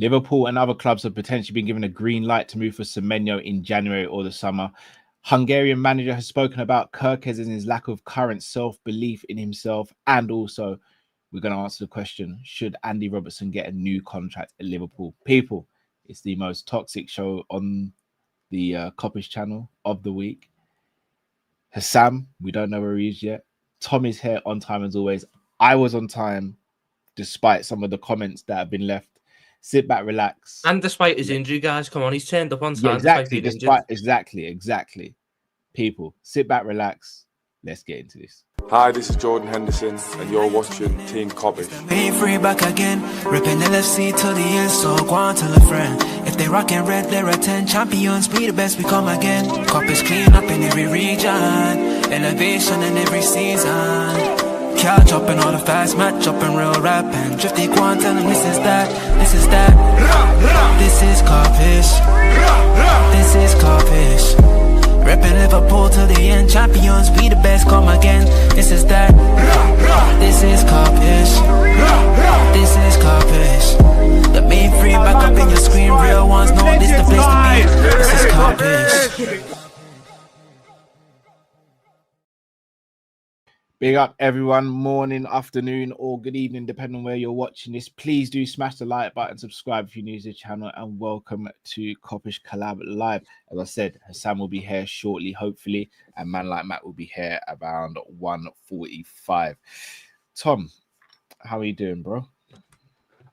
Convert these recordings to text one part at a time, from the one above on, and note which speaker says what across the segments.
Speaker 1: Liverpool and other clubs have potentially been given a green light to move for Semenyo in January or the summer. Hungarian manager has spoken about Kerkez and his lack of current self-belief in himself. And also, we're going to answer the question, should Andy Robertson get a new contract at Liverpool? People, it's the most toxic show on the Kop-Ish channel of the week. Hassam, we don't know where he is yet. Tom is here on time as always. I was on time, despite some of the comments that have been left. Sit back, relax.
Speaker 2: And despite his injury, guys, come on, he's turned up on time.
Speaker 1: Yeah, exactly. Exactly. People, sit back, relax. Let's get into this.
Speaker 3: Hi, this is Jordan Henderson, and you're watching Team Kop-Ish.
Speaker 4: Being free back again, ripping LFC till the end, so go on, tell a friend. If they rockin' red, they're 10 champions, we the best, we come again. Kop-Ish clean up in every region, elevation in every season. Catch up in all the fast match up in real rap and drifty go on, tell them this is that. This is Kop-Ish. This is Kop-Ish. Reppin' Liverpool till the end, champions, we the best, come again. This is that. This is Kop-Ish. This is Kop-Ish. The main free back up in your screen, real ones know this the place to be. This is Kop-Ish.
Speaker 1: Big up everyone, morning, afternoon, or good evening, depending on where you're watching this. Please do smash the like button, subscribe if you're new to the channel, and welcome to Kopish Kollab Live. As I said, Hassan will be here shortly, hopefully, and man like Matt will be here around 1:45. Tom, how are you doing, bro?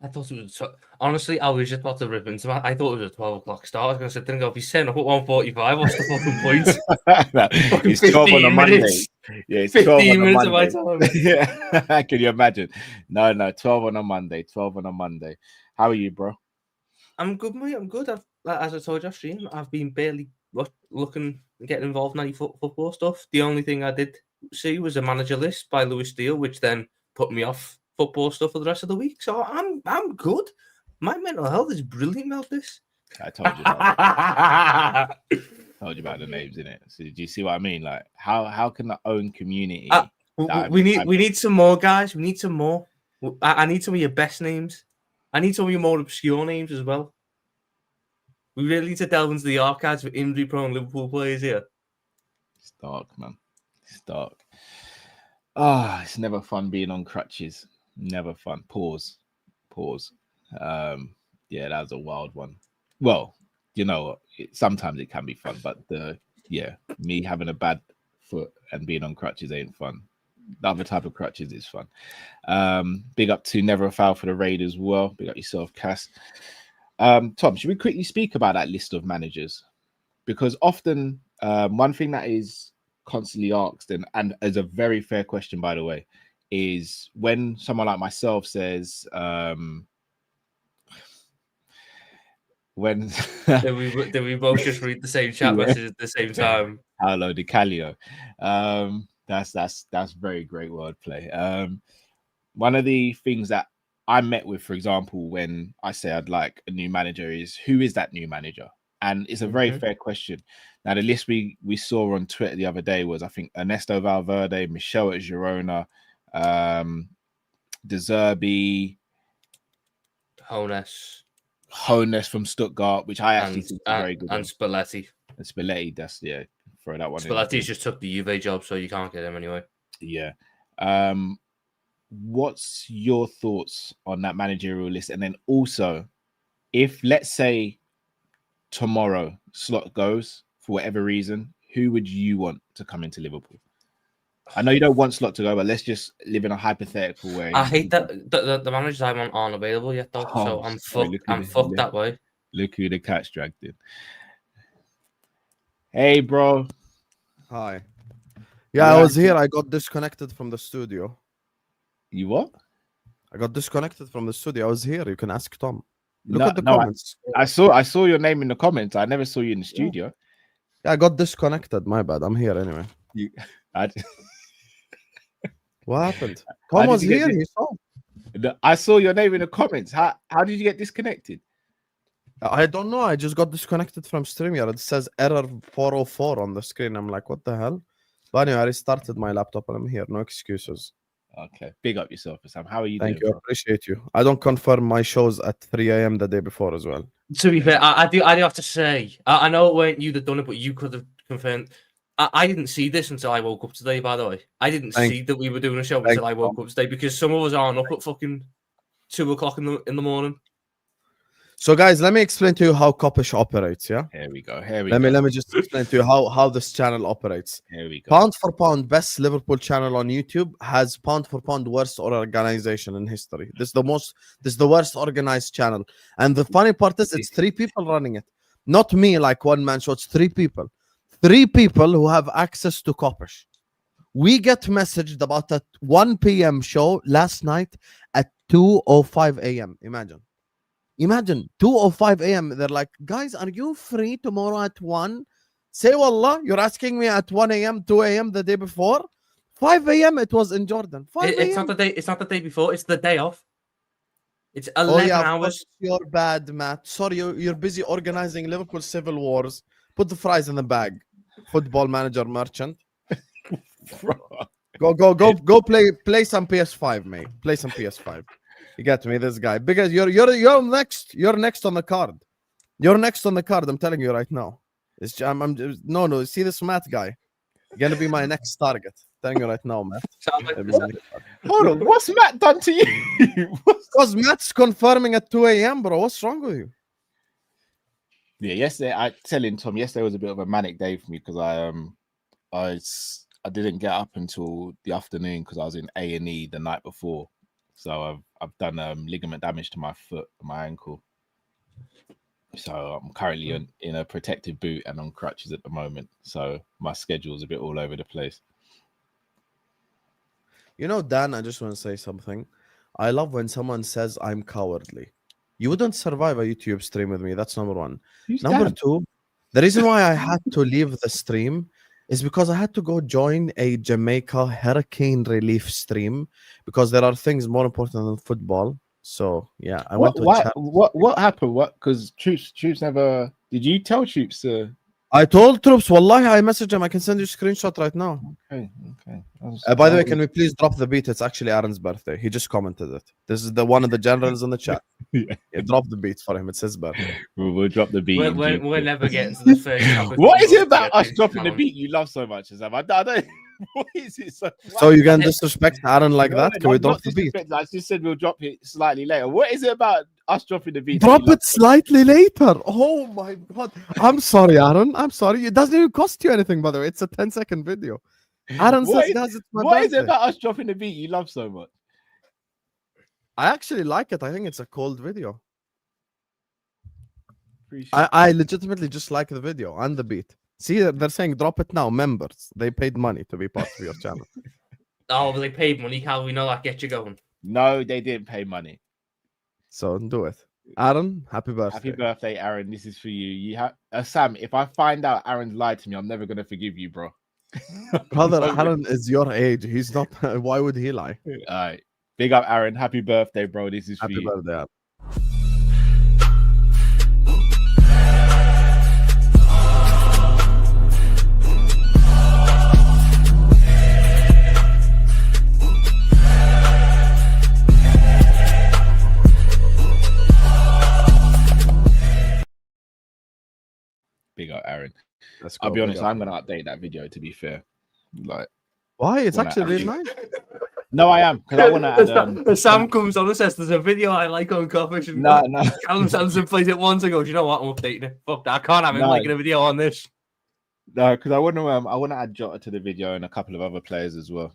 Speaker 2: I thought it was honestly, I was just about to rip into that. I thought it was a 12 o'clock start. I was going to sit there and go, if he's setting up at 1:45, what's the fucking point?
Speaker 1: No, it's 12 on a Monday. Yeah, it's 12 on a
Speaker 2: minutes
Speaker 1: Monday.
Speaker 2: of my time.
Speaker 1: Yeah, can you imagine? No, 12 on a Monday. 12 on a Monday. How are you, bro?
Speaker 2: I'm good, mate. I'm good. As I told you off stream, I've been barely looking, getting involved in any football stuff. The only thing I did see was a manager list by Lewis Steele, which then put me off football stuff for the rest of the week. So I'm good. My mental health is brilliant about this.
Speaker 1: I told you about it. Told you about the names, innit? So do you see what I mean? Like, how can the own community?
Speaker 2: We need some more, guys. We need some more. I need some of your best names. I need some of your more obscure names as well. We really need to delve into the archives for injury-prone Liverpool players here.
Speaker 1: It's dark, man. It's dark. It's never fun being on crutches. Never fun. Pause. Yeah, that was a wild one. Well, you know, sometimes it can be fun, but me having a bad foot and being on crutches ain't fun. The other type of crutches is fun. Big up to Never a Foul for the raid as well. Big up yourself, Cass. Tom, should we quickly speak about that list of managers? Because often one thing that is constantly asked, and as a very fair question, by the way, is when someone like myself says, when
Speaker 2: did we both just read the same chat message at the same time?
Speaker 1: Hello, DiCalio. That's very great wordplay. One of the things that I met with, for example, when I say I'd like a new manager is, who is that new manager? And it's a very fair question. Now, the list we saw on Twitter the other day was, I think, Ernesto Valverde, Michel at Girona, De Zerbi, Hones from Stuttgart, which I actually think is very good.
Speaker 2: And Spalletti.
Speaker 1: And Spalletti, that's, throw that one in.
Speaker 2: Spalletti's just took the Juve job, so you can't get him anyway.
Speaker 1: Yeah. What's your thoughts on that managerial list? And then also, if, let's say, tomorrow Slot goes for whatever reason, who would you want to come into Liverpool? I know you don't want Slot to go, but let's just live in a hypothetical way.
Speaker 2: I hate that the managers I want aren't available yet, though. So I'm fucked that way.
Speaker 1: Look who the cat's dragged in. Hey, bro.
Speaker 5: Hi. Yeah, I was here. I got disconnected from the studio.
Speaker 1: You what?
Speaker 5: I got disconnected from the studio. I was here. You can ask Tom. Look at the comments.
Speaker 1: I saw your name in the comments. I never saw you in the studio.
Speaker 5: Yeah, I got disconnected. My bad. I'm here anyway. What happened? Tom was here. He saw.
Speaker 1: I saw your name in the comments. How did you get disconnected?
Speaker 5: I don't know. I just got disconnected from StreamYard. It says error 404 on the screen. I'm like, what the hell? But anyway, I restarted my laptop and I'm here. No excuses.
Speaker 1: Okay, big up yourself, Sam. How are you
Speaker 5: Thank
Speaker 1: doing?
Speaker 5: you. I appreciate you. I don't confirm my shows at 3 a.m. the day before as well.
Speaker 2: To be fair, I do have to say, I know it weren't you that done it, but you could have confirmed. I didn't see this until I woke up today, by the way. I didn't see that we were doing a show until I woke up today because some of us aren't up at fucking 2 o'clock in the morning.
Speaker 5: So, guys, let me explain to you how Kop-Ish operates, yeah?
Speaker 1: Here we go.
Speaker 5: Let me just explain to you how this channel operates.
Speaker 1: Here we go.
Speaker 5: Pound for pound, best Liverpool channel on YouTube has pound for pound worst organization in history. This is the worst organized channel. And the funny part is it's 3 people running it. Not me, like one man show. It's 3 people. 3 people who have access to Kop-Ish. We get messaged about a 1 p.m. show last night at 2:05 a.m. Imagine 2:05 a.m. They're like, guys, are you free tomorrow at 1? Say wallah, you're asking me at 1 a.m., 2 a.m. the day before. 5 a.m. it was in Jordan. 5
Speaker 2: It's not the day. It's not the day before. It's the day off. It's 11 hours.
Speaker 5: You're bad, Matt. Sorry, you're busy organizing Liverpool civil wars. Put the fries in the bag. Football Manager merchant. Go play some PS5, mate. Play some PS5. You get me, this guy. Because you're next. You're next on the card. You're next on the card. I'm telling you right now. No. See this Matt guy? Gonna be my next target. Telling you right now, Matt.
Speaker 1: Hold on. What's Matt done to you?
Speaker 5: Because Matt's confirming at 2 a.m., bro. What's wrong with you?
Speaker 1: Yeah, yesterday I telling Tom. Yesterday was a bit of a manic day for me because I didn't get up until the afternoon because I was in A&E the night before. So I've done ligament damage to my foot, my ankle. So I'm currently in a protective boot and on crutches at the moment. So my schedule's a bit all over the place.
Speaker 5: You know, Dan, I just want to say something. I love when someone says I'm cowardly. You wouldn't survive a YouTube stream with me. That's number 1. Number 2, the reason why I had to leave the stream is because I had to go join a Jamaica hurricane relief stream because there are things more important than football. So yeah, I went to
Speaker 1: what happened? What? Because Troops never. Did you tell Troops to?
Speaker 5: I told Troops. Wallahi, I messaged him. I can send you a screenshot right now.
Speaker 1: Okay.
Speaker 5: By the way, can we please drop the beat? It's actually Aaron's birthday. He just commented it. This is the one of the generals in the chat. Yeah, drop the beat for him. It's his birthday.
Speaker 1: We'll drop the beat.
Speaker 2: We're never getting to the first topic.
Speaker 1: What is it about us dropping the beat you love so much, Azam? I don't. What is it?
Speaker 5: So you can disrespect Aaron like that? Can we drop the beat?
Speaker 1: I just said we'll drop it slightly later. What is it about us dropping the beat?
Speaker 5: Drop it slightly later. Oh my god! I'm sorry, Aaron. I'm sorry. It doesn't even cost you anything, by the way. It's a 10-second video. Aaron says it's my
Speaker 1: What
Speaker 5: birthday.
Speaker 1: is it about us dropping the beat you love so much?
Speaker 5: I actually like it. I think it's a cold video. I legitimately just like the video and the beat. See, they're saying drop it now. Members, they paid money to be part of your channel.
Speaker 2: Oh, but they paid money. How we know that gets you going?
Speaker 1: No, they didn't pay money.
Speaker 5: So do it. Aaron, happy birthday.
Speaker 1: Happy birthday, Aaron. This is for you. You have Sam. If I find out Aaron's lied to me, I'm never gonna forgive you, bro.
Speaker 5: Brother, Aaron is your age. He's not. Why would he lie?
Speaker 1: All right. Big up, Aaron. Happy birthday, bro. This is for you.
Speaker 5: Happy birthday, Aaron.
Speaker 1: Big up, Aaron.
Speaker 5: I'll
Speaker 1: be honest, I'm going to update that video, to be fair. Like,
Speaker 5: why? It's actually really nice.
Speaker 1: No, I am. Because I want to add...
Speaker 2: Sam comes on and says, there's a video I like on Kopish.
Speaker 1: No.
Speaker 2: Callum Sanderson plays it once and goes, you know what? I'm updating it. Fuck that. I can't have him making a video on this.
Speaker 1: No, because I want to add Jota to the video and a couple of other players as well.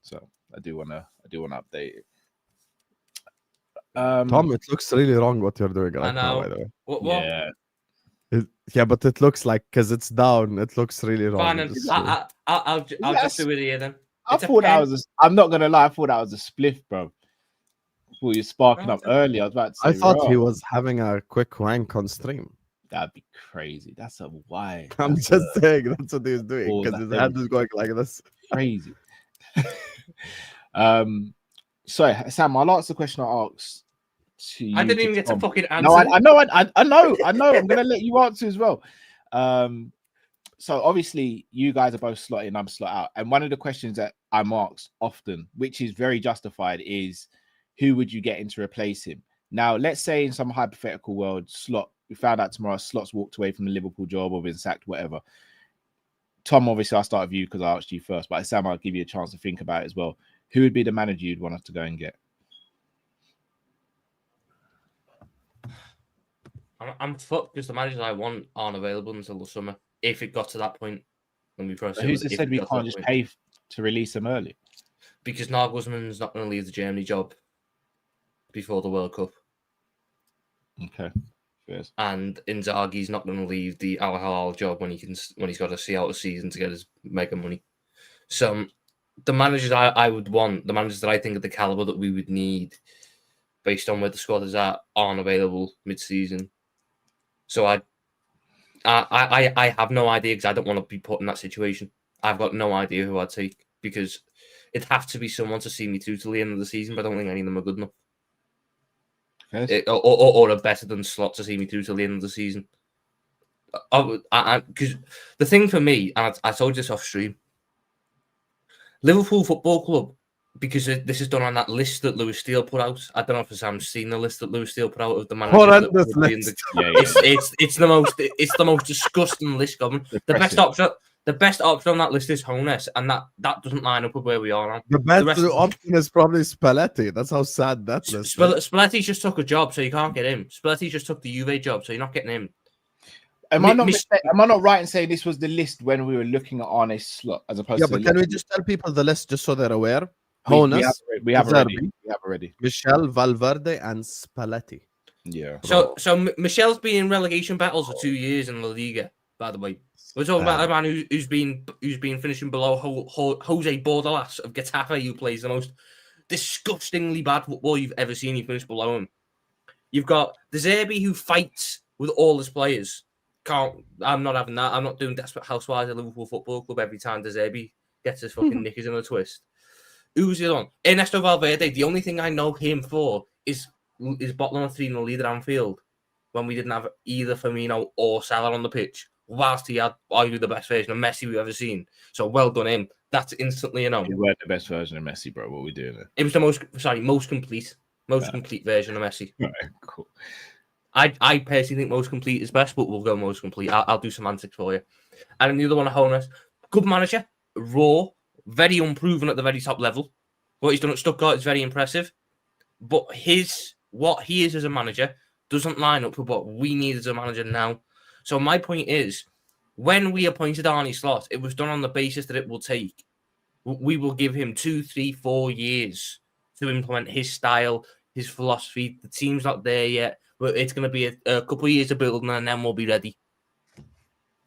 Speaker 1: So I do want to update it.
Speaker 5: Tom, it looks really wrong what you're doing right now, by the way.
Speaker 2: What?
Speaker 5: Yeah, but it looks like, because it's down, it looks really wrong.
Speaker 2: Fine, I'll just do it here then.
Speaker 1: I'm not going to lie, I thought that was a spliff, bro. I thought you were sparking up early. I was about to say,
Speaker 5: I thought he was having a quick wank on stream.
Speaker 1: That'd be crazy. That's a why.
Speaker 5: I'm just saying that's what he was doing, because his head is going like this.
Speaker 1: Crazy. So Sam, I'll ask the question I asked to you.
Speaker 2: I didn't even get to fucking answer.
Speaker 1: No, I know. I'm gonna let you answer as well. So obviously you guys are both slot in, I'm slot out. And one of the questions that I'm asked often, which is very justified, is who would you get in to replace him? Now, let's say in some hypothetical world, Slot, we found out tomorrow, Slot's walked away from the Liverpool job or been sacked, whatever. Tom, obviously I'll start with you because I asked you first, but Sam, I'll give you a chance to think about it as well. Who would be the manager you'd want us to go and get?
Speaker 2: I'm fucked because the managers I want aren't available until the summer. If it got to that point, when we process,
Speaker 1: Who's said we can't just pay to release them early?
Speaker 2: Because Nagelsmann's not going to leave the Germany job before the World Cup.
Speaker 1: Okay. Yes.
Speaker 2: And Inzaghi's not going to leave the Al Hilal job when he's got to see out a season to get his mega money. So the managers I would want, the managers that I think of the caliber that we would need, based on where the squad is at, aren't available mid-season. So I have no idea because I don't want to be put in that situation. I've got no idea who I'd take because it'd have to be someone to see me through to the end of the season, but I don't think any of them are good enough.
Speaker 1: Yes.
Speaker 2: Or are better than Slot to see me through till the end of the season. Because the thing for me, and I told you this off stream, Liverpool Football Club, because this is done on that list that Lewis Steele put out. I don't know if Sam's seen the list that Lewis Steele put out of the managers. It's the most disgusting list, Gavin. The best option on that list is Hones, and that doesn't line up with where we are now.
Speaker 5: The best option is probably Spalletti. That's how sad that list is.
Speaker 2: Spalletti's just took a job, so you can't get him. Spalletti just took the Juve job, so you're not getting him.
Speaker 1: Am I not right in saying this was the list when we were looking at Arne's Slot as opposed to?
Speaker 5: Yeah, but can we just tell people the list just so they're aware?
Speaker 1: Hones, we have already.
Speaker 5: Michel, Valverde, and Spalletti.
Speaker 1: Yeah.
Speaker 2: So Michel's been in relegation battles for 2 years in La Liga. By the way, we're talking about a man who's been finishing below Jose Bordalas of Getafe, who plays the most disgustingly bad football you've ever seen. You finish below him. You've got De Zerbi, who fights with all his players. I'm not having that. I'm not doing Desperate Housewives at Liverpool Football Club every time De Zerbi gets his fucking knickers in a twist. Who's the other one? Ernesto Valverde. The only thing I know him for is bottling a 3-0 lead at Anfield when we didn't have either Firmino or Salah on the pitch, whilst he had arguably the best version of Messi we've ever seen. So well done him. That's instantly a no.
Speaker 1: You weren't the best version of Messi, bro. What are we doing there?
Speaker 2: It was the most complete version of Messi.
Speaker 1: Right, cool.
Speaker 2: I personally think most complete is best, but we'll go most complete. I'll do semantics for you. And then the other one, Hones, good manager, raw, very unproven at the very top level. What he's done at Stuttgart is very impressive. But what he is as a manager doesn't line up with what we need as a manager now. So my point is, when we appointed Arne Slot, it was done on the basis that it will take. We will give him 2, 3, 4 years to implement his style, his philosophy. The team's not there yet, but it's going to be a couple of years of building and then we'll be ready.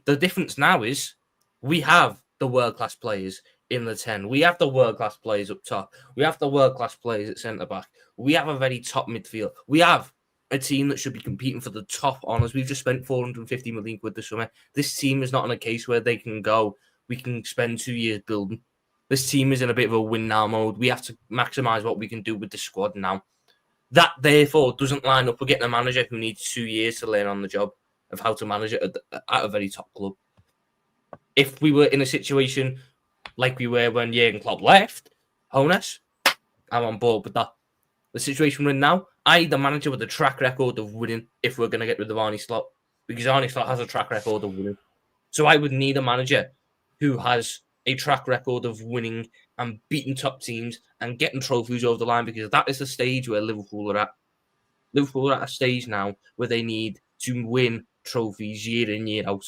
Speaker 2: The difference now is we have the world-class players in the 10. We have the world-class players up top. We have the world-class players at centre-back. We have a very top midfield. We have a team that should be competing for the top honours. We've just spent 450 million quid this summer. This team is not in a case where they can go, we can spend 2 years building. This team is in a bit of a win now mode. We have to maximise what we can do with the squad now. That, therefore, doesn't line up with getting a manager who needs 2 years to learn on the job of how to manage it at a very top club. If we were in a situation like we were when Jurgen Klopp left, Hones, I'm on board with that. The situation we're in now, I need a manager with a track record of winning if we're going to get rid of Arne Slot, because Arne Slot has a track record of winning. So I would need a manager who has a track record of winning and beating top teams and getting trophies over the line, because that is the stage where Liverpool are at. Liverpool are at a stage now where they need to win trophies year in, year out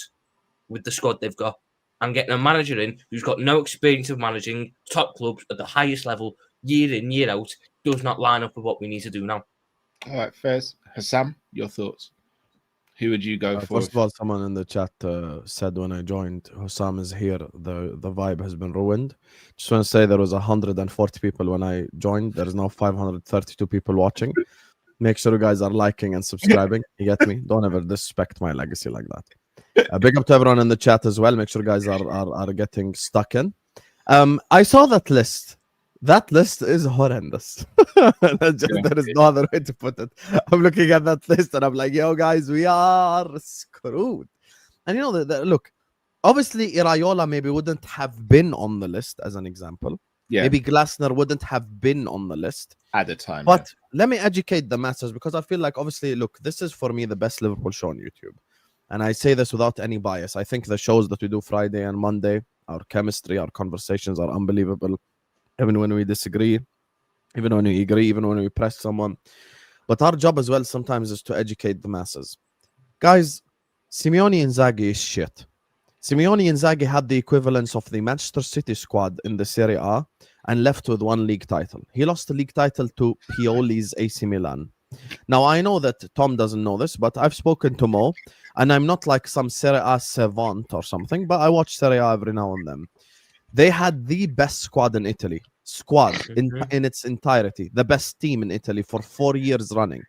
Speaker 2: with the squad they've got. And getting a manager in who's got no experience of managing top clubs at the highest level year in, year out does not line up with what we need to do now.
Speaker 1: All right, Faiz. Hassam, your thoughts? Who would you go for?
Speaker 5: First of all, someone in the chat said when I joined, Hussam is here. The vibe has been ruined. Just want to say there was 140 people when I joined. There is now 532 people watching. Make sure you guys are liking and subscribing. You get me? Don't ever disrespect my legacy like that. Big up to everyone in the chat as well. Make sure you guys are getting stuck in. I saw that list. That list is horrendous. There is no other way to put it. I'm looking at that list and I'm like, yo, guys, we are screwed. And you know, look, obviously Iraola maybe wouldn't have been on the list as an example.
Speaker 1: Yeah,
Speaker 5: Maybe Glasner wouldn't have been on the list.
Speaker 1: at the time.
Speaker 5: But let me educate the masses, because I feel like, obviously, look, this is for me the best Liverpool show on YouTube. And I say this without any bias. I think the shows that we do Friday and Monday, our chemistry, our conversations are unbelievable. Even when we disagree, even when we agree, even when we press someone. But our job as well sometimes is to educate the masses. Guys, Simeone Inzaghi is shit. Simeone Inzaghi had the equivalence of the Manchester City squad in the Serie A and left with one league title. He lost the league title to Pioli's AC Milan. Now, I know that Tom doesn't know this, but I've spoken to Mo, and I'm not like some Serie A savant or something, but I watch Serie A every now and then. They had the best squad in Italy. In its entirety. The best team in Italy for 4 years running.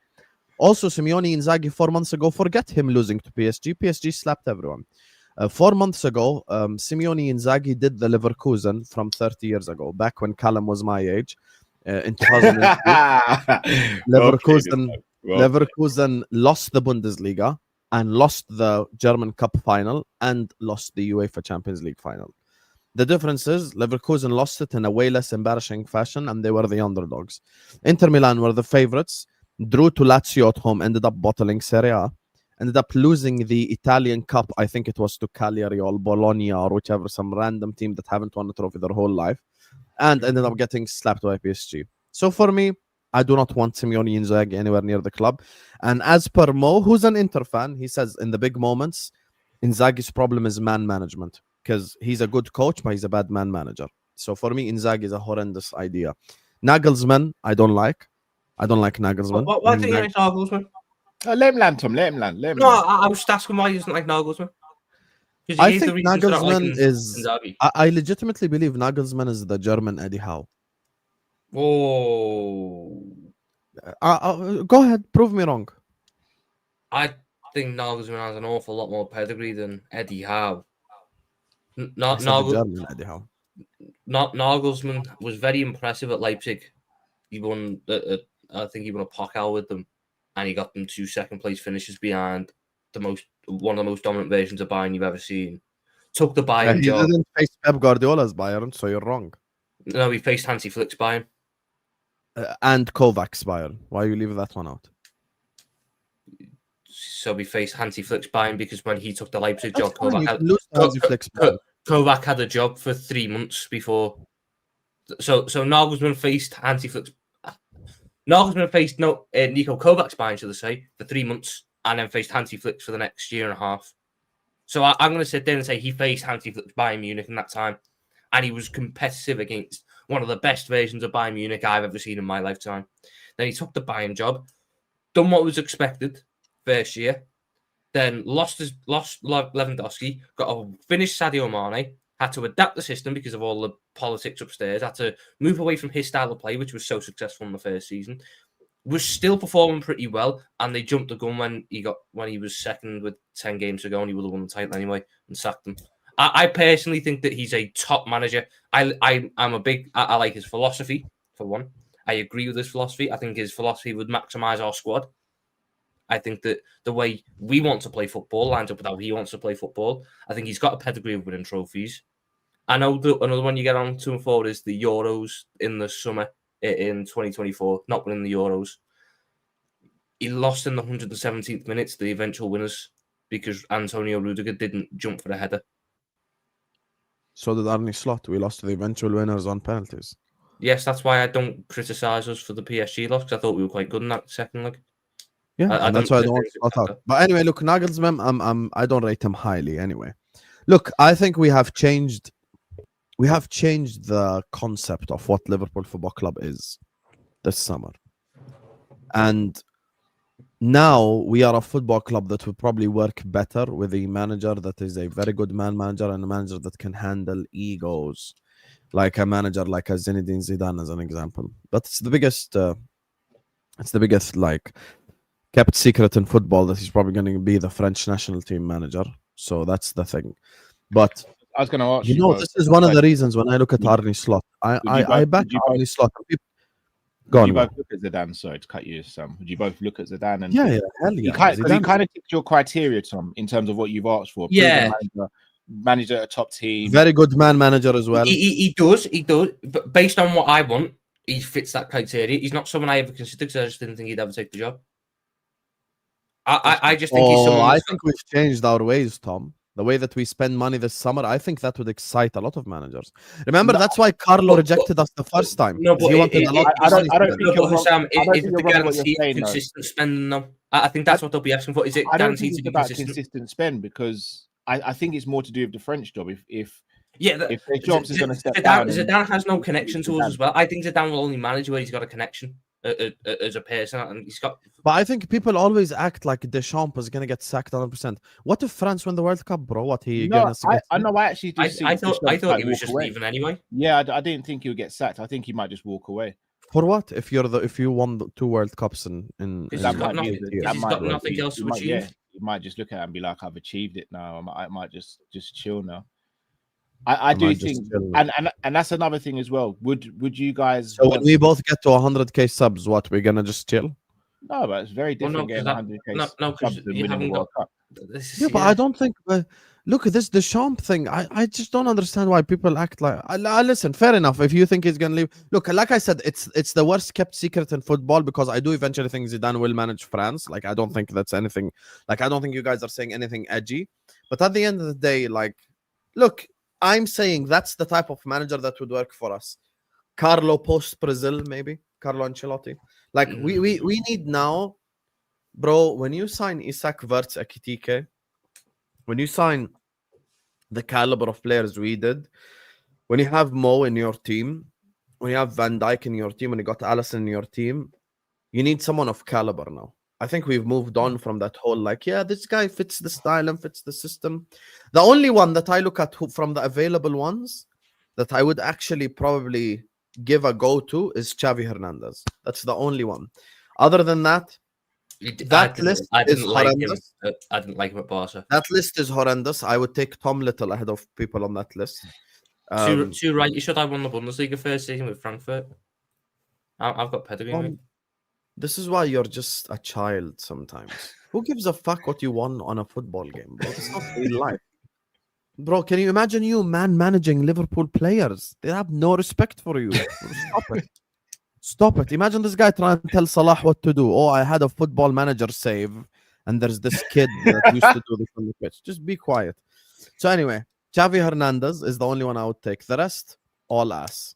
Speaker 5: Also, Simeone Inzaghi 4 months ago, forget him losing to PSG. PSG slapped everyone. 4 months ago, Simeone Inzaghi did the Leverkusen from 30 years ago, back when Callum was my age, in 2002. Leverkusen lost the Bundesliga and lost the German Cup final and lost the UEFA Champions League final. The difference is Leverkusen lost it in a way less embarrassing fashion, and they were the underdogs. Inter Milan were the favorites, drew to Lazio at home, ended up bottling Serie A, ended up losing the Italian Cup, I think it was to Cagliari or Bologna or whichever, some random team that haven't won a trophy their whole life, and ended up getting slapped by PSG. So for me, I do not want Simeone Inzaghi anywhere near the club. And as per Mo, who's an Inter fan, he says in the big moments, Inzaghi's problem is man management, because he's a good coach, but he's a bad man manager. So for me, Inzaghi is a horrendous idea. Nagelsmann, I don't like. I don't like Nagelsmann.
Speaker 2: Why do you like Nagelsmann?
Speaker 1: Let him land, Tom. Let him land.
Speaker 2: No, I was just asking why he doesn't like Nagelsmann.
Speaker 5: I think Nagelsmann is... I legitimately believe Nagelsmann is the German Eddie Howe.
Speaker 2: Oh.
Speaker 5: Go ahead, prove me wrong.
Speaker 2: I think Nagelsmann has an awful lot more pedigree than Eddie Howe.
Speaker 5: German Eddie Howe.
Speaker 2: Nagelsmann was very impressive at Leipzig. He won, I think he won a Pokal with them, and he got them 2 second-place finishes behind one of the most dominant versions of Bayern you've ever seen. Took the Bayern job.
Speaker 5: He didn't face Pep Guardiola's Bayern, so you're wrong.
Speaker 2: No, he faced Hansi Flick's Bayern.
Speaker 5: And Kovac's Bayern. Why you leave that one out?
Speaker 2: So we faced Hansi Flick's Bayern because when he took the Leipzig job,
Speaker 5: Kovac
Speaker 2: had a job for 3 months before. So Nagelsmann faced Hansi Flick's. Nagelsmann faced Nico Kovac's Bayern, should I say, for 3 months, and then faced Hansi Flick's for the next year and a half. So I'm going to sit there and say he faced Hansi Flick's Bayern Munich in that time, and he was competitive against one of the best versions of Bayern Munich I've ever seen in my lifetime. Then he took the Bayern job, done what was expected first year, then lost Lewandowski, got a finished Sadio Mane, had to adapt the system because of all the politics upstairs, had to move away from his style of play, which was so successful in the first season, was still performing pretty well, and they jumped the gun when he was second with 10 games to go, and he would have won the title anyway and sacked him. I personally think that he's a top manager. I like his philosophy, for one. I agree with his philosophy. I think his philosophy would maximise our squad. I think that the way we want to play football lines up with how he wants to play football. I think he's got a pedigree of winning trophies. I know another one you get on to and forward is the Euros in the summer in 2024, not winning the Euros. He lost in the 117th minute to the eventual winners because Antonio Rudiger didn't jump for the header.
Speaker 5: So did Arne Slot. We lost to the eventual winners on penalties.
Speaker 2: Yes, that's why I don't criticise us for the PSG loss, because I thought we were quite good in that second leg.
Speaker 5: Yeah, and that's why I don't want to Slot out. But anyway, look, Nagelsmann, I don't rate him highly anyway. Look, I think we have changed the concept of what Liverpool Football Club is this summer. And now we are a football club that will probably work better with a manager that is a very good man manager and a manager that can handle egos, like a manager like a Zinedine Zidane as an example. But it's the biggest like kept secret in football that he's probably going to be the French national team manager. So that's the thing. But
Speaker 1: I was going to ask
Speaker 5: you, this is one of the reasons when I look at Arne Slot, I back Arne Slot.
Speaker 1: Would you both look at Zidane? Sorry to cut you, Sam. Would you both look at Zidane? And
Speaker 5: yeah, hell yeah.
Speaker 1: He kind of ticked your criteria, Tom, in terms of what you've asked for.
Speaker 2: Yeah.
Speaker 1: managed at a top team.
Speaker 5: Very good manager as well.
Speaker 2: He does. But based on what I want, he fits that criteria. He's not someone I ever considered because I just didn't think he'd ever take the job. I just think he's someone.
Speaker 5: I think we've changed our ways, Tom. The way that we spend money this summer, I think that would excite a lot of managers. Remember, that's why Carlo rejected us the first time.
Speaker 2: No, but
Speaker 5: he wanted a lot.
Speaker 1: I don't think
Speaker 2: Sam, if
Speaker 1: you're
Speaker 2: the
Speaker 1: wrong what you're
Speaker 2: guaranteed
Speaker 1: saying,
Speaker 2: consistent spending them, I think that's what they'll be asking for. Is it
Speaker 1: I don't
Speaker 2: guaranteed
Speaker 1: think it's
Speaker 2: to be
Speaker 1: about
Speaker 2: consistent?
Speaker 1: consistent spend because I think it's more to do with the French job. If
Speaker 2: Zidane,
Speaker 1: is going to step down,
Speaker 2: Zidane has no connection to us as well. I think Zidane will only manage where he's got a connection as a person, and he's got.
Speaker 5: But I think people always act like Deschamps is gonna get sacked 100%. What if France win the World Cup, bro? What he gonna?
Speaker 1: I know. I actually
Speaker 2: I thought he was just leaving anyway.
Speaker 1: Yeah, I didn't think he would get sacked. I think he might just walk away.
Speaker 5: For what? If you won the 2 World Cups in
Speaker 2: He's got nothing else to achieve.
Speaker 1: Yeah, he might just look at it and be like, "I've achieved it now. I might just chill now." I do think, and that's another thing as well. Would you guys?
Speaker 5: So when we both get to 100k subs, what we're gonna just chill?
Speaker 1: No, but it's very different getting 100k.
Speaker 2: No, because you haven't got.
Speaker 5: But I don't think. Look at this Deschamps thing. I just don't understand why people act like. Listen, fair enough. If you think he's gonna leave, look, like I said, it's the worst kept secret in football because I do eventually think Zidane will manage France. Like I don't think that's anything. Like I don't think you guys are saying anything edgy. But at the end of the day, like, look. I'm saying that's the type of manager that would work for us. Carlo post Brazil, maybe Carlo Ancelotti. Like we need now, bro. When you sign Isak Verts Ekitike, when you sign the caliber of players we did, when you have Mo in your team, when you have Van Dijk in your team, when you got Alisson in your team, you need someone of caliber now. I think we've moved on from that whole like, yeah, this guy fits the style and fits the system. The only one that I look at from the available ones that I would actually probably give a go to is Xavi Hernandez. That's the only one. Other than that, that list is horrendous.
Speaker 2: I didn't like him at Barca.
Speaker 5: That list is horrendous. I would take Tom Little ahead of people on that list.
Speaker 2: Too right. You should have won the Bundesliga first season with Frankfurt. I've got pedigree.
Speaker 5: This is why you're just a child sometimes. Who gives a fuck what you won on a football game, bro? It's not real life. Bro, can you imagine you managing Liverpool players? They have no respect for you. Stop it. Stop it. Imagine this guy trying to tell Salah what to do. Oh, I had a football manager save, and there's this kid that used to do this on the pitch. Just be quiet. So anyway, Xavi Hernandez is the only one I would take. The rest, all ass.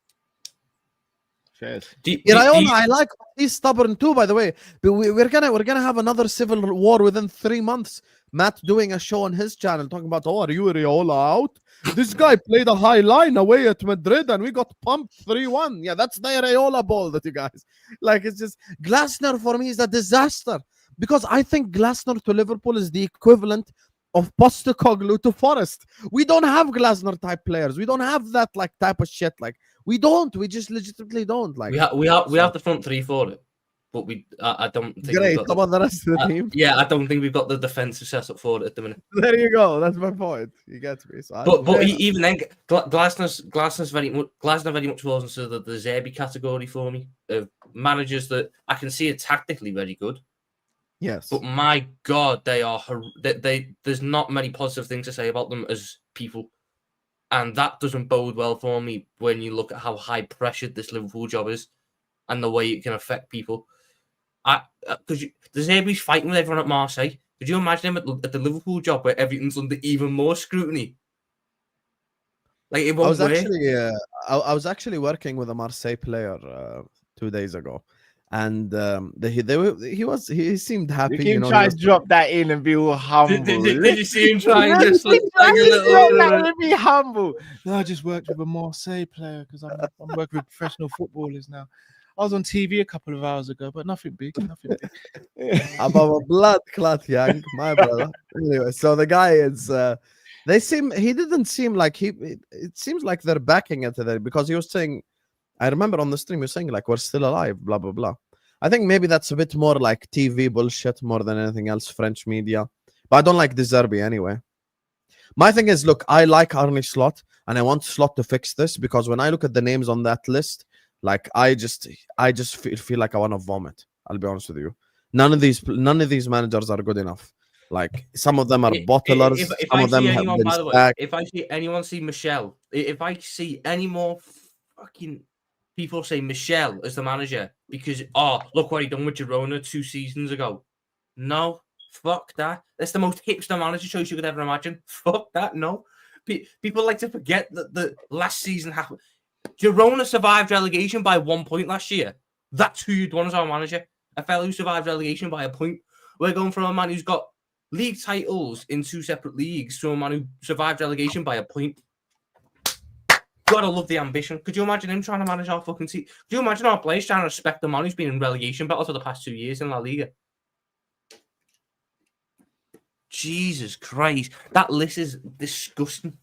Speaker 5: I like he's stubborn too, by the way. But we're gonna have another civil war within 3 months. Matt doing a show on his channel talking about, oh, are you Raiola out? This guy played a high line away at Madrid and we got pumped 3-1. Yeah, that's the Raiola ball that you guys like. It's just Glasner for me is a disaster because I think Glasner to Liverpool is the equivalent of Postecoglou to Forest. We don't have Glasner type players. We don't have that like type of shit. Like we don't. We just legitimately don't. Like
Speaker 2: we have the front three for it, but I don't think.
Speaker 5: Great. How about the rest of the team?
Speaker 2: Yeah, I don't think we've got the defensive setup for it at the minute.
Speaker 5: There you go. That's my point. You get me. So
Speaker 2: but even then, Glasner very much falls into the Zerbi category for me of managers that I can see are tactically very good.
Speaker 5: Yes,
Speaker 2: but my God, they are. There's not many positive things to say about them as people, and that doesn't bode well for me when you look at how high pressured this Liverpool job is, and the way it can affect people. Because the Zerbi's fighting with everyone at Marseille. Could you imagine him at the Liverpool job where everything's under even more scrutiny? Like it won't work.
Speaker 5: I was actually working with a Marseille player 2 days ago. And he seemed happy.
Speaker 1: You can try to drop that in and be all humble.
Speaker 2: Did you see him trying to
Speaker 1: be humble? No, I just worked with a Marseille player because I'm working with professional footballers now. I was on TV a couple of hours ago, but nothing big.
Speaker 5: I'm a blood clot, young, my brother. Anyway, so the guy is. He didn't seem like it seems like they're backing it today because he was saying. I remember on the stream you're saying like we're still alive, blah blah blah. I think maybe that's a bit more like TV bullshit more than anything else, French media. But I don't like De Zerbi anyway. My thing is, look, I like Arne Slot, and I want Slot to fix this because when I look at the names on that list, like I just feel like I want to vomit. I'll be honest with you. None of these managers are good enough. Like some of them are
Speaker 2: If
Speaker 5: bottlers,
Speaker 2: if
Speaker 5: some
Speaker 2: I
Speaker 5: of them
Speaker 2: see
Speaker 5: have
Speaker 2: anyone,
Speaker 5: been
Speaker 2: by the way,
Speaker 5: stacked.
Speaker 2: if I see anyone see Michelle, if I see any more fucking people say Michelle as the manager because look what he done with Girona 2 seasons ago. No, fuck that. That's the most hipster manager choice you could ever imagine. Fuck that. No, people like to forget that the last season happened. Girona survived relegation by 1 point last year. That's who you'd want as our manager. A fellow who survived relegation by a point. We're going from a man who's got league titles in 2 separate leagues to a man who survived relegation by a point. Gotta love the ambition. Could you imagine him trying to manage our fucking team? Could you imagine our players trying to respect the man who's been in relegation battles for the past 2 years in La Liga? Jesus Christ. That list is disgusting.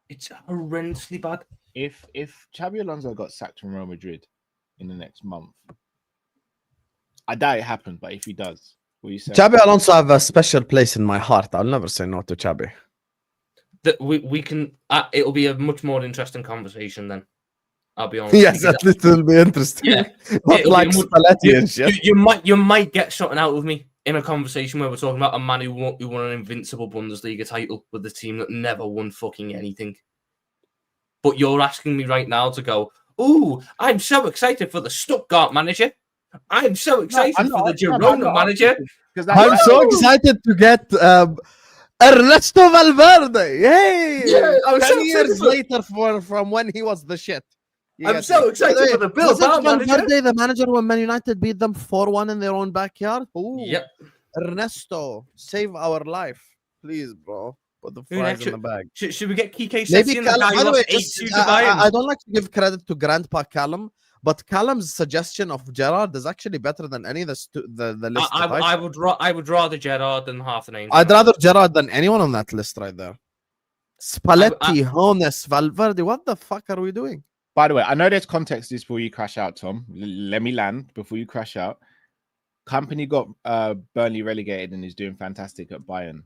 Speaker 2: It's horrendously bad.
Speaker 1: If Xabi Alonso got sacked from Real Madrid in the next month, I doubt it happened, but if he does, what do you say?
Speaker 5: Xabi Alonso have a special place in my heart. I'll never say no to Xabi.
Speaker 2: That we can. It'll be a much more interesting conversation then. I'll be honest.
Speaker 5: Yes, at least it'll be interesting.
Speaker 2: Yeah.
Speaker 5: Not
Speaker 2: It'll
Speaker 5: like
Speaker 2: be
Speaker 5: Spalletti and shit.
Speaker 2: You might get something out of me in a conversation where we're talking about a man who won an invincible Bundesliga title with the team that never won fucking anything. But you're asking me right now to go, "Ooh, I'm so excited for the Stuttgart manager. I'm so excited for the Girona manager.
Speaker 5: I'm so excited to get Ernesto Valverde. Yay!
Speaker 2: Yeah, I'm
Speaker 5: 10
Speaker 2: so
Speaker 5: years
Speaker 2: excited
Speaker 5: later from when he was the shit. You
Speaker 2: I'm
Speaker 5: get
Speaker 2: so
Speaker 5: me?
Speaker 2: excited
Speaker 5: By the
Speaker 2: for
Speaker 5: way,
Speaker 2: the Bilbao
Speaker 5: wasn't
Speaker 2: manager."
Speaker 5: Valverde the manager when Man United beat them 4-1 in their own backyard? Ooh.
Speaker 2: Yep.
Speaker 5: Ernesto, save our life. Please, bro. Put the fries in the bag.
Speaker 2: Should we get Kike
Speaker 5: Maybe
Speaker 2: Setien?
Speaker 5: Callum, by the way, I
Speaker 2: I
Speaker 5: don't like to give credit to Grandpa Callum, but Callum's suggestion of Gerrard is actually better than any of the list.
Speaker 2: I would rather Gerrard than half the names.
Speaker 5: I'd rather Gerrard than anyone on that list right there. Spalletti, Hones, Valverde. What the fuck are we doing?
Speaker 1: By the way, I know there's context to this before you crash out, Tom. Let me land before you crash out. Company got Burnley relegated and is doing fantastic at Bayern.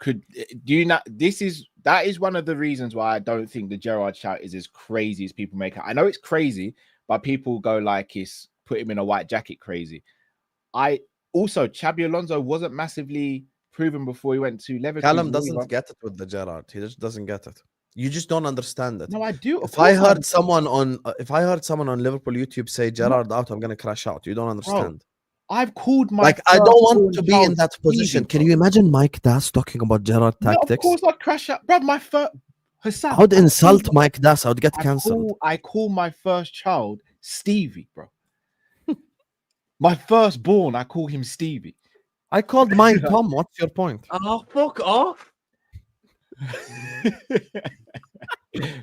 Speaker 1: Do you not? That is one of the reasons why I don't think the Gerrard shout is as crazy as people make it. I know it's crazy, but people go like it's put him in a white jacket crazy. Xabi Alonso wasn't massively proven before he went to Leverkusen.
Speaker 5: Callum doesn't get it with the Gerrard. He just doesn't get it. You just don't understand it.
Speaker 1: No, I do.
Speaker 5: If I heard someone on Liverpool YouTube say Gerrard out, I'm gonna crash out. You don't understand.
Speaker 1: Bro, I've called my
Speaker 5: I don't want to be in that position. Can you imagine Mike Das talking about Gerrard tactics?
Speaker 1: Of course I'd crash out, bro. My first Hassan,
Speaker 5: I would insult Mike Das. I would get cancelled.
Speaker 1: I call my first child Stevie, bro. My firstborn, I call him Stevie.
Speaker 5: I called mine Tom. What's your point?
Speaker 2: Oh, fuck off.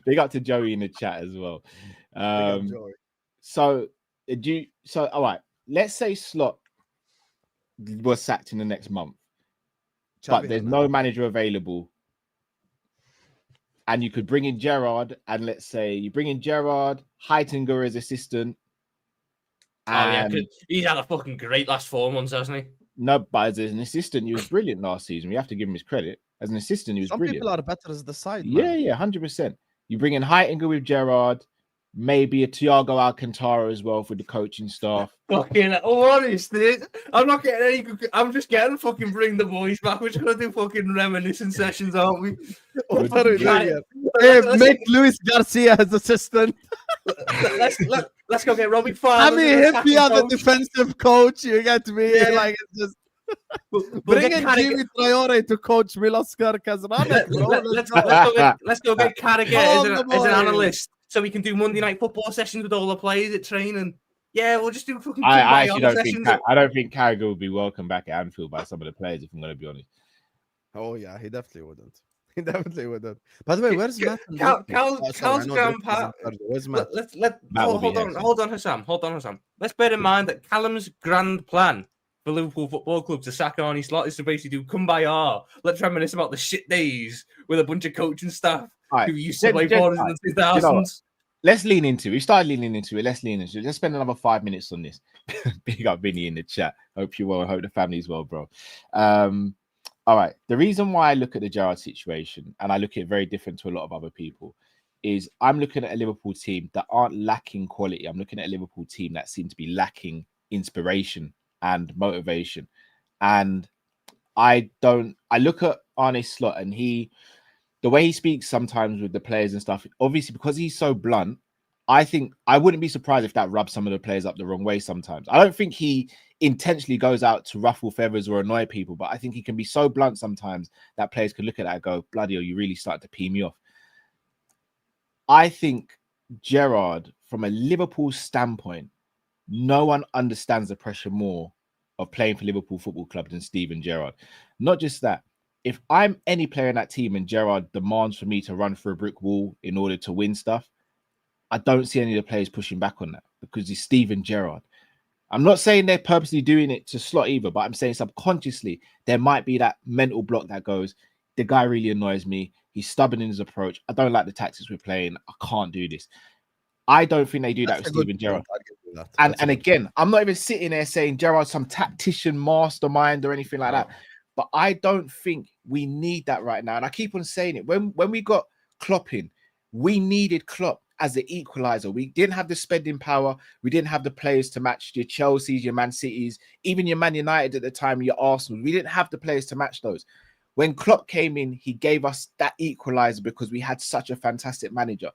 Speaker 1: Big up to Joey in the chat as well. So all right. Let's say Slot was sacked in the next month, but there's no manager available. And you could bring in Gerrard, and let's say you bring in Gerrard, Heitinger as assistant. And
Speaker 2: he's had a fucking great last 4 months, hasn't he?
Speaker 1: No, but as an assistant, he was brilliant last season. We have to give him his credit. As an assistant, he was brilliant.
Speaker 5: Some people are better as the side.
Speaker 1: Yeah, 100%. You bring in Heitinger with Gerrard, maybe a Thiago Alcantara as well for the coaching staff.
Speaker 2: Fucking honestly, I'm not getting any. I'm just getting fucking bring the boys back. We're just gonna do fucking reminiscent sessions, aren't we?
Speaker 5: Make Luis Garcia as assistant.
Speaker 2: Let's go get Robbie Fowler.
Speaker 5: I mean, hippie as a defensive coach. You get me?
Speaker 2: Yeah.
Speaker 5: Like it's just. Bring in Jimmy Traore to coach Milos Kerkez.
Speaker 2: Let's go get Kerkez as an analyst, so we can do Monday night football sessions with all the players at training. Yeah, we'll just do fucking.
Speaker 1: I actually don't think Carragher will be welcome back at Anfield by some of the players, if I'm going to be honest.
Speaker 5: Oh yeah, he definitely wouldn't. He definitely wouldn't. By the way, where's Matt?
Speaker 2: Cal's grandpa.
Speaker 5: Where's Matt?
Speaker 2: Hold on, Hassan. Let's bear in mind that Callum's grand plan for Liverpool Football Club to sack Arnie Slot is to basically do come by let's reminisce about the shit days with a bunch of coaching staff who used to play for us in the 2000s.
Speaker 1: Let's lean into it. We started leaning into it. Let's lean into it. Let's spend another 5 minutes on this. Big up Vinny in the chat. Hope you're well. Hope the family's well, bro. All right. The reason why I look at the Gerrard situation, and I look at it very different to a lot of other people, is I'm looking at a Liverpool team that aren't lacking quality. I'm looking at a Liverpool team that seem to be lacking inspiration and motivation. And I look at Arne Slot and the way he speaks sometimes with the players and stuff, obviously because he's so blunt, I think I wouldn't be surprised if that rubs some of the players up the wrong way sometimes. I don't think he intentionally goes out to ruffle feathers or annoy people, but I think he can be so blunt sometimes that players can look at that and go, bloody hell, you really start to pee me off. I think Gerrard, from a Liverpool standpoint, no one understands the pressure more of playing for Liverpool Football Club than Steven Gerrard. Not just that, if I'm any player in that team and Gerrard demands for me to run through a brick wall in order to win stuff, I don't see any of the players pushing back on that because he's Steven Gerrard. I'm not saying they're purposely doing it to Slot either, but I'm saying subconsciously there might be that mental block that goes, the guy really annoys me. He's stubborn in his approach. I don't like the tactics we're playing. I can't do this. I don't think they do that with Steven Gerrard. And again, I'm not even sitting there saying Gerrard's some tactician mastermind or anything like that. But I don't think we need that right now. And I keep on saying it. When we got Klopp in, we needed Klopp as the equalizer. We didn't have the spending power. We didn't have the players to match your Chelseas, your Man Cities, even your Man United at the time, your Arsenal. We didn't have the players to match those. When Klopp came in, he gave us that equalizer because we had such a fantastic manager.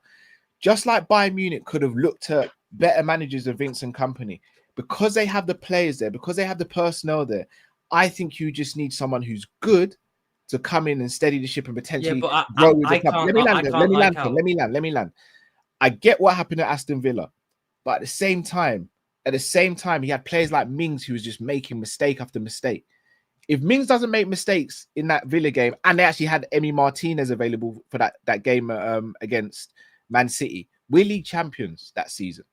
Speaker 1: Just like Bayern Munich could have looked at better managers than Vince and company, because they have the players there, because they have the personnel there, I think you just need someone who's good to come in and steady the ship and potentially grow with the club. Let me land. I get what happened at Aston Villa, but at the same time, he had players like Mings who was just making mistake after mistake. If Mings doesn't make mistakes in that Villa game, and they actually had Emi Martinez available for that game against Man City, we're league champions that season.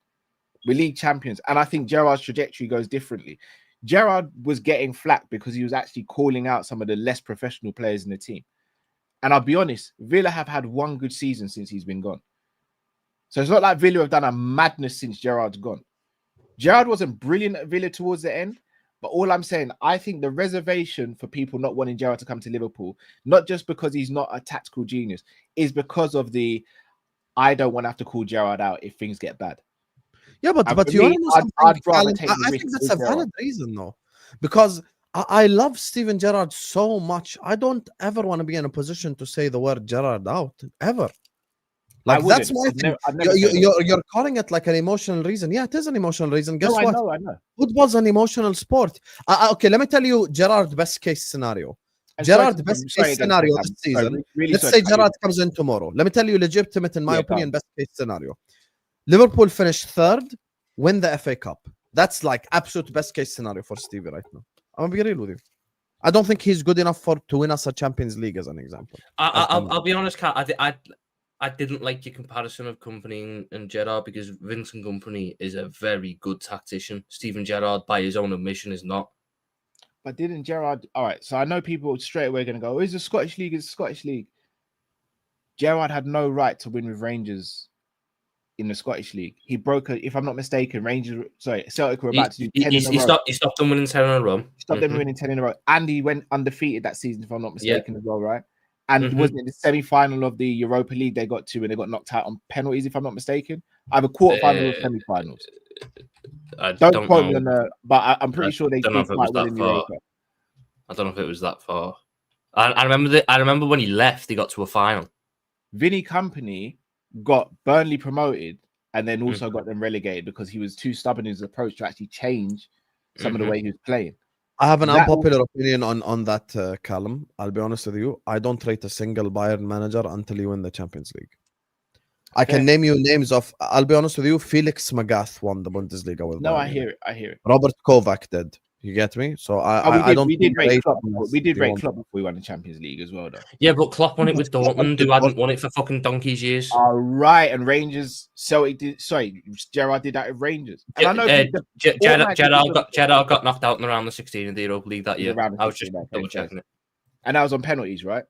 Speaker 1: We're league champions. And I think Gerrard's trajectory goes differently. Gerrard was getting flack because he was actually calling out some of the less professional players in the team. And I'll be honest, Villa have had one good season since he's been gone. So it's not like Villa have done a madness since Gerrard's gone. Gerrard wasn't brilliant at Villa towards the end, but all I'm saying, I think the reservation for people not wanting Gerrard to come to Liverpool, not just because he's not a tactical genius, is because of I don't want to have to call Gerrard out if things get bad.
Speaker 5: Yeah, but you want to know something? I think that's a valid reason, though, because I love Steven Gerrard so much. I don't ever want to be in a position to say the word Gerrard out, ever. Like, that's my thing. You're calling it like an emotional reason. Yeah, it is an emotional reason. Guess what?
Speaker 1: I know.
Speaker 5: Football's an emotional sport. Okay, let me tell you Gerrard's best case scenario. Gerrard's best case scenario this season. Let's say Gerrard comes in tomorrow. Let me tell you legitimate, in my opinion, best case scenario. Liverpool finish third, win the FA Cup. That's like absolute best case scenario for Stevie right now. I'm gonna be real with you. I don't think he's good enough to win us a Champions League, as an example.
Speaker 2: I'll be honest, Kat. I didn't like your comparison of Company and Gerrard because Vincent Company is a very good tactician. Steven Gerrard, by his own admission, is not.
Speaker 1: But didn't Gerrard... All right, so I know people straight away going to go, it's the Scottish League, it's the Scottish League. Gerrard had no right to win with Rangers in the Scottish League. He broke, if I'm not mistaken, Celtic were about to do 10 in a row.
Speaker 2: He stopped them winning 10 in a row.
Speaker 1: Stopped them winning 10 in a row. And he went undefeated that season, if I'm not mistaken, as well, right? And wasn't it the semi-final of the Europa League they got to and they got knocked out on penalties, if I'm not mistaken? Either quarterfinal or semi-finals. Don't quote me on that, but I'm pretty sure they did quite well in Europa.
Speaker 2: I don't know if it was that far. I remember when he left, he got to a final.
Speaker 1: Vinny Company got Burnley promoted and then also got them relegated because he was too stubborn in his approach to actually change some of the way he was playing.
Speaker 5: I have an unpopular opinion on that, Callum. I'll be honest with you. I don't rate a single Bayern manager until you win the Champions League. I can name you names of... I'll be honest with you. Felix Magath won the Bundesliga with Bayern.
Speaker 1: I hear it.
Speaker 5: Robert Kovac did. You get me? So I don't...
Speaker 1: We did rate Klopp before we won the Champions League as well, though.
Speaker 2: Yeah, but Klopp won it with Dortmund, who hadn't won it for fucking donkey's years.
Speaker 1: All right, and Rangers... Gerrard did that with Rangers. And I know
Speaker 2: Gerrard got knocked out in the round of 16 in the Europa League that year. I was just double checking it.
Speaker 1: And that was on penalties, right?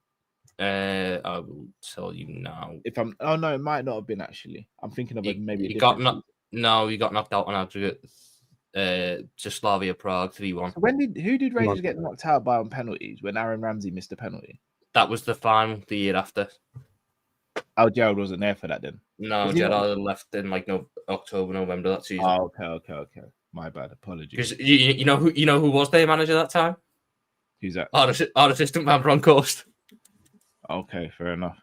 Speaker 2: I will tell you now.
Speaker 1: Oh no, it might not have been actually. I'm thinking of maybe.
Speaker 2: He got knocked out on aggregate. To Slavia Prague 3-1.
Speaker 1: So who did Rangers get knocked out by on penalties when Aaron Ramsey missed a penalty?
Speaker 2: That was the final the year after.
Speaker 1: Oh, Gerrard wasn't there for that then.
Speaker 2: No, Gerrard left in like October, November that season.
Speaker 1: Oh, okay. My bad. Apologies.
Speaker 2: Because you know who was their manager that time?
Speaker 1: Who's that?
Speaker 2: Our assistant man, Broncoast.
Speaker 1: Okay, fair enough.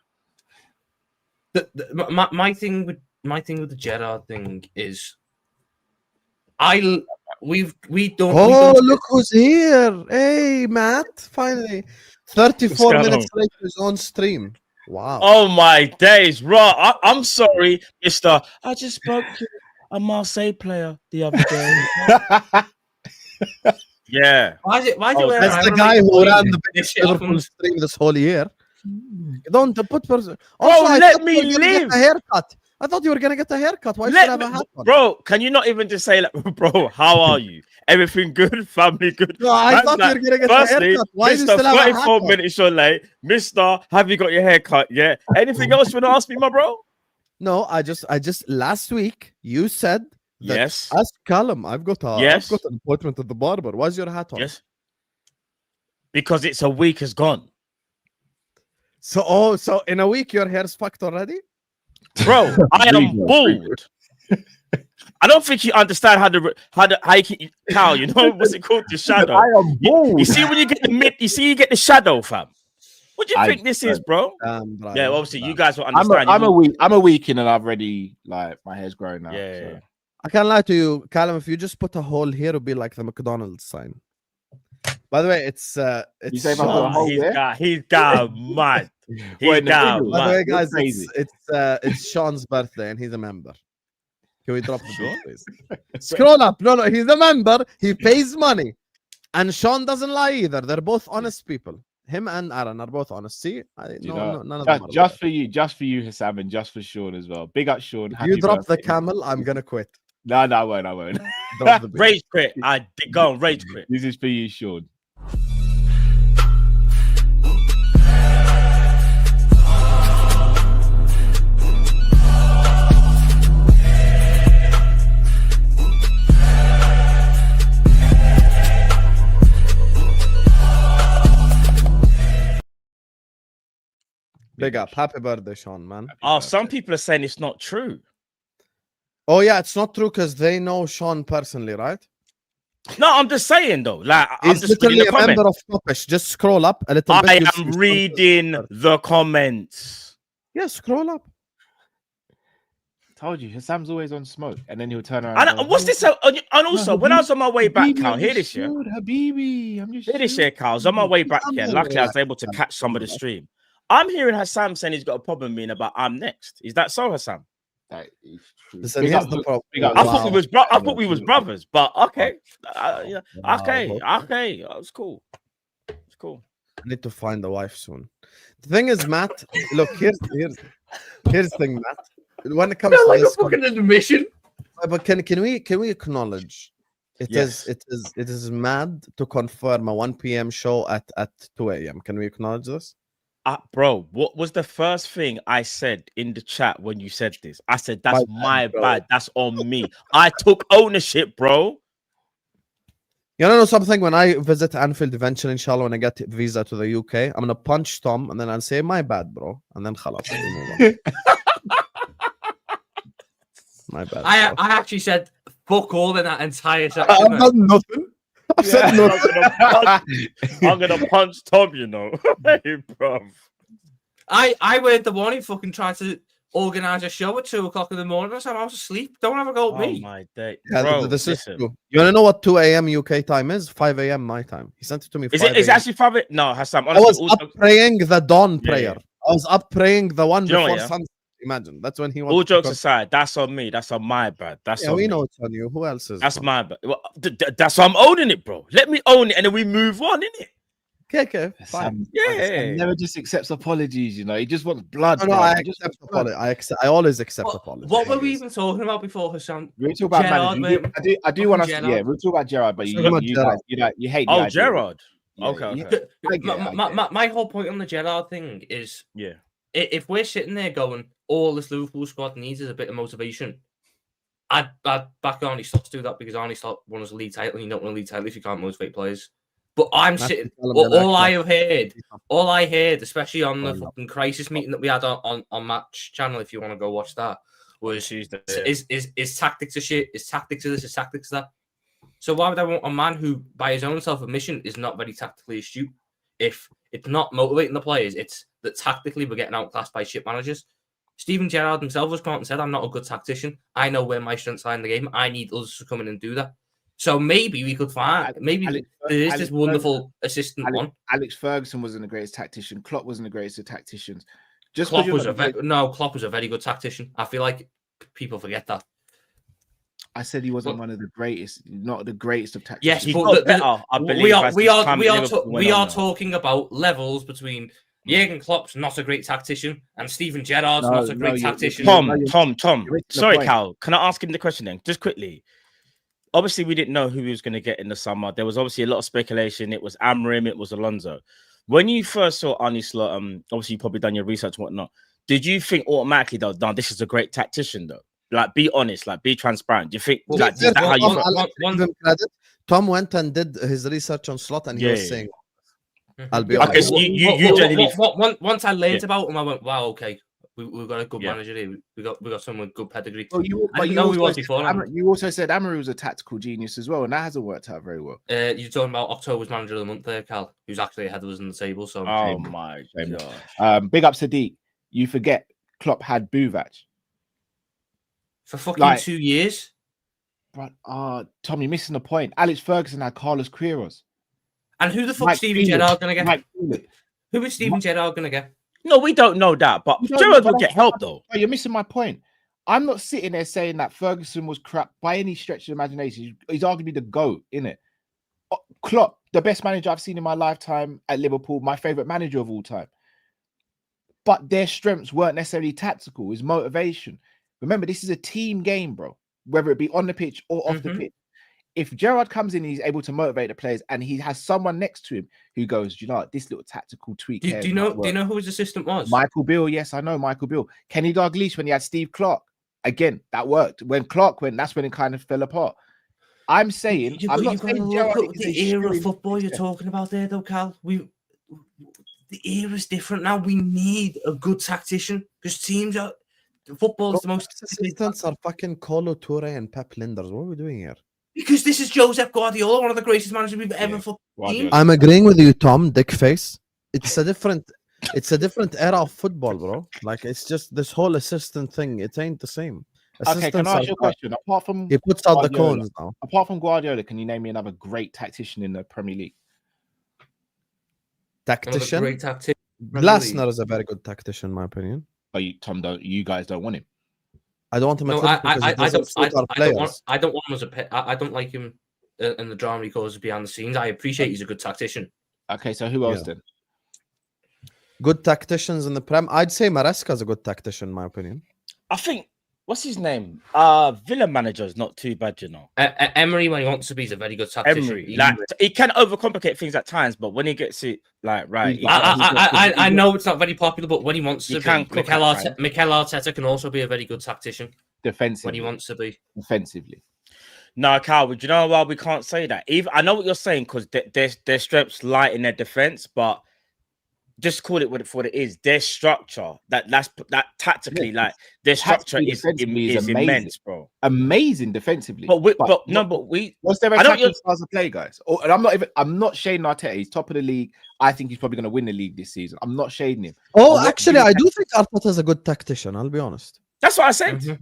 Speaker 2: My thing with the Gerrard thing is, we don't.
Speaker 5: Oh, look who's here! Hey, Matt! Finally, 34
Speaker 6: going
Speaker 5: minutes
Speaker 6: on?
Speaker 5: later, he's on stream. Wow.
Speaker 6: Oh my days, right? I'm sorry, Mister. I just spoke to a Marseille player the other day. Yeah.
Speaker 2: Why is it?
Speaker 5: That's the guy who ran the biggest Liverpool stream this whole year. Don't put person. Also,
Speaker 6: let me live.
Speaker 5: A haircut. I thought you were gonna get a haircut. Why should I have a hat on?
Speaker 6: Bro, can you not even just say, like, bro, how are you? Everything good? Family good?
Speaker 5: No, I thought you were gonna get a haircut. Why do you
Speaker 6: Mr.
Speaker 5: still have a hat
Speaker 6: 34
Speaker 5: on?
Speaker 6: minutes you're late. Mister, have you got your haircut yet? Anything else you want to ask me, my bro?
Speaker 5: No, I just last week you said that,
Speaker 6: Yes.
Speaker 5: ask Callum. I've got an appointment at the barber. Why's your hat on?
Speaker 6: Yes. Because it's a week has gone.
Speaker 5: So in a week your hair's fucked already?
Speaker 6: Bro, I am bald. I don't think you understand how you can Cal, you know what's it called? The shadow.
Speaker 1: I am bald.
Speaker 6: You see when you get you get the shadow, fam. What do you think this is, bro? Yeah, obviously you guys will understand.
Speaker 1: I'm a week in and I've already like my hair's growing now.
Speaker 6: Yeah.
Speaker 1: So.
Speaker 5: I can't lie to you, Callum. If you just put a hole here, it'll be like the McDonald's sign. By the way, it's
Speaker 1: You say if I put a hole there?
Speaker 6: He's got mad. He's got
Speaker 5: by the way,
Speaker 6: mad.
Speaker 5: guys,
Speaker 1: crazy.
Speaker 5: it's Sean's birthday and he's a member. Can we drop the bill, please? Scroll up. No, he's a member. He pays money, and Sean doesn't lie either. They're both honest people. Him and Aaron are both honest. See, none of them.
Speaker 1: Just for you, Hassam, and just for Sean as well. Big up, Sean.
Speaker 5: If you drop the camel, I'm gonna quit.
Speaker 1: No, I won't.
Speaker 5: Drop the bill.
Speaker 6: Rage quit. I did go on rage quit.
Speaker 1: This is for you, Sean.
Speaker 5: Big up. Happy birthday, Sean, man.
Speaker 6: Oh, some people are saying it's not true.
Speaker 5: Oh, yeah, it's not true because they know Sean personally, right?
Speaker 6: No, I'm just saying though. Like I'm
Speaker 5: He's
Speaker 6: just reading
Speaker 5: literally
Speaker 6: the
Speaker 5: a member
Speaker 6: comments.
Speaker 5: of Kopish. Just scroll up a little bit.
Speaker 6: I
Speaker 5: you'll see
Speaker 6: am
Speaker 5: Sean's
Speaker 6: reading
Speaker 5: birthday.
Speaker 6: the comments.
Speaker 5: Yeah, scroll up.
Speaker 1: Told you, Hassam's always on smoke, and then he'll turn around.
Speaker 6: And what's this? And also, when I was on my way back, Carl, hear this, yeah.
Speaker 1: Habibi, I'm just
Speaker 6: Hear this, yeah, Carl. I was on my way back, yeah. Luckily, I was able to catch some of the stream. I'm hearing Hassam saying he's got a problem being about I'm next. Is that so, Hassam?
Speaker 1: That is true.
Speaker 5: Listen,
Speaker 1: Big
Speaker 5: here's
Speaker 1: up,
Speaker 5: the problem.
Speaker 1: big up.
Speaker 6: I thought we was brothers, but okay, yeah, okay, it's cool. It's cool.
Speaker 5: I need to find a wife soon. The thing is, Matt. Look, here's the thing, Matt. When it comes to
Speaker 2: like a
Speaker 5: this,
Speaker 2: fucking admission.
Speaker 5: but can we acknowledge it is mad to confirm a 1 p.m. show at 2 a.m. Can we acknowledge this?
Speaker 6: Bro, what was the first thing I said in the chat when you said this? I said, that's my bad. That's on me. I took ownership, bro.
Speaker 5: You know something? When I visit Anfield eventually, inshallah, when I get visa to the UK, I'm going to punch Tom and then I'll say, my bad, bro. And then khalas, we move on. My bad.
Speaker 2: I actually said fuck all in that entire section.
Speaker 5: I've done nothing. I've said nothing.
Speaker 6: I'm gonna punch Tom, you know. Hey, bro.
Speaker 2: I were the one who fucking tried to organise a show at 2 o'clock in the morning. I said I was asleep. Don't have a go at
Speaker 6: Oh
Speaker 2: me.
Speaker 6: my day.
Speaker 5: Yeah,
Speaker 6: Bro,
Speaker 5: this is
Speaker 6: listen.
Speaker 5: true. You want to know what 2 a.m. UK time is? 5 a.m. my time. He sent it to me.
Speaker 6: Is it actually 5 a.m.? No, Hassam.
Speaker 5: I
Speaker 6: Honestly,
Speaker 5: was up praying the dawn
Speaker 6: Yeah,
Speaker 5: prayer. I was up praying the one
Speaker 6: Do you know
Speaker 5: before
Speaker 6: what, yeah?
Speaker 5: sunset. Imagine that's when he wanted
Speaker 6: all
Speaker 5: to
Speaker 6: jokes
Speaker 5: come.
Speaker 6: aside, that's on me. That's on my bad. That's
Speaker 5: Yeah,
Speaker 6: on
Speaker 5: we
Speaker 6: me.
Speaker 5: know it's on you. Who else is?
Speaker 6: That's my bad. Well, that's why I'm owning it, bro. Let me own it, and then we move on, innit?
Speaker 5: Okay, fine.
Speaker 6: Yeah.
Speaker 1: He never just accepts apologies, you know. He just wants blood.
Speaker 5: No,
Speaker 1: bro.
Speaker 5: I
Speaker 1: He just
Speaker 5: accept
Speaker 1: wants blood.
Speaker 5: apology. I always accept apology.
Speaker 2: What were we even talking about before, Hassan?
Speaker 1: We talk about
Speaker 2: Gerrard,
Speaker 1: managers.
Speaker 2: mate.
Speaker 1: I do want us to,
Speaker 2: Gerrard.
Speaker 1: yeah, we'll talk about Gerrard, but
Speaker 5: Talk about Gerrard.
Speaker 1: you hate the
Speaker 6: Oh,
Speaker 1: idea.
Speaker 6: Gerrard.
Speaker 1: Yeah,
Speaker 6: Okay,
Speaker 1: yeah.
Speaker 6: okay.
Speaker 1: I get it.
Speaker 2: My whole point on the Gerrard thing is,
Speaker 6: Yeah.
Speaker 2: if we're sitting there going, all this Liverpool squad needs is a bit of motivation, I'd back Arnie Slot to do that because Arnie Slot won us a league title and you don't win a league title if you can't motivate players. But I'm
Speaker 5: That's
Speaker 2: sitting,
Speaker 5: the element
Speaker 2: all I
Speaker 5: of-
Speaker 2: have heard, especially on the
Speaker 5: Kollab.
Speaker 2: fucking crisis meeting that we had on Match Channel, if you want to go watch that, was
Speaker 6: Tuesday.
Speaker 2: is tactics of shit, is tactics of this, is tactics of that. So why would I want a man who, by his own self-admission, is not very tactically astute? If it's not motivating the players, it's that tactically we're getting outclassed by shit managers. Steven Gerrard himself has come out and said, I'm not a good tactician. I know where my strengths are in the game. I need others to come in and do that. So maybe we could find, there is this wonderful assistant one.
Speaker 1: Alex Ferguson wasn't the greatest tactician. Klopp wasn't the greatest of tacticians.
Speaker 2: Klopp was a very good tactician. I feel like people forget that.
Speaker 1: I said he wasn't one of the greatest, not the greatest of tacticians.
Speaker 2: Yes,
Speaker 6: He
Speaker 2: but
Speaker 6: got better, I believe.
Speaker 2: We are talking about levels between Jurgen Klopp's not a great tactician and Steven Gerrard's not a great tactician.
Speaker 6: Tom. Sorry, Cal. Can I ask him the question then? Just quickly. Obviously, we didn't know who he was going to get in the summer. There was obviously a lot of speculation. It was Amorim, it was Alonso. When you first saw Arne Slot, obviously you probably done your research and whatnot. Did you think automatically though, no, this is a great tactician though? Like, be honest, like, be transparent. Do you think
Speaker 5: Tom went and did his research on Slot, and he was saying, "I'll be
Speaker 2: okay."
Speaker 5: honest.
Speaker 2: Once I learned about him, I went, "Wow, okay, we've got a good manager here. We got someone with good pedigree."
Speaker 1: Well, you also said Amorim was a tactical genius as well, and that hasn't worked out very well.
Speaker 2: You're talking about October's manager of the month there, Cal, who's actually ahead of us in the table. So,
Speaker 6: oh my god,
Speaker 1: big up Sadiq. You forget Klopp had Buvac.
Speaker 2: For fucking 2 years.
Speaker 1: But Tom, you're missing the point. Alex Ferguson had Carlos Queiroz.
Speaker 2: And who the fuck Steven Gerrard gonna get? Who is Steven Gerrard gonna get?
Speaker 6: No, we don't know that, but Gerrard will get help though.
Speaker 1: You're missing my point. I'm not sitting there saying that Ferguson was crap by any stretch of the imagination. He's arguably the GOAT, innit? Klopp, the best manager I've seen in my lifetime at Liverpool, my favorite manager of all time. But their strengths weren't necessarily tactical, it's motivation. Remember, this is a team game, bro, whether it be on the pitch or off the pitch. If Gerrard comes in and he's able to motivate the players and he has someone next to him who goes, you know what, this little tactical tweak.
Speaker 2: Do you know who his assistant was?
Speaker 1: Michael Beale. Yes, I know Michael Beale. Kenny Dalglish when he had Steve Clark. Again, that worked. When Clark went, that's when it kind of fell apart. I'm saying, I'm not saying Gerrard is
Speaker 2: the era of football you're talking about there, though, Cal. The era's different now. We need a good tactician because teams are. Football is the most
Speaker 5: assistants are fucking Colo Touré and Pep Linders. What are we doing here?
Speaker 2: Because this is Josep Guardiola, one of the greatest managers we've ever fucking seen.
Speaker 5: I'm agreeing with you, Tom. Dickface. It's a different era of football, bro. Like, it's just this whole assistant thing. It ain't the same.
Speaker 1: Okay, can I ask you a question? Apart from
Speaker 5: he puts out the cones now.
Speaker 1: Apart from Guardiola, can you name me another great tactician in the Premier League?
Speaker 5: Tactician.
Speaker 2: Great tactician.
Speaker 5: Glasner is a very good tactician, in my opinion.
Speaker 1: But you guys don't want him.
Speaker 5: I don't want him.
Speaker 2: I don't want him as a pet. I don't like him in the drama he causes behind the scenes. I appreciate he's a good tactician.
Speaker 1: Okay, so who else then?
Speaker 5: Good tacticians in the Prem. I'd say Maresca is a good tactician, in my opinion.
Speaker 6: I think. What's his name? Villa manager is not too bad, you know.
Speaker 2: Emery, when he wants to be, is a very good tactician.
Speaker 6: Emery, like, he can overcomplicate things at times, but when he gets it like right,
Speaker 2: I know it's not very popular, but when he wants to be, Mikel Arteta can also be a very good tactician.
Speaker 1: Defensively,
Speaker 2: when he wants to be
Speaker 1: defensively.
Speaker 6: No, Carl, do you know why we can't say that? Even I know what you're saying because their strengths lie in their defense, but just call it what it is. Their structure, that tactically, like their structure is immense, bro.
Speaker 1: Amazing defensively.
Speaker 6: But
Speaker 1: what's their attacking styles of play, guys? And I'm not shading Arteta. He's top of the league. I think he's probably going to win the league this season. I'm not shading him.
Speaker 5: Actually, I do think Arteta is a good tactician. I'll be honest.
Speaker 6: That's what I said.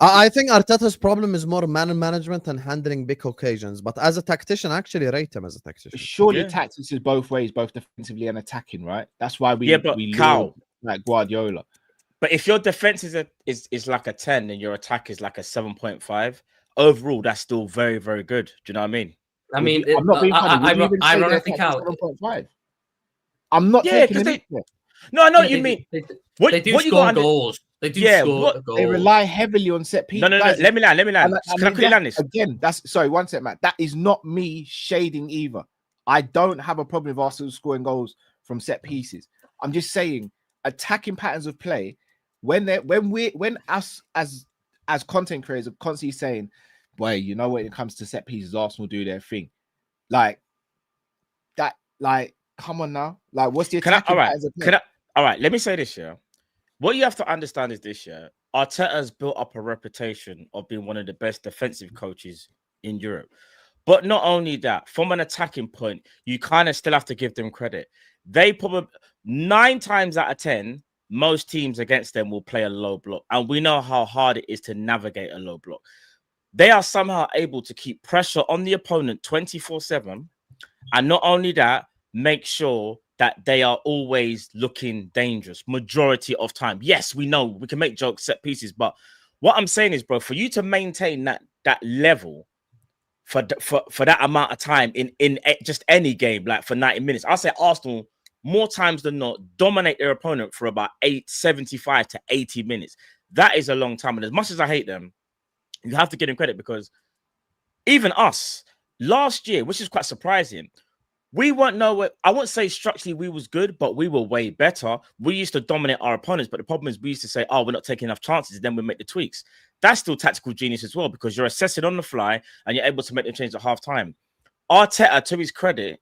Speaker 5: I think Arteta's problem is more man management and handling big occasions. But as a tactician, I actually rate him as a tactician.
Speaker 1: Surely tactics is both ways, both defensively and attacking, right? That's why we love like Guardiola.
Speaker 6: But if your defense is like a 10 and your attack is like a 7.5, overall that's still very, very good. Do you know what I mean?
Speaker 2: I mean, I'm not being funny. Ironically, Cal.
Speaker 1: I'm not taking it.
Speaker 6: No, I know what you mean.
Speaker 2: They do score goals. They do score goals.
Speaker 1: They rely heavily on set pieces.
Speaker 6: No. Let me land. Can I quickly land this?
Speaker 1: Again, one sec, Matt. That is not me shading either. I don't have a problem with Arsenal scoring goals from set pieces. I'm just saying attacking patterns of play when us as content creators are constantly saying, boy, you know, when it comes to set pieces, Arsenal do their thing. Like that, like, come on now. Like, what's the attacking patterns of play?
Speaker 6: All right, let me say this, yeah. What you have to understand is this, yeah. Arteta has built up a reputation of being one of the best defensive coaches in Europe. But not only that, from an attacking point, you kind of still have to give them credit. They probably 9 times out of 10, most teams against them will play a low block. And we know how hard it is to navigate a low block. They are somehow able to keep pressure on the opponent 24/7. And not only that, make sure that they are always looking dangerous majority of time. Yes, we know we can make jokes, set pieces. But what I'm saying is, bro, for you to maintain that level for that amount of time in just any game, like for 90 minutes, I'll say Arsenal, more times than not, dominate their opponent for about 75 to 80 minutes. That is a long time. And as much as I hate them, you have to give them credit, because even us last year, which is quite surprising, we weren't nowhere. I won't say structurally we was good, but we were way better. We used to dominate our opponents, but the problem is we used to say, oh, we're not taking enough chances, and then we make the tweaks. That's still tactical genius as well, because you're assessing on the fly and you're able to make them change at half time. Arteta, to his credit,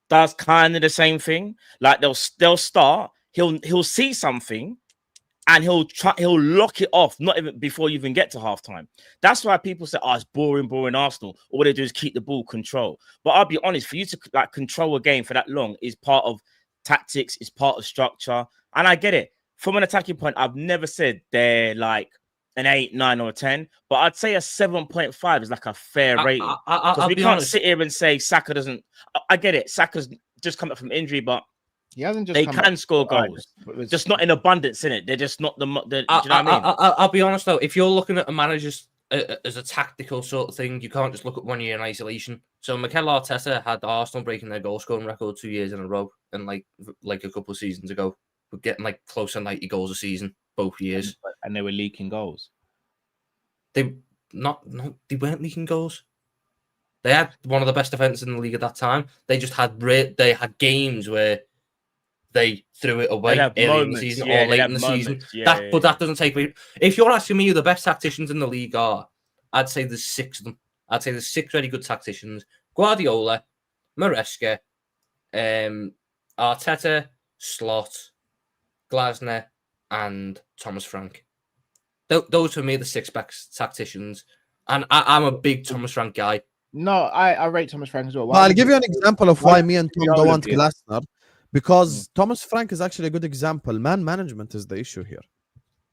Speaker 6: does kind of the same thing. Like they'll start, he'll see something, and he'll lock it off, not even before you even get to halftime. That's why people say, oh, it's boring Arsenal. All they do is keep the ball control. But I'll be honest, for you to like control a game for that long is part of tactics, is part of structure. And I get it. From an attacking point, I've never said they're like an 8, 9, or a 10, but I'd say a 7.5 is like a fair rating. Because we can't sit here and say Saka doesn't. I get it. Saka's just come up from injury, but
Speaker 1: he hasn't just
Speaker 6: they can score goals, just not in abundance, in it. They're just not the. Do you know what I mean?
Speaker 2: I'll be honest though. If you're looking at a manager's as a tactical sort of thing, you can't just look at 1 year in isolation. So Mikel Arteta had Arsenal breaking their goal scoring record 2 years in a row, and like a couple of seasons ago, we're getting like close to 90 goals a season both years,
Speaker 1: and they were leaking goals.
Speaker 2: They weren't leaking goals. They had one of the best defenses in the league at that time. They just had games where they threw it away early in the season or late in the season. But that doesn't take away. If you're asking me who the best tacticians in the league are, I'd say there's 6 of them. I'd say there's 6 very good tacticians: Guardiola, Maresca, Arteta, Slot, Glasner, and Thomas Frank. Those for me are the 6 best tacticians, and I'm a big Thomas Frank guy.
Speaker 1: No, I rate Thomas Frank as well.
Speaker 5: I'll give you an example of why me and Tom don't want Glasner, because Thomas Frank is actually a good example. Man management is the issue here.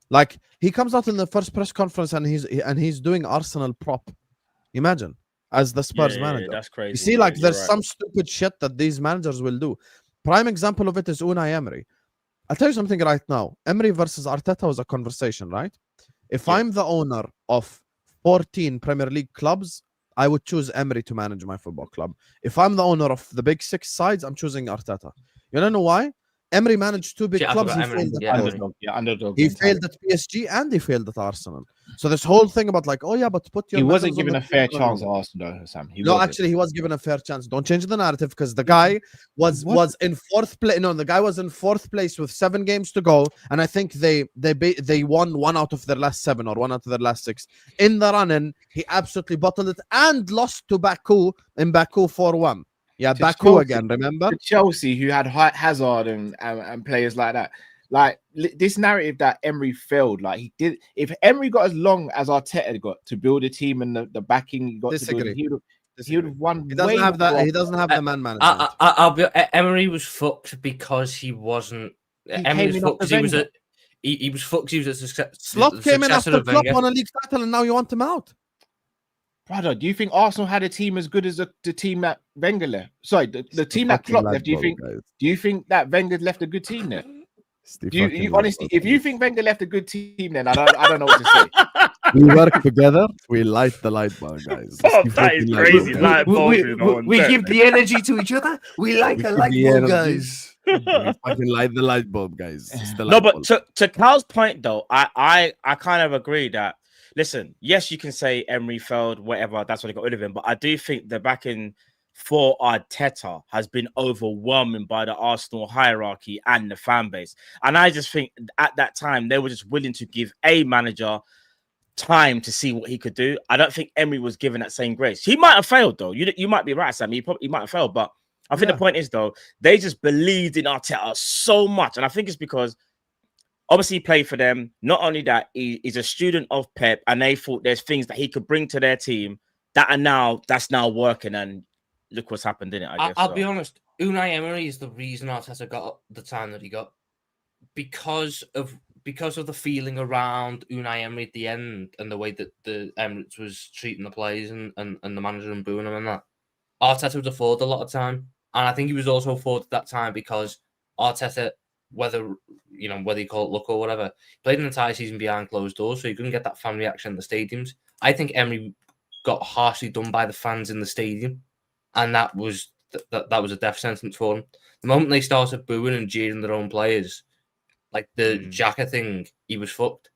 Speaker 5: Like, he comes out in the first press conference and he's doing Arsenal prop. Imagine, as the Spurs manager.
Speaker 6: That's crazy.
Speaker 5: You see, like, there's some stupid shit that these managers will do. Prime example of it is Unai Emery. I'll tell you something right now. Emery versus Arteta was a conversation, right? If I'm the owner of 14 Premier League clubs, I would choose Emery to manage my football club. If I'm the owner of the big 6 sides, I'm choosing Arteta. You don't know why? Emery managed 2 big clubs. He failed at PSG and he failed at Arsenal. So this whole thing about like, oh yeah, but put your.
Speaker 1: He wasn't given a fair chance at Arsenal, though, Sam.
Speaker 5: He was given a fair chance. Don't change the narrative, because the guy was in 4th place. No, the guy was in 4th place with 7 games to go, and I think they won 1 out of their last 7 or 1 out of their last 6. In the run-in, he absolutely bottled it and lost to Baku in Baku 4-1. Yeah, Baku Chelsea, again, remember?
Speaker 1: Chelsea, who had Hazard and players like that. Like, this narrative that Emery failed, like he did. If Emery got as long as Arteta got to build a team and the backing he got to build, he would have won.
Speaker 5: He doesn't have that. He doesn't have the man management.
Speaker 2: Emery was fucked because he wasn't. Emery was fucked because he was fucked because he was a success.
Speaker 5: Slot came in after Klopp won a league title, and now you want him out.
Speaker 1: Brother, do you think Arsenal had a team as good as the team that Wenger left? Sorry, the team that Klopp left. Do you think that Wenger left a good team there? You honestly, if you think Wenger left a good team, then I don't know what to say.
Speaker 5: We work together. We light the light bulb, guys.
Speaker 6: That is crazy.
Speaker 2: We give the energy to each other. We light the light bulb, guys.
Speaker 5: We fucking light the light bulb, guys.
Speaker 6: But to Carl's point, though, I kind of agree that. Listen, yes, you can say Emery failed, whatever. That's why they got rid of him. But I do think the backing for Arteta has been overwhelming by the Arsenal hierarchy and the fan base. And I just think at that time, they were just willing to give a manager time to see what he could do. I don't think Emery was given that same grace. He might have failed, though. You might be right, Sam. He might have failed. But I think the point is, though, they just believed in Arteta so much. And I think it's because obviously, he played for them. Not only that, he's a student of Pep, and they thought there's things that he could bring to their team that's now working, and look what's happened in it.
Speaker 2: I'll be honest. Unai Emery is the reason Arteta got the time that he got because of the feeling around Unai Emery at the end and the way that the Emirates was treating the players and the manager and booing him and that. Arteta was afforded a lot of time, and I think he was also afforded that time because Arteta, whether you call it luck or whatever, played an entire season behind closed doors, so you couldn't get that fan reaction in the stadiums. I think Emery got harshly done by the fans in the stadium, and that was a death sentence for him. The moment they started booing and jeering their own players, like the Xhaka thing, he was fucked.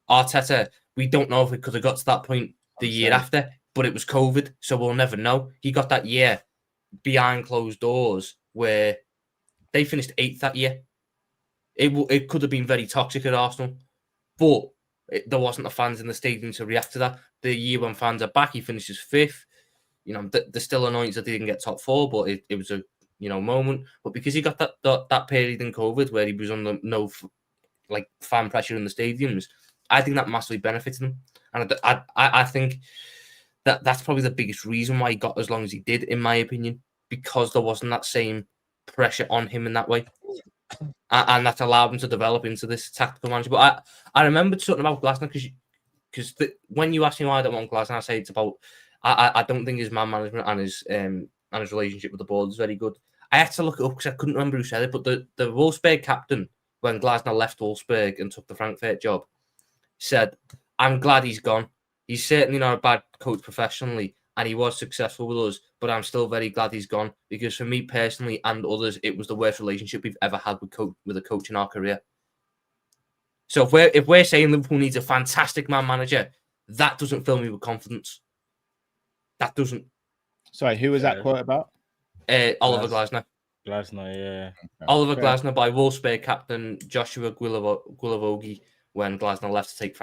Speaker 2: Arteta, we don't know if it could have got to that point the year after, but it was COVID, so we'll never know. He got that year behind closed doors where they finished 8th that year. It could have been very toxic at Arsenal, but there wasn't the fans in the stadium to react to that. The year when fans are back, he finishes 5th. They're still annoyed that they didn't get top 4, but it was a moment. But because he got that period in COVID where he was under no fan pressure in the stadiums, I think that massively benefited him. And I think that's probably the biggest reason why he got as long as he did, in my opinion, because there wasn't that same pressure on him in that way. And that allowed him to develop into this tactical manager. But I remembered something about Glasner because when you ask me why I don't want Glasner, I say it's about I don't think his man management and his relationship with the board is very good. I had to look it up because I couldn't remember who said it, but the Wolfsburg captain, when Glasner left Wolfsburg and took the Frankfurt job, said, "I'm glad he's gone. He's certainly not a bad coach professionally, and he was successful with us, but I'm still very glad he's gone because for me personally and others, it was the worst relationship we've ever had with a coach in our career." So if we're saying Liverpool needs a fantastic man manager, that doesn't fill me with confidence. That doesn't.
Speaker 1: Sorry, who was that quote about?
Speaker 2: Oliver Glasner.
Speaker 6: Glasner, yeah.
Speaker 2: Oliver Glasner by Wolfsburg captain Joshua Guilavogui when Glasner left to take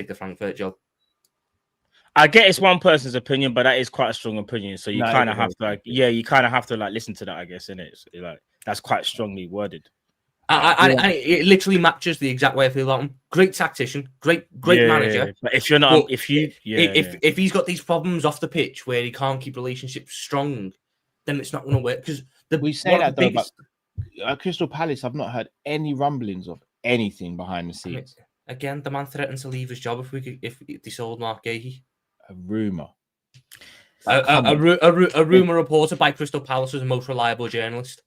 Speaker 2: the Frankfurt job.
Speaker 6: I get it's one person's opinion, but that is quite a strong opinion. So you kind of have to, you kind of have to listen to that, I guess, innit? It's that's quite strongly worded.
Speaker 2: It literally matches the exact way I feel about him. Great tactician, great manager. But
Speaker 6: if you're not, if
Speaker 2: he's got these problems off the pitch where he can't keep relationships strong, then it's not going to work. Because
Speaker 1: we say that though, but at Crystal Palace, I've not heard any rumblings of anything behind the scenes.
Speaker 2: Again, the man threatened to leave his job if they sold Mark Gahey.
Speaker 1: A rumor.
Speaker 2: A rumor reported by Crystal Palace's most reliable journalist.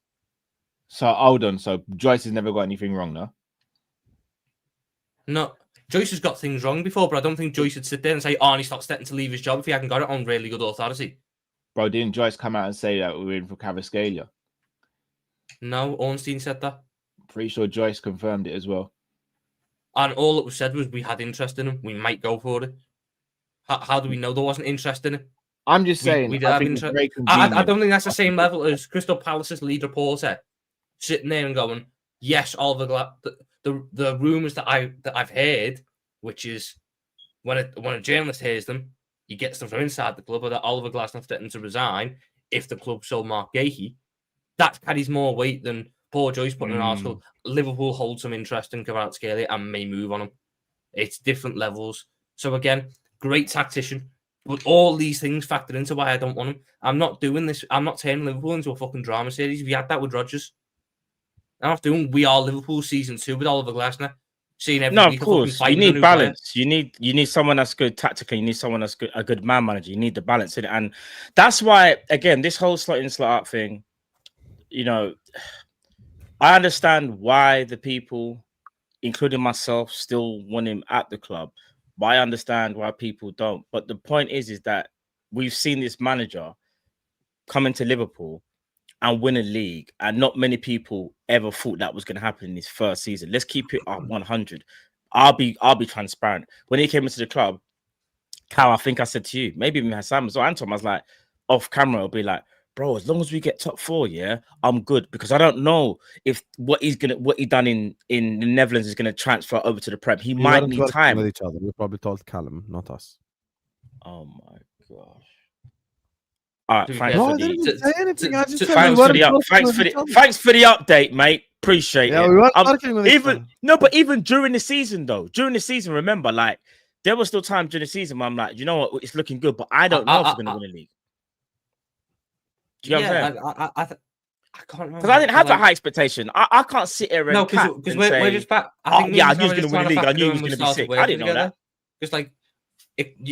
Speaker 1: So hold on. So Joyce has never got anything wrong, no?
Speaker 2: No, Joyce has got things wrong before, but I don't think Joyce would sit there and say, "Oh, and he's not threatening to leave his job if he hadn't got it on really good authority."
Speaker 1: Bro, didn't Joyce come out and say that we were in for Kvaratskhelia?
Speaker 2: No, Ornstein said that.
Speaker 1: Pretty sure Joyce confirmed it as well.
Speaker 2: And all that was said was we had interest in him. We might go for it. How do we know there wasn't interest in it?
Speaker 1: I'm just saying.
Speaker 2: We did have interest. I don't think that's the same level as Crystal Palace's lead reporter sitting there and going, "Yes, Oliver the rumours that I've heard, which is when a journalist hears them, he gets them from inside the club, or that Oliver Glasner threatened to resign if the club sold Mark Gahey. That carries more weight than Paul Joyce putting an article. Liverpool hold some interest in Kvaratskhelia and may move on him. It's different levels. So again, great tactician, but all these things factor into why I don't want him. I'm not doing this. I'm not turning Liverpool into a fucking drama series. We had that with Rodgers. I'm not doing We Are Liverpool season 2 with Oliver Glasner. Seeing every week
Speaker 6: of course, you need balance. You need someone that's good tactically. You need someone that's good, a good man manager. You need the balance in it, and that's why again this whole slot in slot out thing. I understand why the people, including myself, still want him at the club. But I understand why people don't. But the point is that we've seen this manager come into Liverpool and win a league, and not many people ever thought that was going to happen in his first season. Let's keep it up 100. I'll be transparent. When he came into the club, Cal, I think I said to you, maybe even Hassan as well, Anton, I was like, off camera, I'll be like, bro, as long as we get top 4, I'm good, because I don't know if what he done in the Netherlands is gonna transfer over to the Prem. He might need time
Speaker 5: with each other. We probably told Callum, not us.
Speaker 6: Oh my gosh. All right, thanks for the update, mate. Appreciate it.
Speaker 5: We weren't working with
Speaker 6: even during the season, remember, like there was still time during the season where I'm like, you know what, it's looking good, but I don't know if we're going to win the league. Do you know what I'm saying?
Speaker 2: I can't remember.
Speaker 6: Because I didn't have that high expectation. I can't sit here and
Speaker 2: no, because we're just back. I think
Speaker 6: I knew he was going to win the league. I knew he was going to be sick. I didn't know that.
Speaker 2: Because like,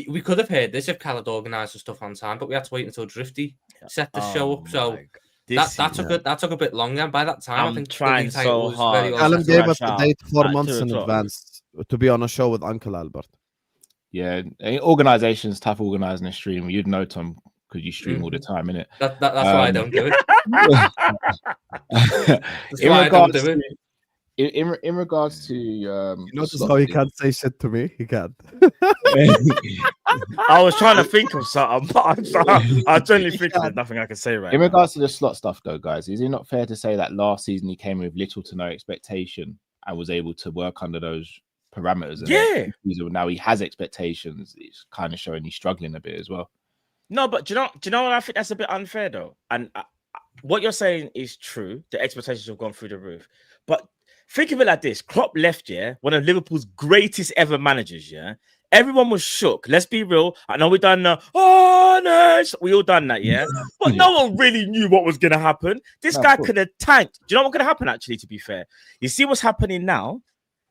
Speaker 2: we could have heard this if Cal had organised the stuff on time, but we had to wait until Drifty set the show up. So that took a bit longer. And by that time, I think
Speaker 6: trying so hard.
Speaker 5: Alan gave us the date 4 months in advance to be on a show with Uncle Albert.
Speaker 1: Yeah, organization's tough organising a stream. You'd know, Tom, because you stream all the time, innit?
Speaker 2: That's why I don't do it.
Speaker 1: In regards to
Speaker 5: notice how he can't say shit to me. He can't.
Speaker 6: I was trying to think of something, but I generally think there's nothing I can say right
Speaker 1: in
Speaker 6: now.
Speaker 1: regards to the slot stuff, though, guys, is it not fair to say that last season he came with little to no expectation and was able to work under those parameters? And now he has expectations. It's kind of showing he's struggling a bit as well.
Speaker 6: No, but do you know what? I think that's a bit unfair, though. And what you're saying is true. The expectations have gone through the roof. But think of it like this. Klopp left, one of Liverpool's greatest ever managers, Everyone was shook. Let's be real. I know we done we all done that, but no one really knew what was going to happen. This guy could have tanked. Do you know what could have happened, actually, to be fair? You see what's happening now?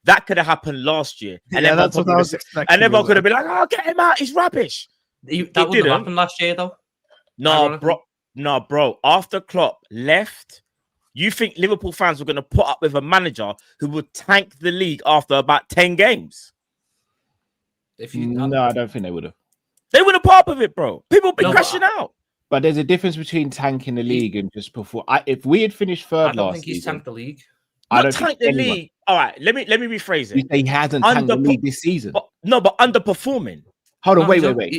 Speaker 6: That could have happened last year. And
Speaker 5: that's what I was expecting.
Speaker 6: And everyone could have been like, oh, get him out. He's rubbish.
Speaker 2: That wouldn't happen last year, though.
Speaker 6: No, bro. After Klopp left, you think Liverpool fans were going to put up with a manager who would tank the league after about 10 games?
Speaker 1: No, I don't think they would have.
Speaker 6: They would have put up with it, bro. People would be crashing out.
Speaker 1: But there's a difference between tanking the league and just perform. If we had finished third last season, I don't think
Speaker 2: he's tanked the league.
Speaker 6: Not tanked the league. All right, let me rephrase it.
Speaker 1: You say he hasn't tanked the league this season.
Speaker 6: But underperforming.
Speaker 1: Hold on, wait.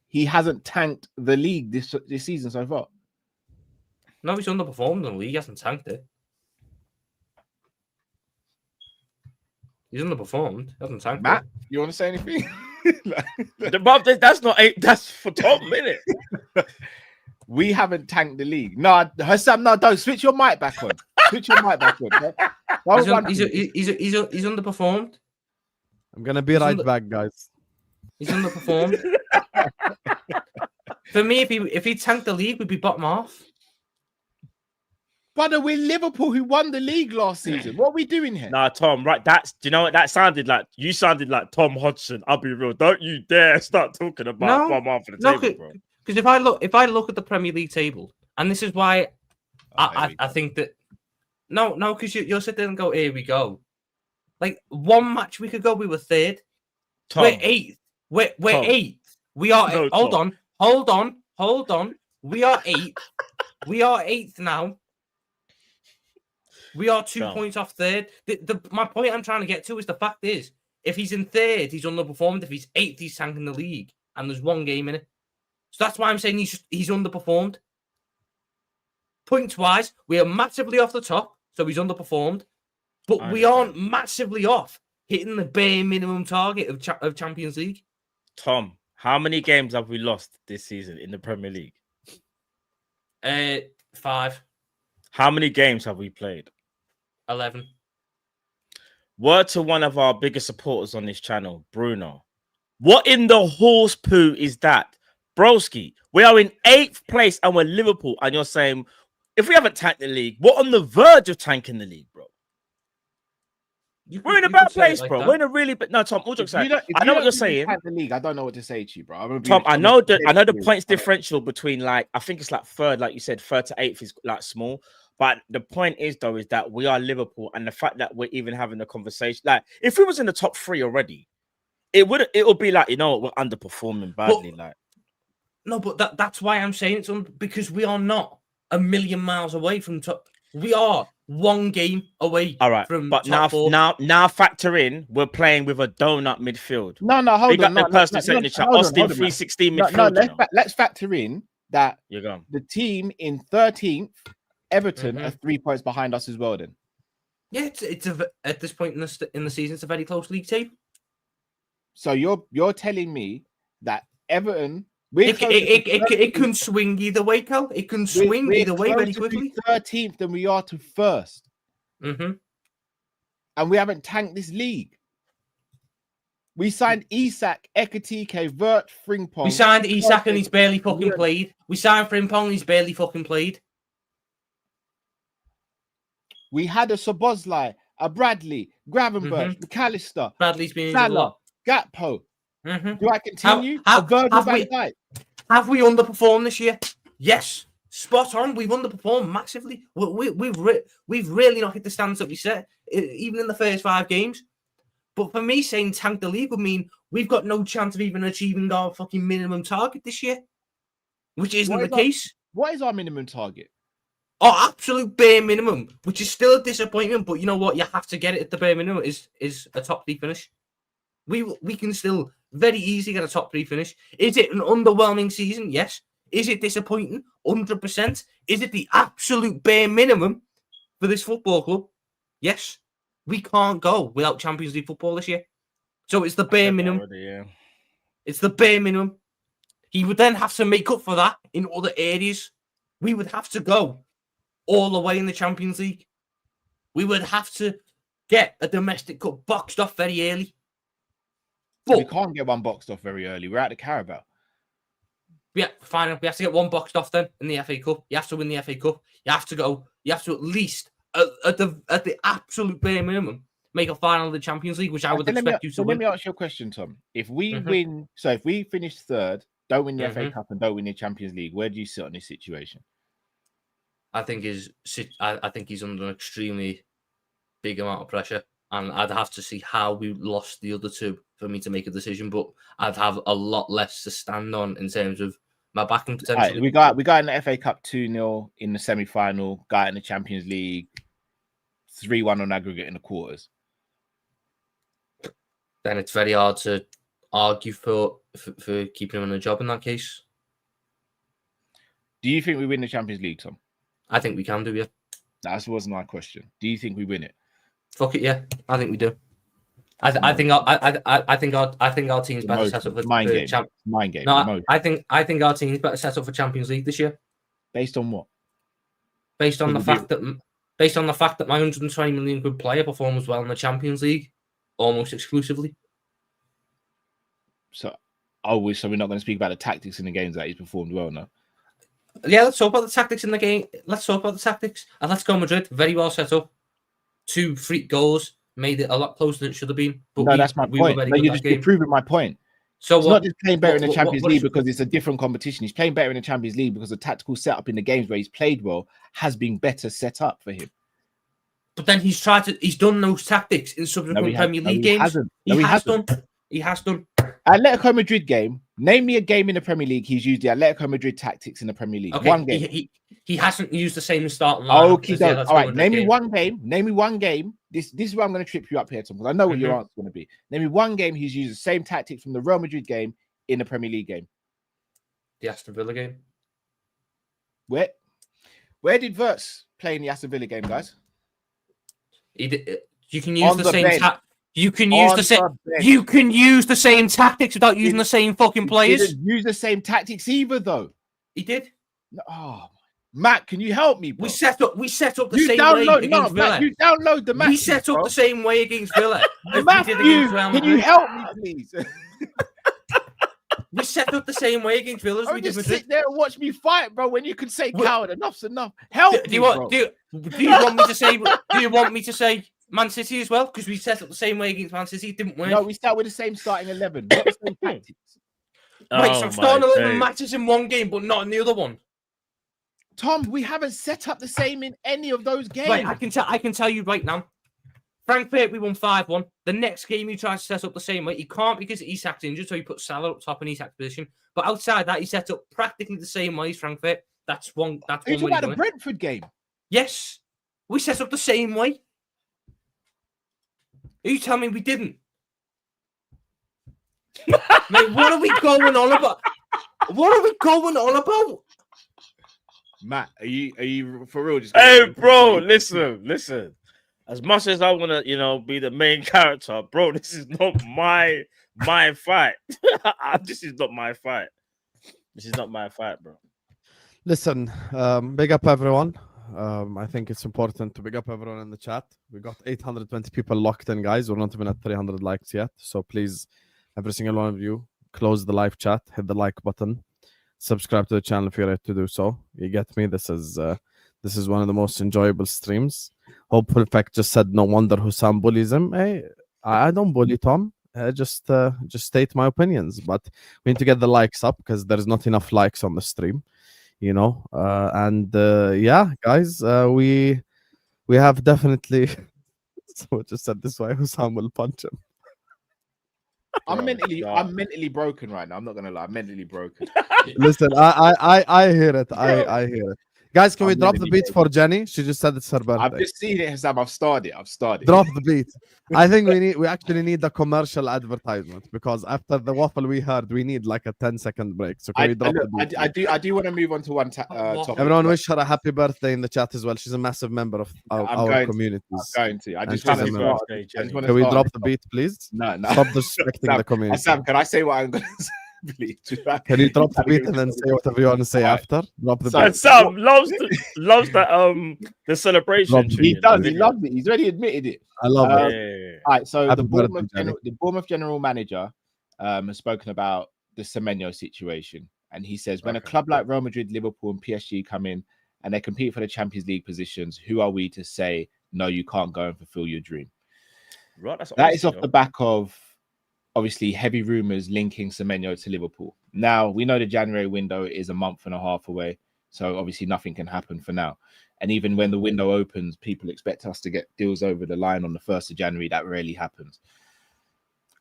Speaker 1: He hasn't tanked the league this season so far.
Speaker 2: No, he's underperformed in the league. He hasn't tanked it. He's underperformed. He hasn't tanked
Speaker 1: Matt, you want to say anything?
Speaker 6: That's for Tom, innit?
Speaker 1: We haven't tanked the league. No, Hassam, no, don't switch your mic back on. Switch your mic back on.
Speaker 2: He's underperformed.
Speaker 5: I'm gonna be right back, guys.
Speaker 2: He's underperformed. For me, if he tanked the league, we'd be bottom half.
Speaker 1: Brother, we're Liverpool who won the league last season. What are we doing here?
Speaker 6: Nah, Tom, right? Do you know what that sounded like? You sounded like Tom Hodgson. I'll be real. Don't you dare start talking about bottom half of the table, bro.
Speaker 2: Because if I look at the Premier League table, and this is why I think that no, because you'll sit there and go, here we go. Like one match we could go, we were third. Tom, we're eighth. We're eighth. We are. Hold on. We are eighth. We are eighth now. We are 2 points off third. My point I'm trying to get to is the fact is, if he's in third, he's underperformed. If he's eighth, he's tanking the league, and there's one game in it. So that's why I'm saying he's underperformed. Points wise, we are massively off the top, so he's underperformed. But we aren't massively off hitting the bare minimum target of Champions League.
Speaker 6: Tom, how many games have we lost this season in the Premier League?
Speaker 2: 5.
Speaker 6: How many games have we played?
Speaker 2: 11.
Speaker 6: Word to one of our biggest supporters on this channel, Bruno. What in the horse poo is that? Broski, we are in 8th place and we're Liverpool. And you're saying, if we haven't tanked the league, we're on the verge of tanking the league, bro. We're in a bad place, bro. We're in a really bad... No, Tom, all jokes aside, I know what you're saying.
Speaker 1: The league, I don't know what to say to you, bro.
Speaker 6: Tom, I know the points differential between, like, I think it's like third, like you said, 3rd to 8th is like small. But the point is, though, is that we are Liverpool, and the fact that we're even having the conversation, like, if we was in the top 3 already, it would be like, you know what, we're underperforming badly, like.
Speaker 2: No, but that's why I'm saying it's because we are not a million miles away from top. We are one game away.
Speaker 6: All right,
Speaker 2: from
Speaker 6: but
Speaker 2: top 4.
Speaker 6: now factor in we're playing with a donut midfield.
Speaker 1: No, hold on.
Speaker 6: Austin 316 midfield.
Speaker 1: Let's factor in that
Speaker 6: you're gone.
Speaker 1: The team in 13th, Everton, are 3 points behind us as well. Then,
Speaker 2: yeah, it's at this point in the season, it's a very close league team.
Speaker 1: So you're telling me that Everton.
Speaker 2: It can swing either way, Cal. It can swing either way very quickly.
Speaker 1: 13th than we are to 1st.
Speaker 2: Mm-hmm.
Speaker 1: And we haven't tanked this league. We signed Isak, Ekatike, Vert, Frimpong.
Speaker 2: We signed Isak and he's barely fucking played. We signed Frimpong and he's barely fucking played.
Speaker 1: We had a Sobozlai, a Bradley, Gravenberch, McAllister,
Speaker 2: Bradley's been injured a lot.
Speaker 1: Gakpo. Do I continue?
Speaker 2: Have we underperformed this year? Yes. Spot on. We've underperformed massively. We've really not hit the standards that we set, even in the first 5 games. But for me, saying tank the league would mean we've got no chance of even achieving our fucking minimum target this year, which isn't the case.
Speaker 1: What is our minimum target?
Speaker 2: Our absolute bare minimum, which is still a disappointment. But you know what? You have to get it at the bare minimum. Is a top 3 finish. We can still very easily get a top 3 finish. Is it an underwhelming season? Yes. Is it disappointing? 100%. Is it the absolute bare minimum for this football club? Yes. We can't go without Champions League football this year. So it's the bare minimum. It's the bare minimum. He would then have to make up for that in other areas. We would have to go all the way in the Champions League. We would have to get a domestic cup boxed off very early. But
Speaker 1: we can't get one boxed off very early. We're at the Carabao.
Speaker 2: Yeah, fine. We have to get one boxed off then in the FA Cup. You have to win the FA Cup. You have to go. You have to at least at the absolute bare minimum make a final of the Champions League, which I would expect you to win.
Speaker 1: Let me ask you a question, Tom. If we win, so if we finish 3rd, don't win the FA Cup and don't win the Champions League, where do you sit on this situation?
Speaker 2: I think he's under an extremely big amount of pressure, and I'd have to see how we lost the other 2 for me to make a decision. But I'd have a lot less to stand on in terms of my backing potential.
Speaker 1: Right, we got in the FA Cup 2-0 in the semi-final. Got in the Champions League 3-1 on aggregate in the quarters.
Speaker 2: Then it's very hard to argue for keeping him in a job in that case.
Speaker 1: Do you think we win the Champions League, Tom?
Speaker 2: I think we can do, yeah.
Speaker 1: That wasn't my question. Do you think we win it?
Speaker 2: Fuck it, yeah. I think we do. I think our team's better set up for
Speaker 1: mind game.
Speaker 2: No, I think our team's better set up for Champions League this year.
Speaker 1: Based on what?
Speaker 2: Based on the fact that my 120 million quid player performs well in the Champions League almost exclusively.
Speaker 1: So we're not going to speak about the tactics in the games that he's performed well now.
Speaker 2: Yeah, let's talk about the tactics in the game. Let's talk about the tactics. Atletico Madrid, very well set up. 2 freak goals, made it a lot closer than it should have been. But
Speaker 1: no, that's my point. No, you're just proving my point.
Speaker 2: So
Speaker 1: he's not just playing better in the Champions League because it's a different competition. He's playing better in the Champions League because the tactical setup in the games where he's played well has been better set up for him.
Speaker 2: But then he's done those tactics in subsequent Premier League games. He has done.
Speaker 1: Atletico Madrid game. Name me a game in the Premier League he's used the Atletico Madrid tactics in the Premier League.
Speaker 2: Okay,
Speaker 1: one game.
Speaker 2: He hasn't used the same starting line.
Speaker 1: Okay, all right. Name me one game. Name me one game. This is where I'm going to trip you up here, Tom, because I know what your answer's going to be. Name me one game he's used the same tactics from the Real Madrid game in the Premier League game.
Speaker 2: The Aston Villa game.
Speaker 1: Where did Wirtz play in the Aston Villa game, guys?
Speaker 2: He did. You can use the same. You can use the same. You can use the same tactics without using the same fucking players.
Speaker 1: He didn't use the same tactics either, though.
Speaker 2: He did.
Speaker 1: Oh, Matt, can you help me, bro?
Speaker 2: We set up the same way against Villa.
Speaker 1: Matt, you download the match.
Speaker 2: We set up the same way against Villa.
Speaker 1: Matthew, can you help me, please?
Speaker 2: We set up the same way against Villa as we did.
Speaker 1: Just sit there and watch me fight, bro. When you can say coward, enough's enough. Help me, bro.
Speaker 2: Do you want me to say? Do you want me to say Man City as well? Because we set up the same way against Man City, didn't we?
Speaker 1: No, we start with the same starting 11. Not the same tactics.
Speaker 2: Wait, so I'm starting 11 matches in one game, but not in the other one.
Speaker 1: Tom, we haven't set up the same in any of those games.
Speaker 2: Right, I can tell you right now. Frankfurt, we won 5-1. The next game, he tries to set up the same way. He can't because Isak's injured, so he put Salah up top in Isak's position. But outside that, he set up practically the same way as Frankfurt. That's one. That's
Speaker 1: one. Are you talking about the Brentford game?
Speaker 2: Yes, we set up the same way. You tell me we didn't. Mate, what are we going on about? What are we going on about?
Speaker 1: Matt, are you for real? Just
Speaker 6: hey, bro, listen. As much as I want to, be the main character, bro, this is not my fight. This is not my fight. This is not my fight, bro.
Speaker 5: Listen, big up everyone. I think it's important to big up everyone in the chat. We got 820 people locked in, guys. We're not even at 300 likes yet. So please, every single one of you, close the live chat, hit the like button, subscribe to the channel if you're ready to do so. You get me? This is one of the most enjoyable streams. Hopeful Fact just said, no wonder Hussam bullies him. Hey, I don't bully Tom. Just state my opinions. But we need to get the likes up because there's not enough likes on the stream. You know, yeah, guys, we have definitely. Someone just said this way, Hussam will punch him.
Speaker 1: I'm mentally broken right now. I'm not gonna lie, I'm mentally broken.
Speaker 5: Listen, I hear it. I hear it. Guys, can we drop the beat for Jenny? She just said it's her birthday.
Speaker 1: I've just seen it, Sam. I've started.
Speaker 5: Drop the beat. I think we actually need the commercial advertisement because after the waffle we heard, we need like a 10-second break. So can we drop the beat?
Speaker 1: I do want to move on to one topic.
Speaker 5: Everyone wish her a happy birthday in the chat as well. She's a massive member of our communities.
Speaker 1: I'm going to. I just want to start.
Speaker 5: Can we drop the beat, please?
Speaker 1: No.
Speaker 5: Stop disrespecting the community.
Speaker 1: Sam, can I say what I'm going to say? Please.
Speaker 5: Can you drop the beat and then say whatever you want to say after? Drop the beat.
Speaker 6: Sam loves the celebration.
Speaker 1: He does. He loves it. He's already admitted it.
Speaker 5: I love it.
Speaker 1: All right. So the Bournemouth general manager has spoken about the Semenyo situation, and he says, when a club like Real Madrid, Liverpool, and PSG come in and they compete for the Champions League positions, who are we to say no? You can't go and fulfill your dream.
Speaker 6: Right.
Speaker 1: That is off the back of, obviously, heavy rumours linking Semenyo to Liverpool. Now, we know the January window is a month and a half away, so obviously nothing can happen for now. And even when the window opens, people expect us to get deals over the line on the 1st of January. That rarely happens.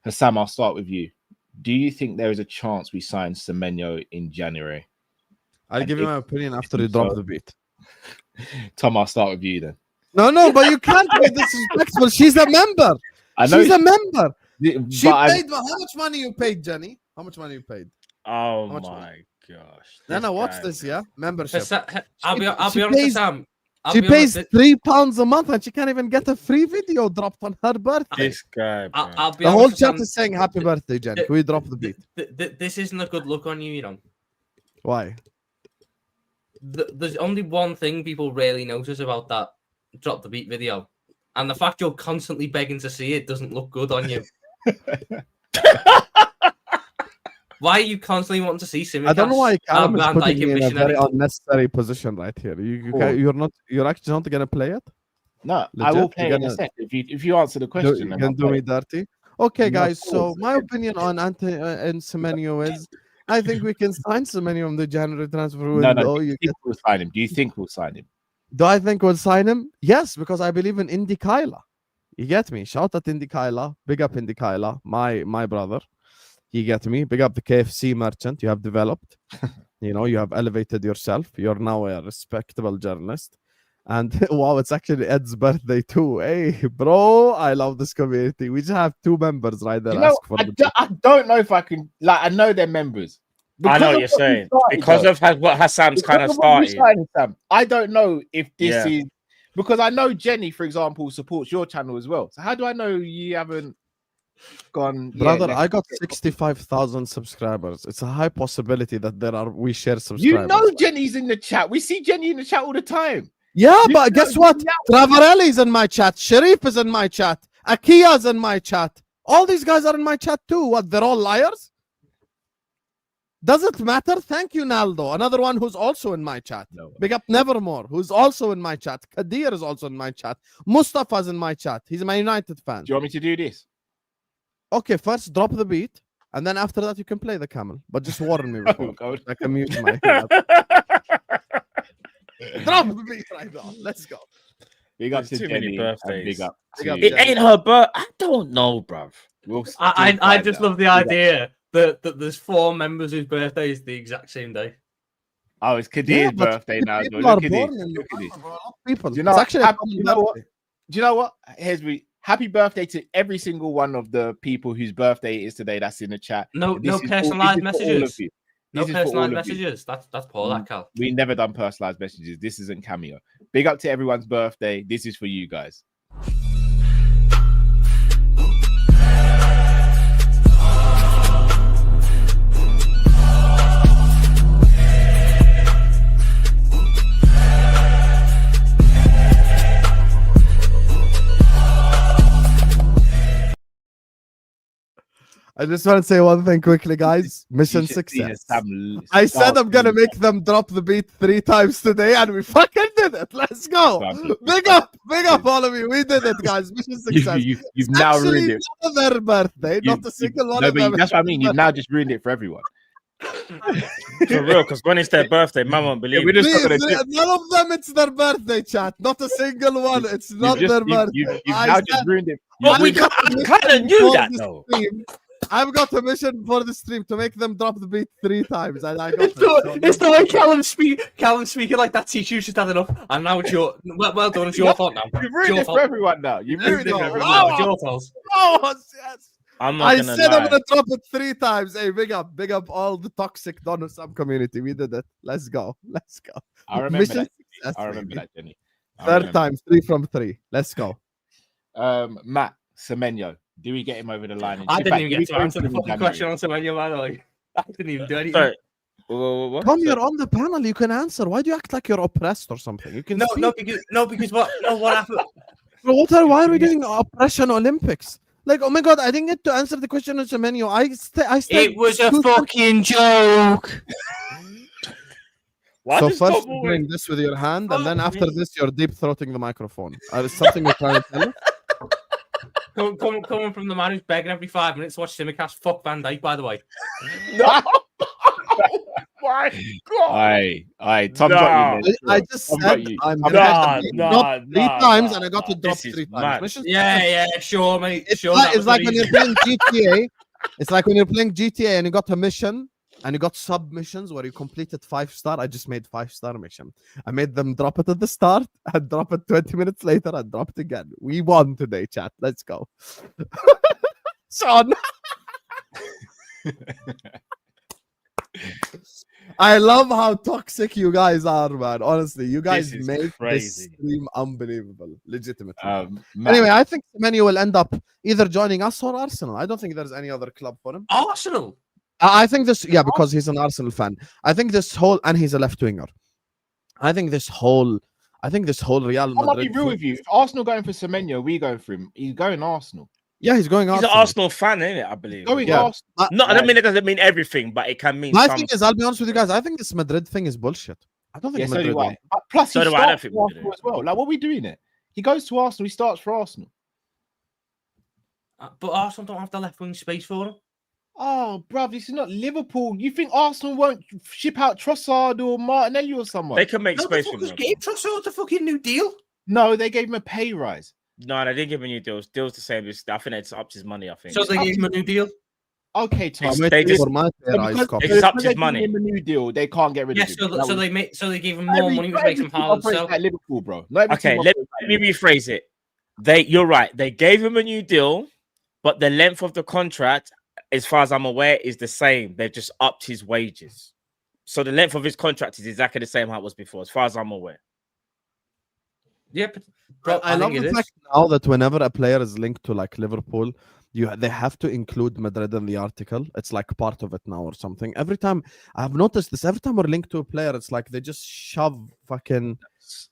Speaker 1: Hussam, I'll start with you. Do you think there is a chance we sign Semenyo in January?
Speaker 5: I'll give you my opinion after you drop the beat.
Speaker 1: Tom, I'll start with you then.
Speaker 5: No, but you can't be disrespectful. She's a member.
Speaker 1: I know
Speaker 5: she's a member. She
Speaker 1: but
Speaker 5: paid. How much money you paid, Jenny? How much money you paid?
Speaker 6: Oh my gosh!
Speaker 5: No, watch this. Yeah, membership.
Speaker 2: I'll be honest with Sam.
Speaker 5: She pays £3 a month and she can't even get a free video dropped on her birthday.
Speaker 6: This guy,
Speaker 5: the whole chat is saying happy birthday, Jenny. Can we drop the beat?
Speaker 2: This isn't a good look on you, you know.
Speaker 5: Why?
Speaker 2: There's only one thing people really notice about that drop the beat video, and the fact you're constantly begging to see it doesn't look good on you. Why are you constantly wanting to see Simicast?
Speaker 5: I don't know why Callum is putting me in a very unnecessary position right here. You're actually not going to play it?
Speaker 1: No, legit? I will play it in a sec if you answer the question.
Speaker 5: You can do me dirty. Okay, guys. So my opinion on and Semenyo is, I think we can sign Semenyo on the January transfer window.
Speaker 1: No. Do you think we'll sign him? Do you think we'll sign him?
Speaker 5: Do I think we'll sign him? Yes, because I believe in Indy Kyla. You get me? Shout out Indy Kyla. Big up Indy Kyla, my brother. You get me? Big up the KFC merchant. You have developed. You have elevated yourself. You're now a respectable journalist. And wow, it's actually Ed's birthday too. Hey, bro, I love this community. We just have 2 members right there.
Speaker 1: I don't know if I can. Like, I know they're members.
Speaker 6: I know what you're saying. Because of what Hassan's kind of started.
Speaker 1: I don't know if this is because I know Jenny, for example, supports your channel as well. So how do I know you haven't gone?
Speaker 5: Brother, I got 65,000 subscribers. It's a high possibility that we share subscribers.
Speaker 1: You know Jenny's in the chat. We see Jenny in the chat all the time.
Speaker 5: Yeah, but guess what? Travarelli's in my chat. Sharif is in my chat. Akia's in my chat. All these guys are in my chat too. What? They're all liars? Does it matter? Thank you, Naldo. Another one who's also in my chat. No. Big up Nevermore, who's also in my chat. Kadir is also in my chat. Mustafa's in my chat. He's my United fan.
Speaker 1: Do you want me to do this?
Speaker 5: Okay, first drop the beat, and then after that you can play the camel. But just warn me before. I can mute my head. Drop the beat right now. Let's go.
Speaker 1: Big up to
Speaker 6: too
Speaker 1: Jenny.
Speaker 6: many birthdays.
Speaker 1: Big up.
Speaker 6: It ain't her birthday. I don't know, bruv.
Speaker 2: I just love the idea that there's 4 members whose birthday is the exact same day.
Speaker 1: Oh, it's Kadir's birthday now.
Speaker 5: Look at this. People. Do
Speaker 1: you know what? Happy birthday to every single one of the people whose birthday is today. That's in the chat.
Speaker 2: No personalized messages. No personalized messages. That's Paul, that Cal.
Speaker 1: We never done personalized messages. This isn't Cameo. Big up to everyone's birthday. This is for you guys.
Speaker 5: I just want to say one thing quickly, guys. Mission success. I said I'm gonna make them drop the beat 3 times today, and we fucking did it. Let's go. Big up all of you. We did it, guys. Mission success.
Speaker 1: You've now ruined it.
Speaker 5: Not their birthday, not a single one of them.
Speaker 1: That's what I mean. You've now just ruined it for everyone.
Speaker 6: For real, because when it's their birthday, man won't believe it.
Speaker 5: Please, none of them, it's their birthday, chat. Not a single one. It's not their birthday.
Speaker 1: You've now just ruined it.
Speaker 6: But we kind of knew that, though.
Speaker 5: I've got a mission for the stream to make them drop the beat 3 times. And I got
Speaker 2: it's the way Callum speaking like that teacher you should have enough. And now it's your well done. It's your fault now.
Speaker 1: You've ruined it for everyone now. You've ruined it for everyone.
Speaker 2: It's your fault.
Speaker 5: Oh, yes.
Speaker 6: I
Speaker 5: said I'm gonna drop it 3 times. Hey, big up all the toxic Donner Sub community. We did it. Let's go.
Speaker 1: I remember that. I remember that, Jenny.
Speaker 5: 3rd time, 3 from 3. Let's go.
Speaker 1: Matt Semenyo. Do we get him over the line?
Speaker 2: I didn't even get to answer the fucking question on Semenyo, by the way. I didn't even do anything.
Speaker 6: Sorry. What?
Speaker 5: Tom, you're on the panel. You can answer. Why do you act like you're oppressed or something? You can
Speaker 2: because what happened?
Speaker 5: Why are we doing oppression Olympics? Like, oh my god, I didn't get to answer the question on Semenyo.
Speaker 2: It was a fucking joke.
Speaker 5: So first you're doing this with your hand, and then after this you're deep throating the microphone. Is something you're trying to tell us?
Speaker 2: Coming from the man who's begging every 5 minutes to watch Simicast. Fuck Van Dijk, by the way.
Speaker 6: No. My God.
Speaker 1: Aye. Tom got you.
Speaker 5: I just said I'm gonna drop 3 times, and I got to drop 3 times.
Speaker 2: Yeah, sure, mate.
Speaker 5: It's like when you're playing GTA. It's like when you're playing GTA and you got a mission and you got submissions where you completed 5-star. I just made 5-star mission. I made them drop it at the start and drop it 20 minutes later and drop it again. We won today, chat. Let's go. Sean. I love how toxic you guys are, man. Honestly, you guys make this stream unbelievable. Legitimately. Anyway, I think Semenyo will end up either joining us or Arsenal. I don't think there's any other club for him.
Speaker 2: Arsenal?
Speaker 5: I think this, because he's an Arsenal fan. I think this whole, and he's a left winger. I think this whole Real Madrid.
Speaker 1: I'll be real with you. If Arsenal going for Semenyo, we going for him. He's going Arsenal.
Speaker 5: Yeah, he's going Arsenal.
Speaker 6: He's an Arsenal fan, isn't it? I believe.
Speaker 1: Arsenal.
Speaker 6: No, I don't mean it doesn't mean everything, but it can mean.
Speaker 5: My thing is, I'll be honest with you guys. I think this Madrid thing is bullshit. I don't think Madrid.
Speaker 1: Plus, so do I. Don't think Arsenal as well. Like, what are we doing it? He goes to Arsenal. He starts for Arsenal.
Speaker 2: But Arsenal don't have the left wing space for him.
Speaker 1: Oh, bruv, this is not Liverpool. You think Arsenal won't ship out Trossard or Martinelli or someone?
Speaker 6: They can make space for him.
Speaker 2: They gave Trossard a fucking new deal.
Speaker 1: No, they gave him a pay rise.
Speaker 6: No, they didn't give him a new deal. Deal's the same. I think it's upped his money. I think.
Speaker 2: So they gave him a new deal.
Speaker 1: Okay, Tom.
Speaker 6: They just upped his money.
Speaker 1: A new deal. They can't get rid of
Speaker 2: him. So they gave him more money, which makes him hard to sell.
Speaker 1: At Liverpool, bro.
Speaker 6: Okay, let me rephrase it. You're right. They gave him a new deal, but the length of the contract, as far as I'm aware, is the same. They've just upped his wages. So the length of his contract is exactly the same how it was before, as far as I'm aware.
Speaker 2: Yeah, but
Speaker 5: I love the fact now that whenever a player is linked to like Liverpool, they have to include Madrid in the article. It's like part of it now or something. Every time I've noticed this, every time we're linked to a player, it's like they just shove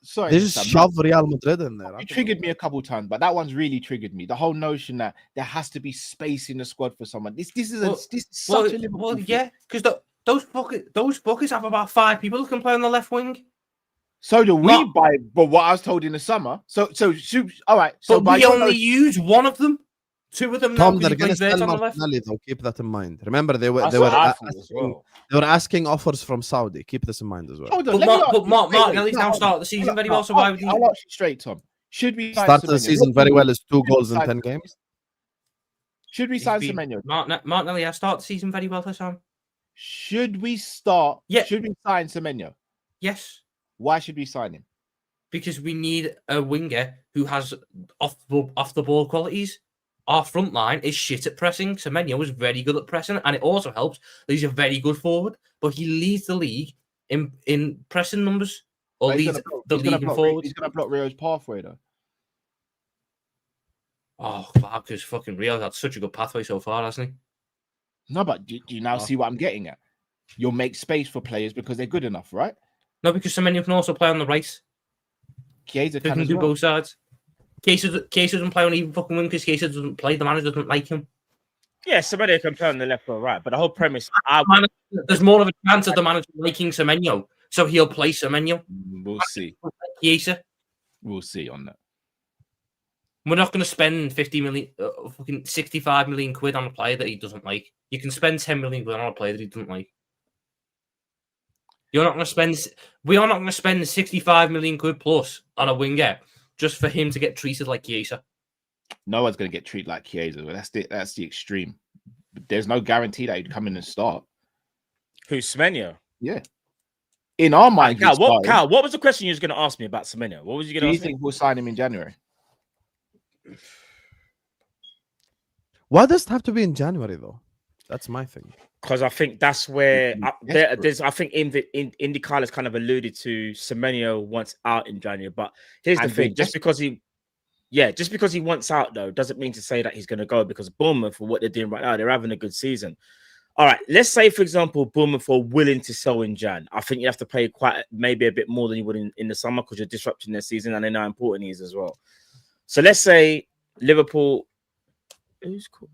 Speaker 5: shove Real Madrid in there.
Speaker 1: It triggered me a couple times, but that one's really triggered me. The whole notion that there has to be space in the squad for someone. This is such a Liverpool thing.
Speaker 2: Yeah, because those fuckers have about 5 people who can play on the left wing.
Speaker 1: So do we, but what I was told in the summer. So all right. So
Speaker 2: but we only use one of them. 2 of them.
Speaker 5: Tom, they're going to sell Martinelli, though. Keep that in mind. Remember, they were asking offers from Saudi. Keep this in mind as well.
Speaker 2: Hold on, but Martinelli's now started the season very well. So why would he?
Speaker 1: I'll ask you straight, Tom. Should we
Speaker 5: start the season very well? Is 2 goals in 10 games?
Speaker 1: Should we sign Semenyo?
Speaker 2: Martinelli has started the season very well, Hassan.
Speaker 1: Should we start?
Speaker 2: Yeah.
Speaker 1: Should we sign Semenyo?
Speaker 2: Yes.
Speaker 1: Why should we sign him?
Speaker 2: Because we need a winger who has off the ball qualities. Our front line is shit at pressing. Semenyo is very good at pressing, and it also helps that he's a very good forward. But he leads the league in pressing numbers, or leads the league in forwards.
Speaker 1: He's going to block Rio's pathway, though.
Speaker 2: Oh, wow, because fucking Rio's had such a good pathway so far, hasn't he?
Speaker 1: No, but do you now see what I'm getting at? You'll make space for players because they're good enough, right?
Speaker 2: No, because Semenyo can also play on the right.
Speaker 1: Chiesa
Speaker 2: can do both sides. Chiesa doesn't play on even fucking wing because Chiesa doesn't play. The manager doesn't like him.
Speaker 6: Yeah, Semenyo can play on the left or right, but the whole premise,
Speaker 2: there's more of a chance of the manager liking Semenyo, so he'll play Semenyo.
Speaker 1: We'll see.
Speaker 2: Chiesa.
Speaker 1: We'll see on that.
Speaker 2: We're not going to spend 65 million quid on a player that he doesn't like. You can spend 10 million quid on a player that he doesn't like. You're not going to spend. We are not going to spend 65 million quid plus on a winger just for him to get treated like Chiesa.
Speaker 1: No one's going to get treated like Chiesa. That's the extreme. There's no guarantee that he'd come in and start.
Speaker 6: Who's Semenyo?
Speaker 1: Yeah. In our mind,
Speaker 6: Cal, what was the question you was going to ask me about Semenyo? What was you going to ask me?
Speaker 1: Do you think we'll sign him in January?
Speaker 5: Why does it have to be in January though? That's my thing.
Speaker 6: Because I think that's where there's. I think IndyCar has kind of alluded to Semenyo wants out in January. But here's the thing: just because he wants out though, doesn't mean to say that he's going to go. Because Bournemouth, for what they're doing right now, they're having a good season. All right, let's say for example, Bournemouth are willing to sell in Jan. I think you have to pay maybe a bit more than you would in the summer because you're disrupting their season and they know how important he is as well. So let's say Liverpool. Who's cool?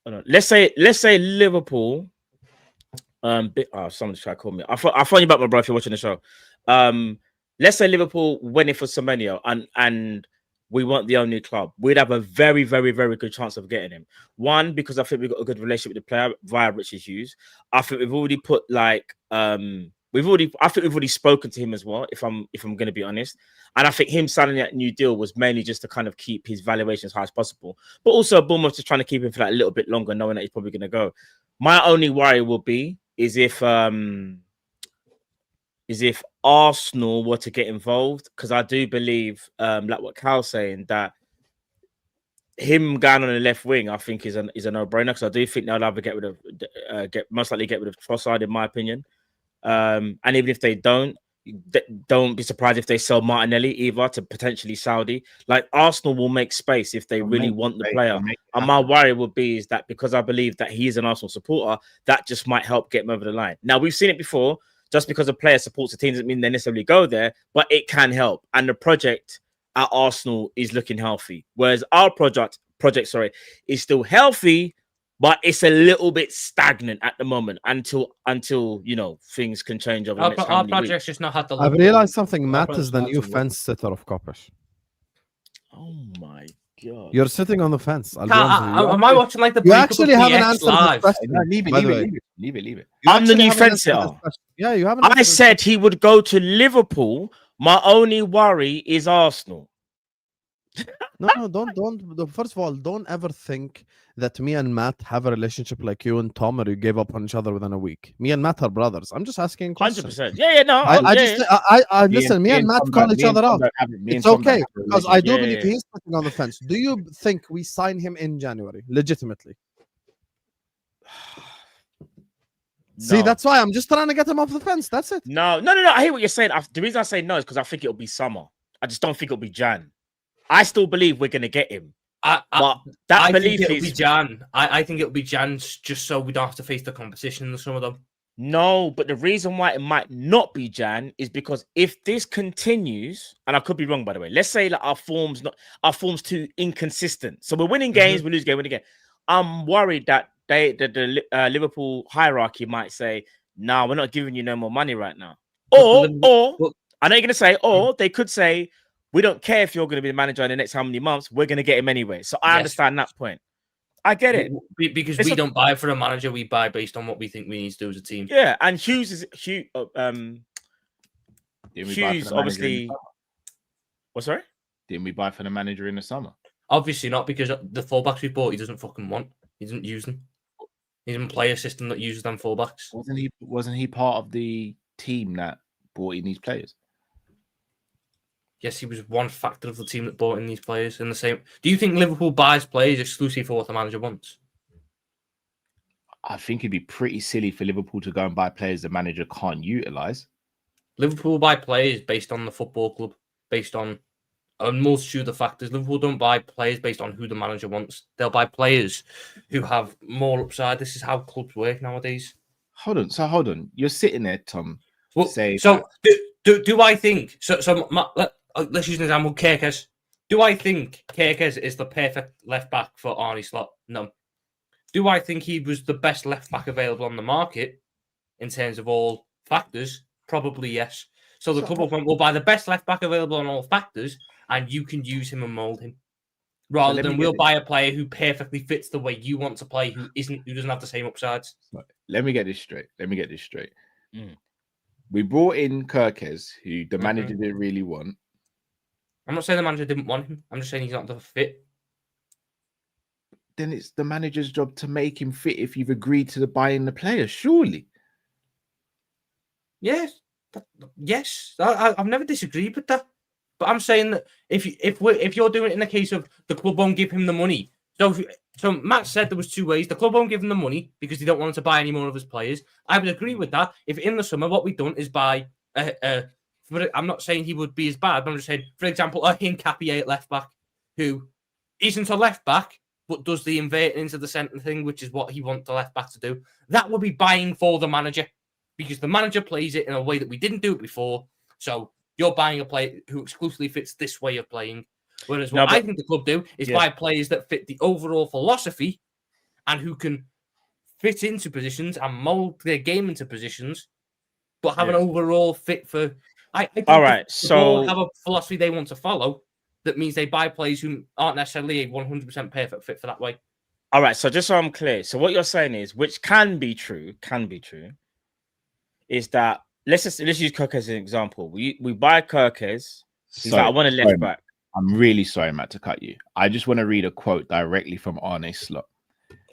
Speaker 6: Let's say Liverpool. Someone's trying to call me. I'll phone you back, my bro, if you're watching the show. Let's say Liverpool winning for Semenyo and we weren't the only club. We'd have a very, very, very good chance of getting him. One, because I think we've got a good relationship with the player via Richard Hughes. I think we've already put we've already spoken to him as well, if I'm going to be honest. And I think him signing that new deal was mainly just to kind of keep his valuation as high as possible. But also Bournemouth just trying to keep him for that a little bit longer, knowing that he's probably going to go. My only worry will be is if Arsenal were to get involved, because I do believe, like what Cal's saying, that him going on the left wing, I think is a no-brainer. Because I do think they'll either get rid of Trossard, in my opinion. And even if they don't be surprised if they sell Martinelli either to potentially Saudi. Like Arsenal will make space if they really want the player. And my worry would be is that because I believe that he is an Arsenal supporter, that just might help get him over the line. Now we've seen it before. Just because a player supports a team doesn't mean they necessarily go there, but it can help. And the project at Arsenal is looking healthy, whereas our project is still healthy. But it's a little bit stagnant at the moment until things can change over the next
Speaker 2: our project's just not had the.
Speaker 5: I've realized something. Matt is the new fence sitter of Kop-Ish.
Speaker 6: Oh my god!
Speaker 5: You're sitting on the fence.
Speaker 2: Am I watching like the?
Speaker 5: You actually haven't answered the question.
Speaker 1: No, leave it.
Speaker 6: I'm the new fence sitter.
Speaker 5: Yeah, you haven't.
Speaker 6: I said he would go to Liverpool. My only worry is Arsenal.
Speaker 5: No, don't. First of all, don't ever think that me and Matt have a relationship like you and Tom, or you gave up on each other within a week. Me and Matt are brothers. I'm just asking questions.
Speaker 6: 100%. Yeah, no.
Speaker 5: I listen. Me and Matt call each other out. It's okay because I do believe he's sitting on the fence. Do you think we sign him in January? Legitimately. No. See, that's why I'm just trying to get him off the fence. That's it.
Speaker 6: No. I hear what you're saying. The reason I say no is because I think it'll be summer. I just don't think it'll be Jan. I still believe we're going to get him. But that belief
Speaker 2: think it'll be Jan. I think it'll be Jan just so we don't have to face the competition in some of them.
Speaker 6: No, but the reason why it might not be Jan is because if this continues, and I could be wrong by the way, let's say that our form's too inconsistent. So we're winning games, we lose game, winning game. I'm worried that the Liverpool hierarchy might say, "No, we're not giving you no more money right now." Or I know you're going to say, or they could say, "We don't care if you're going to be the manager in the next how many months. We're going to get him anyway." So I understand that point. I get it
Speaker 2: because we don't buy for a manager. We buy based on what we think we need to do as a team.
Speaker 6: Yeah, and Hughes obviously. What? Sorry?
Speaker 1: Didn't we buy for the manager in the summer?
Speaker 2: Obviously not, because the fullbacks we bought, he doesn't fucking want. He doesn't use them. He didn't play a system that uses them fullbacks.
Speaker 1: Wasn't he part of the team that brought in these players?
Speaker 2: Yes, he was one factor of the team that brought in these players. In the same, do you think Liverpool buys players exclusively for what the manager wants?
Speaker 1: I think it'd be pretty silly for Liverpool to go and buy players the manager can't utilize.
Speaker 2: Liverpool buy players based on the football club, based on a multitude of factors. Liverpool don't buy players based on who the manager wants. They'll buy players who have more upside. This is how clubs work nowadays.
Speaker 1: Hold on. You're sitting there, Tom.
Speaker 2: Well, do I think let's use an example. Kerkez. Do I think Kerkez is the perfect left back for Arnie Slot? No. Do I think he was the best left back available on the market in terms of all factors? Probably yes. So the club went, we'll buy the best left back available on all factors, and you can use him and mold him. Rather than we'll buy a player who perfectly fits the way you want to play, who doesn't have the same upsides.
Speaker 1: Let me get this straight. We brought in Kerkez, who the manager didn't really want.
Speaker 2: I'm not saying the manager didn't want him. I'm just saying he's not the fit.
Speaker 1: Then it's the manager's job to make him fit if you've agreed to buying the player, surely.
Speaker 2: Yes. I've never disagreed with that. But I'm saying that if you're doing it in the case of the club won't give him the money. So Matt said there was two ways. The club won't give him the money because they don't want him to buy any more of his players. I would agree with that. If in the summer what we've done is buy I'm not saying he would be as bad, but I'm just saying, for example, a Hincapié at left back who isn't a left back but does the inverting into the centre thing, which is what he wants the left back to do. That would be buying for the manager because the manager plays it in a way that we didn't do it before. So you're buying a player who exclusively fits this way of playing. Whereas what I think the club do is buy players that fit the overall philosophy and who can fit into positions and mold their game into positions, but have an overall fit for. I think so have a philosophy they want to follow. That means they buy players who aren't necessarily a 100% perfect fit for that way.
Speaker 6: All right. So just so I'm clear, so what you're saying is, which can be true, is that let's use Kerkez as an example. We buy Kerkez. He's like, I want a left back.
Speaker 1: I'm really sorry, Matt, to cut you. I just want to read a quote directly from Arne Slot.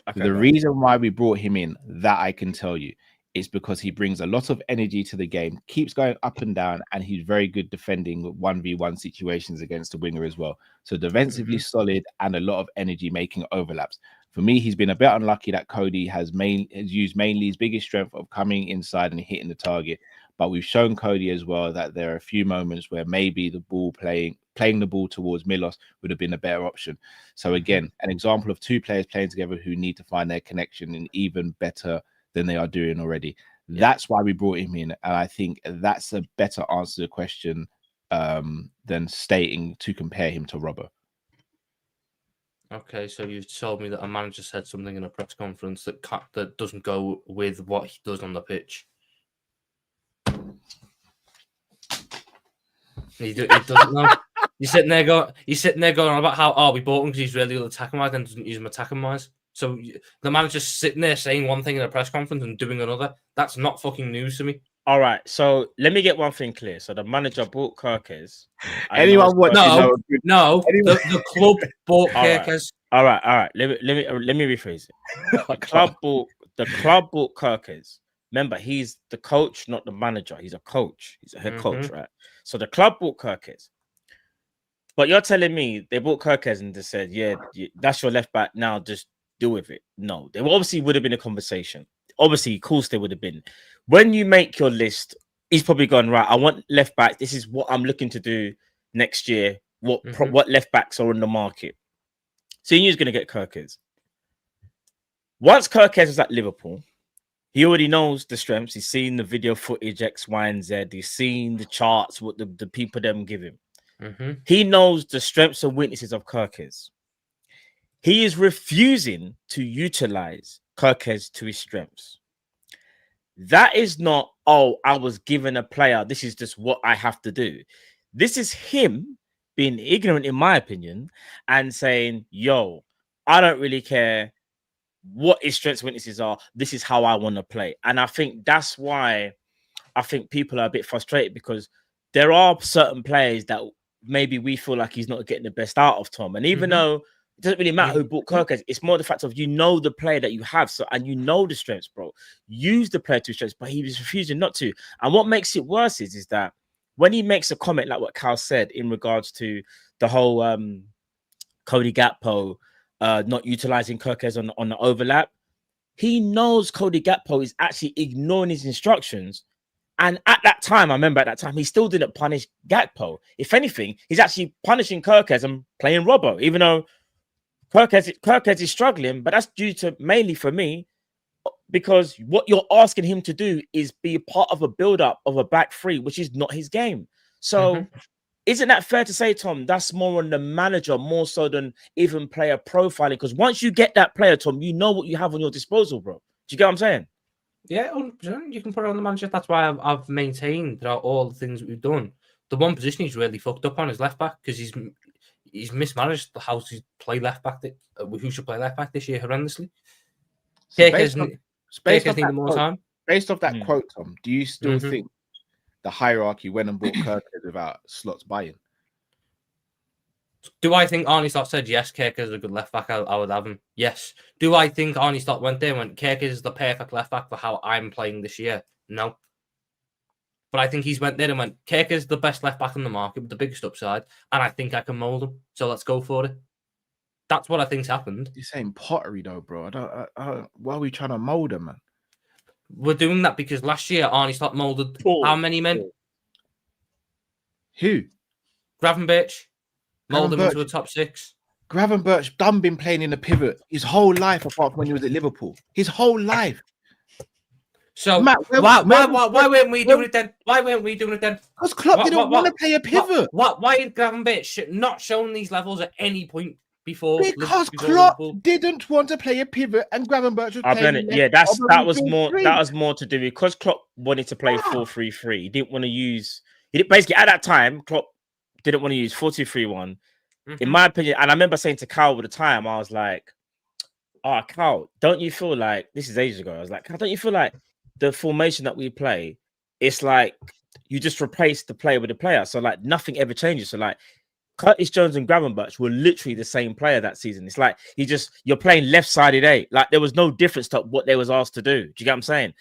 Speaker 1: Okay, the reason why we brought him in, that I can tell you, is because he brings a lot of energy to the game, keeps going up and down, and he's very good defending 1v1 situations against the winger as well. So defensively solid and a lot of energy making overlaps. For me, he's been a bit unlucky that Cody has used mainly his biggest strength of coming inside and hitting the target. But we've shown Cody as well that there are a few moments where maybe the ball playing the ball towards Milos would have been a better option. So again, an example of two players playing together who need to find their connection and even better than they are doing already. That's why we brought him in. And I think that's a better answer to the question than stating to compare him to Robert.
Speaker 2: Okay, so you've told me that a manager said something in a press conference that doesn't go with what he does on the pitch. He doesn't know. He's sitting there going on about how we bought him because he's really good attacking wise and doesn't use him attacking wise. So the manager's sitting there saying one thing in a press conference and doing another. That's not fucking news to me.
Speaker 6: All right, so let me get one thing clear. So the manager bought Kerkez.
Speaker 2: Anyone watching? No. The club bought Kerkez.
Speaker 6: All right. Let me rephrase it. The club bought Kerkez. Remember, he's the coach, not the manager. He's a coach. He's a head coach, right? So the club bought Kerkez. But you're telling me they bought Kerkez and they said, yeah, that's your left back now, just deal with it. No, there obviously would have been a conversation. Obviously, of course, there would have been. When you make your list, he's probably gone, right, I want left back. This is what I'm looking to do next year. What left backs are on the market? So he knew he was going to get Kerkez. Once Kerkez was at Liverpool, he already knows the strengths. He's seen the video footage, X, Y, and Z. He's seen the charts, what the people them give him. He knows the strengths and weaknesses of Kerkez. He is refusing to utilize Kerkez to his strengths. That is not, I was given a player. This is just what I have to do. This is him being ignorant, in my opinion, and saying, yo, I don't really care what his strengths and weaknesses are. This is how I want to play. And I think that's why I think people are a bit frustrated, because there are certain players that maybe we feel like he's not getting the best out of Tom. And even though it doesn't really matter who bought Kerkez, it's more the fact of, you know, the player that you have. So, and you know the strengths, bro. Use the player to his strengths, but he was refusing not to. And what makes it worse is that when he makes a comment like what Cal said in regards to the whole Cody Gakpo not utilizing Kerkez on the overlap, he knows Cody Gakpo is actually ignoring his instructions. And at that time, I remember he still didn't punish Gakpo. If anything, he's actually punishing Kerkez and playing Robbo, even though Kerkez is struggling. But that's due to, mainly for me, because what you're asking him to do is be part of a build-up of a back three, which is not his game. So isn't that fair to say, Tom? That's more on the manager, more so than even player profiling. Because once you get that player, Tom, you know what you have on your disposal, bro. Do you get what I'm saying?
Speaker 2: Yeah, 100%. You can put it on the manager. That's why I've maintained throughout all the things that we've done. The one position he's really fucked up on is left back because he's mismanaged how to play left back. Who should play left back this year horrendously?
Speaker 1: So
Speaker 2: Based
Speaker 1: off that quote, Tom, do you still think the hierarchy went and bought Kerkez without slots buying?
Speaker 2: Do I think Arnie Slot said yes, Kerkez is a good left back? I would have him. Yes. Do I think Arnie Slot went there and went, Kerkez is the perfect left back for how I'm playing this year? No. But I think he's went there and went, Kerkez is the best left back on the market with the biggest upside, and I think I can mould him. So let's go for it. That's what I think's happened.
Speaker 1: You're saying pottery though, bro. I don't, why are we trying to mould him, man?
Speaker 2: We're doing that because last year Arnie Slot moulded how many men?
Speaker 1: Who?
Speaker 2: Gravenberch. Mould him into a top 6.
Speaker 1: Gravenberch done been playing in the pivot his whole life apart from when he was at Liverpool. His whole life.
Speaker 2: So Matt, why weren't we doing it then? Why weren't we doing it then?
Speaker 1: Because Klopp didn't want to play a pivot.
Speaker 2: Why is Gravenberch not shown these levels at any point before?
Speaker 1: Because Klopp didn't want to play a pivot and Gravenberch was playing.
Speaker 6: Yeah, that was more to do with because Klopp wanted to play 4-3-3. He didn't want to use. Basically at that time, Klopp didn't want to use 4-2-3-1. In my opinion, and I remember saying to Carl at the time, I was like, Carl, don't you feel like this is ages ago? I was like, Carl, don't you feel like the formation that we play, it's like you just replace the player with the player. So like nothing ever changes. So like Curtis Jones and Gravenberch were literally the same player that season. It's like you're playing left-sided 8. Like there was no difference to what they was asked to do. Do you get what I'm saying?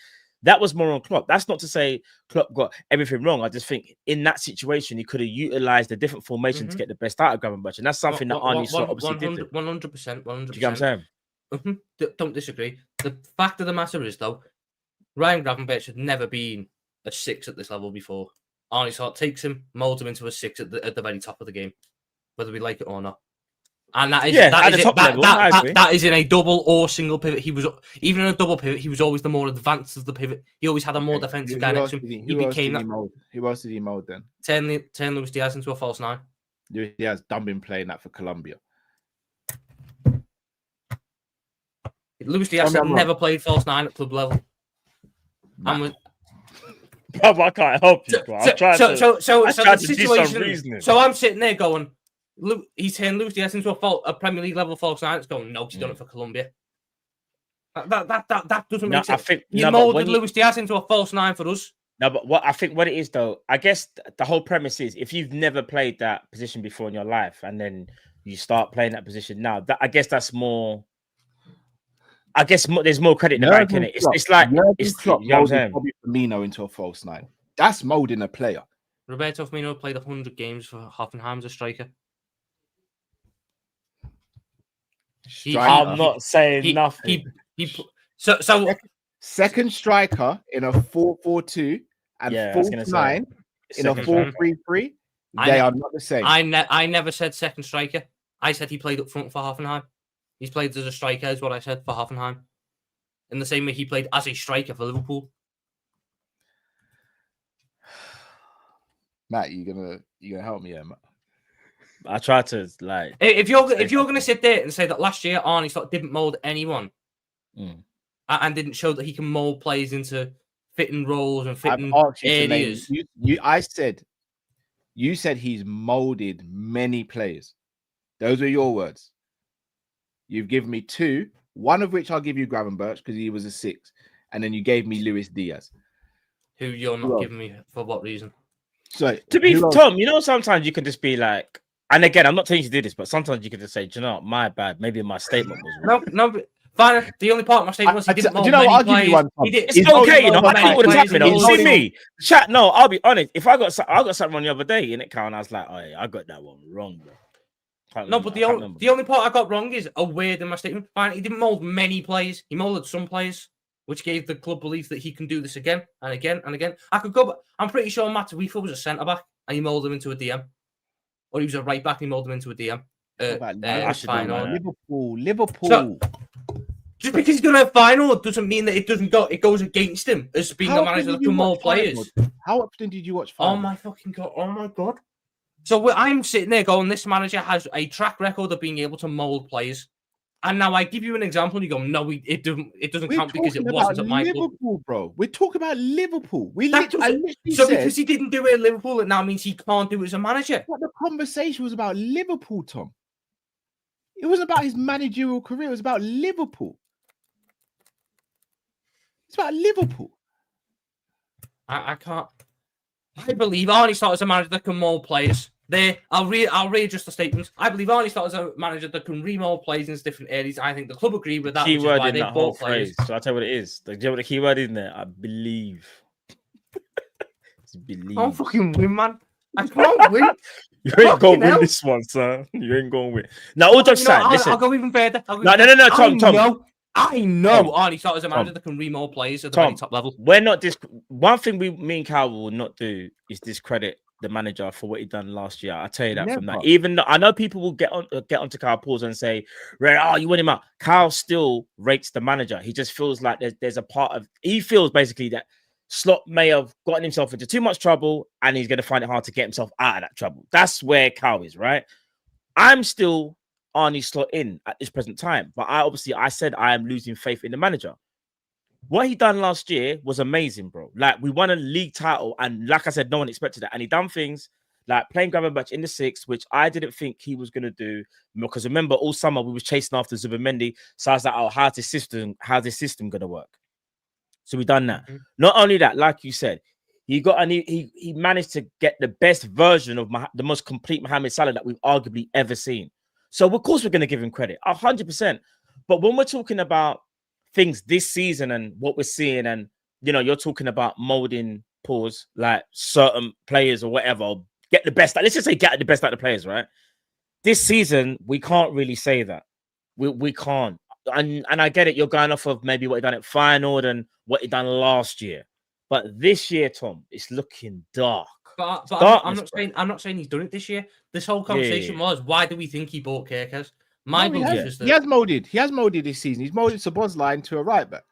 Speaker 6: That was more on Klopp. That's not to say Klopp got everything wrong. I just think in that situation, he could have utilized a different formation to get the best out of Gravenberch. And that's something that Arnie Slot obviously did.
Speaker 2: 100%.
Speaker 6: Do you get what I'm saying?
Speaker 2: Don't disagree. The fact of the matter is, though, Ryan Gravenberch had never been a 6 at this level before. Arnie Slot takes him, molds him into a 6 at the very top of the game, whether we like it or not. And that is in a double or single pivot. He was even in a double pivot. He was always the more advanced of the pivot. He always had a more defensive guy next to him. He became that.
Speaker 1: Who else did he mold then?
Speaker 2: Turn Luis Diaz into a false 9.
Speaker 1: Luis Diaz done been playing that for Colombia.
Speaker 2: Luis Diaz had never played false 9 at club level.
Speaker 6: I can't help you, bro. The situation.
Speaker 2: So I'm sitting there going, he's turned Luis Diaz into a Premier League level false 9. It's going, no, he's done it for Colombia. That doesn't make sense. You molded Luis Diaz into a false 9 for us.
Speaker 6: No, but what it is though, I guess the whole premise is if you've never played that position before in your life and then you start playing that position now, I guess that's more. I guess there's more credit in the bank in it. It's like
Speaker 1: Klopp molded Bobby Firmino into a false 9. That's molding a player.
Speaker 2: Roberto Firmino played 100 games for Hoffenheim as a striker.
Speaker 6: I'm not saying nothing.
Speaker 1: Second striker in a 4-4-2 and false 9 in a 4-3-3. They are not the same.
Speaker 2: I never said second striker. I said he played up front for Hoffenheim. He's played as a striker, is what I said, for Hoffenheim. In the same way he played as a striker for Liverpool.
Speaker 1: Matt, you gonna help me here, Matt?
Speaker 6: I try to like.
Speaker 2: If you're gonna sit there and say that last year Arnie Slot didn't mold anyone, and didn't show that he can mold players into fitting roles and fitting areas,
Speaker 1: you said he's molded many players. Those are your words. You've given me 2, one of which I'll give you Gravenberch because he was a 6, and then you gave me Luis Diaz,
Speaker 2: who you're not giving me for what reason?
Speaker 1: So
Speaker 6: to be Tom, you know, sometimes you can just be like, and again, I'm not telling you to do this, but sometimes you can just say, do you know, my bad. Maybe my statement was wrong.
Speaker 2: No, fine. The only part of my statement was he didn't mold many
Speaker 1: I'll give you one.
Speaker 6: It's okay, you know. I think all the time, you know. See me, chat. No, I'll be honest. If I got something on the other day in it, Carl, and I was like, oh, yeah, I got that one wrong, bro.
Speaker 2: But the only part I got wrong is a word in my statement. Fine, he didn't mold many players. He molded some players, which gave the club belief that he can do this again and again and again. I could go, but I'm pretty sure Matt Tarifa was a centre back and he molded him into a DM, or he was a right back and he molded him into a DM.
Speaker 1: Liverpool.
Speaker 2: Just because he's gonna have final doesn't mean that it goes against him as being the manager that can mold players.
Speaker 1: How often did you watch final?
Speaker 2: Oh my fucking god! Oh my god! So I'm sitting there going, this manager has a track record of being able to mould players. And now I give you an example, and you go, no, it doesn't count because it wasn't at my club.
Speaker 1: Liverpool, bro. We're talking about Liverpool.
Speaker 2: So because he didn't do it at Liverpool, it now means he can't do it as a manager.
Speaker 1: But the conversation was about Liverpool, Tom. It wasn't about his managerial career. It was about Liverpool. It's about Liverpool.
Speaker 2: I can't. I believe Arnie Slot is a manager that can mould players. I'll readjust the statement. I believe Arnie Slot is a manager that can remold players in different areas. I think the club agree with that.
Speaker 6: Keyword in that whole phrase. So I'll tell you what it is. Do you know what the keyword is in there? I believe. Believe.
Speaker 2: I can't fucking win, man. I can't win.
Speaker 6: You ain't gonna win this one, son. You ain't gonna win. Now, all jokes aside, listen.
Speaker 2: I'll go even further.
Speaker 6: No, Tom.
Speaker 2: I know Arnie Slot is a manager that can remold players at the very top level.
Speaker 6: We're not one thing me and Cal will not do is discredit the manager for what he done last year. I'll tell you that from that. Even though I know people will get onto Kyle pause and say, you win him out. Kyle still rates the manager. He just feels like there's a part of he feels basically that Slot may have gotten himself into too much trouble and he's going to find it hard to get himself out of that trouble. That's where Kyle is, right? I'm still Arnie Slot in at this present time, but I said I am losing faith in the manager. What he done last year was amazing, bro. Like, we won a league title, and like I said, no one expected that. And he done things like playing grab and match in the 6, which I didn't think he was gonna do. Because remember, all summer we was chasing after Zubamendi. So I was like, how's this system gonna work? So we done that. Not only that, like you said, he managed to get the best version of the most complete Mohamed Salah that we've arguably ever seen. So of course we're gonna give him credit, 100%. But when we're talking about things this season and what we're seeing, and you're talking about molding like certain players or whatever, or get the best. Let's just say get the best out of the players, right? This season we can't really say that. We can't. And I get it. You're going off of maybe what he done at Feyenoord and what he done last year, but this year, Tom, it's looking dark.
Speaker 2: But I'm not saying he's done it this year. This whole conversation was, why do we think he bought Kerkez? My belief is that
Speaker 1: he has molded this season. He's molded Sabozlai to a right back.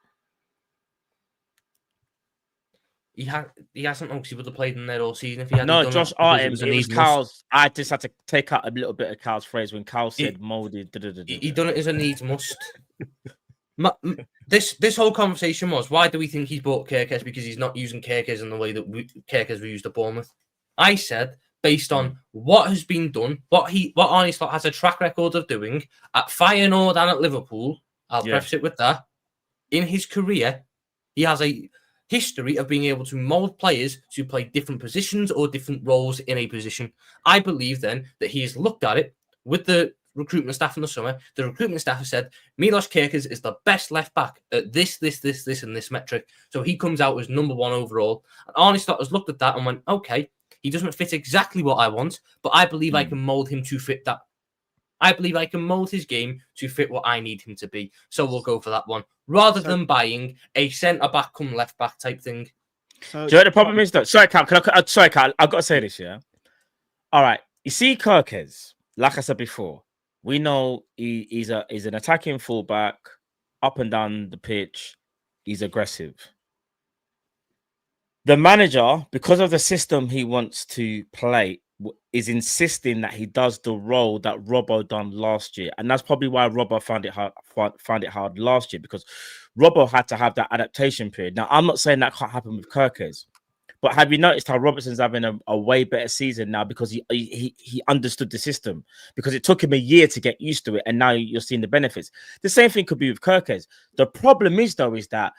Speaker 2: He hasn't obviously would have played in there all season if he hadn't.
Speaker 6: No, Josh Artem. It was Carl's. I just had to take out a little bit of Carl's phrase when Carl said molded.
Speaker 2: He done it as a needs must. This whole conversation was, why do we think he's bought Kerkez? Because he's not using Kerkez in the way that Kerkez we used at Bournemouth. I said, based on what has been done, what Arnie Slot has a track record of doing at Feyenoord and at Liverpool, I'll preface it with that. In his career, he has a history of being able to mould players to play different positions or different roles in a position. I believe then that he has looked at it with the recruitment staff in the summer. The recruitment staff has said Milos Kerkez is the best left back at this, and this metric. So he comes out as number 1 overall. And Arnie Slot has looked at that and went, okay, he doesn't fit exactly what I want, but I believe I can mould him to fit that. I believe I can mould his game to fit what I need him to be. So we'll go for that one, rather than buying a centre-back come left-back type thing.
Speaker 6: So, do you know what the problem is, though? Sorry, Cal, I've got to say this, yeah? All right, you see Kerkez, like I said before, we know he's an attacking fullback, up and down the pitch, he's aggressive. The manager, because of the system he wants to play, is insisting that he does the role that Robbo done last year, and that's probably why Robbo found it hard last year, because Robbo had to have that adaptation period. Now, I'm not saying that can't happen with Kerkez, but have you noticed how Robertson's having a way better season now because he understood the system, because it took him a year to get used to it, and now you're seeing the benefits. The same thing could be with Kerkez. The problem is, though, is that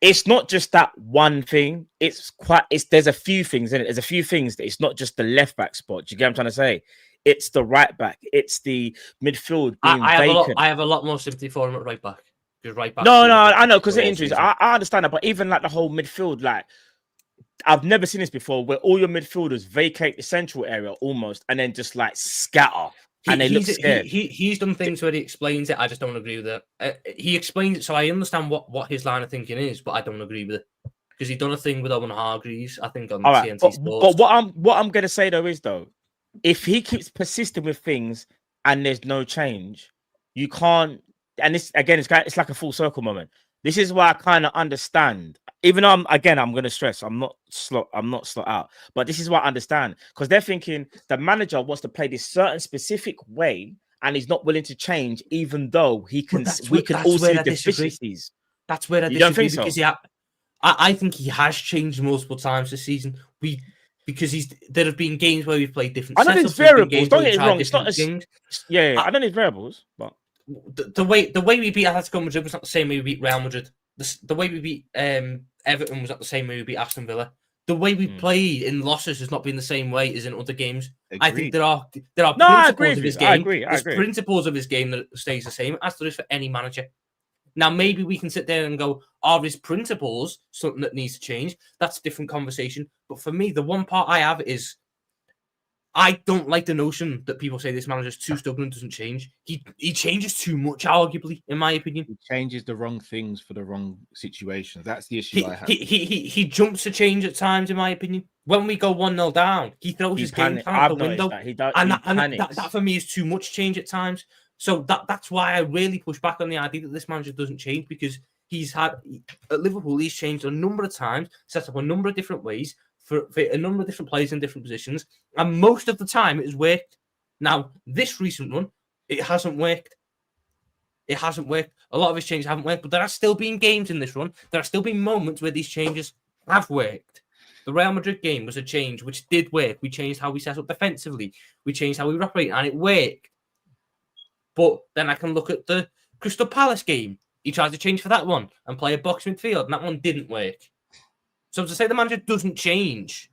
Speaker 6: it's not just that one thing. There's a few things in it. There's a few things that it's not just the left back spot. Do you get what I'm trying to say? It's the right back. It's the midfield being vacant.
Speaker 2: I have a lot more sympathy for him at right back. Because right back.
Speaker 6: No, I know, because of injuries. I understand that, but even like the whole midfield, like I've never seen this before, where all your midfielders vacate the central area almost, and then just like scatter. And they look scared.
Speaker 2: He's done things where he explains it. I just don't agree with it. He explains it, so I understand what his line of thinking is, but I don't agree with it, because he's done a thing with Owen Hargreaves, I think, on TNT Sports.
Speaker 6: But what I'm gonna say is if he keeps persisting with things and there's no change, you can't. And this again, it's like a full circle moment. This is why I kind of understand even though I'm going to stress, I'm not slot out. But this is what I understand, because they're thinking the manager wants to play this certain specific way, and he's not willing to change, even though we can all see the deficiencies.
Speaker 2: That's where I disagree. Don't think because so? I think he has changed multiple times this season. Because there have been games where we've played different.
Speaker 6: I know there's variables. Don't get it wrong. It's not as I know there's variables, but
Speaker 2: the way we beat Atletico Madrid was not the same way we beat Real Madrid. The way we beat Everton was not the same way we beat Aston Villa. The way we played in losses has not been the same way as in other games. Agreed. I think there are principles of his game. I agree. Principles of his game that stays the same, as there is for any manager. Now, maybe we can sit there and go, are his principles something that needs to change? That's a different conversation. But for me, the one part I have is I don't like the notion that people say this manager's too stubborn and doesn't change. He changes too much, arguably, in my opinion.
Speaker 1: He changes the wrong things for the wrong situations. That's the issue I have.
Speaker 2: He jumps to change at times, in my opinion. When we go 1-0 down, he throws his game plan out the window. That for me is too much change at times. So that's why I really push back on the idea that this manager doesn't change, because at Liverpool, he's changed a number of times, set up a number of different ways for a number of different players in different positions, and most of the time it has worked. Now, this recent one, it hasn't worked. It hasn't worked. A lot of his changes haven't worked, but there have still been games in this run. There have still been moments where these changes have worked. The Real Madrid game was a change which did work. We changed how we set up defensively. We changed how we operate, and it worked. But then I can look at the Crystal Palace game. He tried to change for that one and play a box midfield, and that one didn't work. So to say the manager doesn't change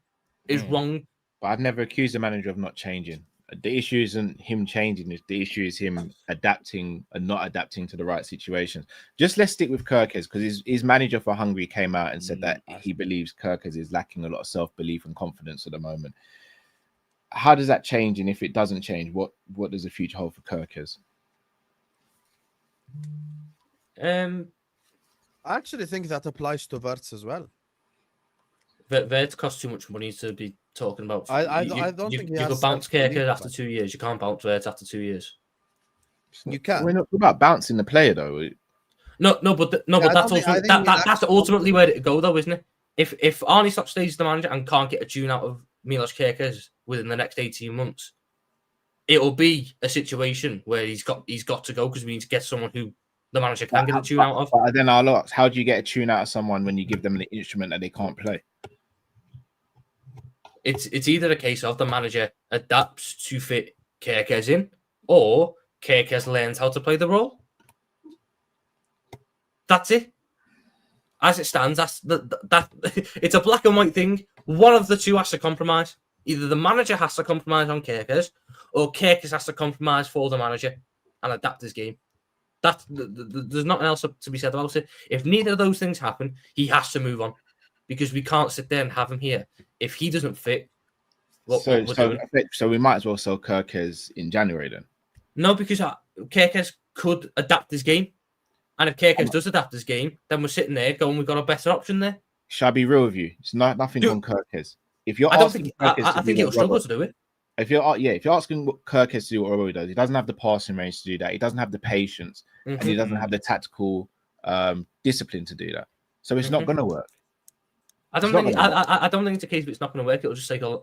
Speaker 2: is wrong.
Speaker 1: But I've never accused the manager of not changing. The issue isn't him changing. The issue is him adapting and not adapting to the right situations. Just let's stick with Kerkez, because his manager for Hungary came out and said that he believes Kerkez is lacking a lot of self-belief and confidence at the moment. How does that change? And if it doesn't change, what does the future hold for Kerkez?
Speaker 5: I actually think that applies to Wirtz as well.
Speaker 2: Wirtz costs too much money to be talking about.
Speaker 5: I don't think
Speaker 2: you could bounce Kerkez after 2 years. You can't bounce Wirtz after 2 years.
Speaker 5: You can.
Speaker 1: We're not about bouncing the player though.
Speaker 2: But that's ultimately where it go though, isn't it? If Arne Slot stays the manager and can't get a tune out of Milos Kerkez within the next 18 months, it'll be a situation where he's got to go, because we need to get someone who the manager can get a tune out of.
Speaker 1: But then I'll ask, how do you get a tune out of someone when you give them the instrument that they can't play?
Speaker 2: It's either a case of the manager adapts to fit Kerkez in, or Kerkez learns how to play the role. That's it. As it stands, that it's a black and white thing. One of the two has to compromise. Either the manager has to compromise on Kerkez, or Kerkez has to compromise for the manager and adapt his game. There's nothing else to be said about it. If neither of those things happen, he has to move on, because we can't sit there and have him here. If he doesn't fit,
Speaker 1: so we might as well sell Kerkez in January then.
Speaker 2: No, because Kerkez could adapt his game, and if Kerkez does adapt his game, then we're sitting there going, we've got a better option there.
Speaker 1: Shall I be real with you? It's nothing on Kerkez. If you're
Speaker 2: I think he'll struggle to do it.
Speaker 1: If you're asking what Kerkez to do what Robertson does, he doesn't have the passing range to do that. He doesn't have the patience, and he doesn't have the tactical discipline to do that. So it's not going to work.
Speaker 2: I don't think it's a case of it's not going to work. It'll just take a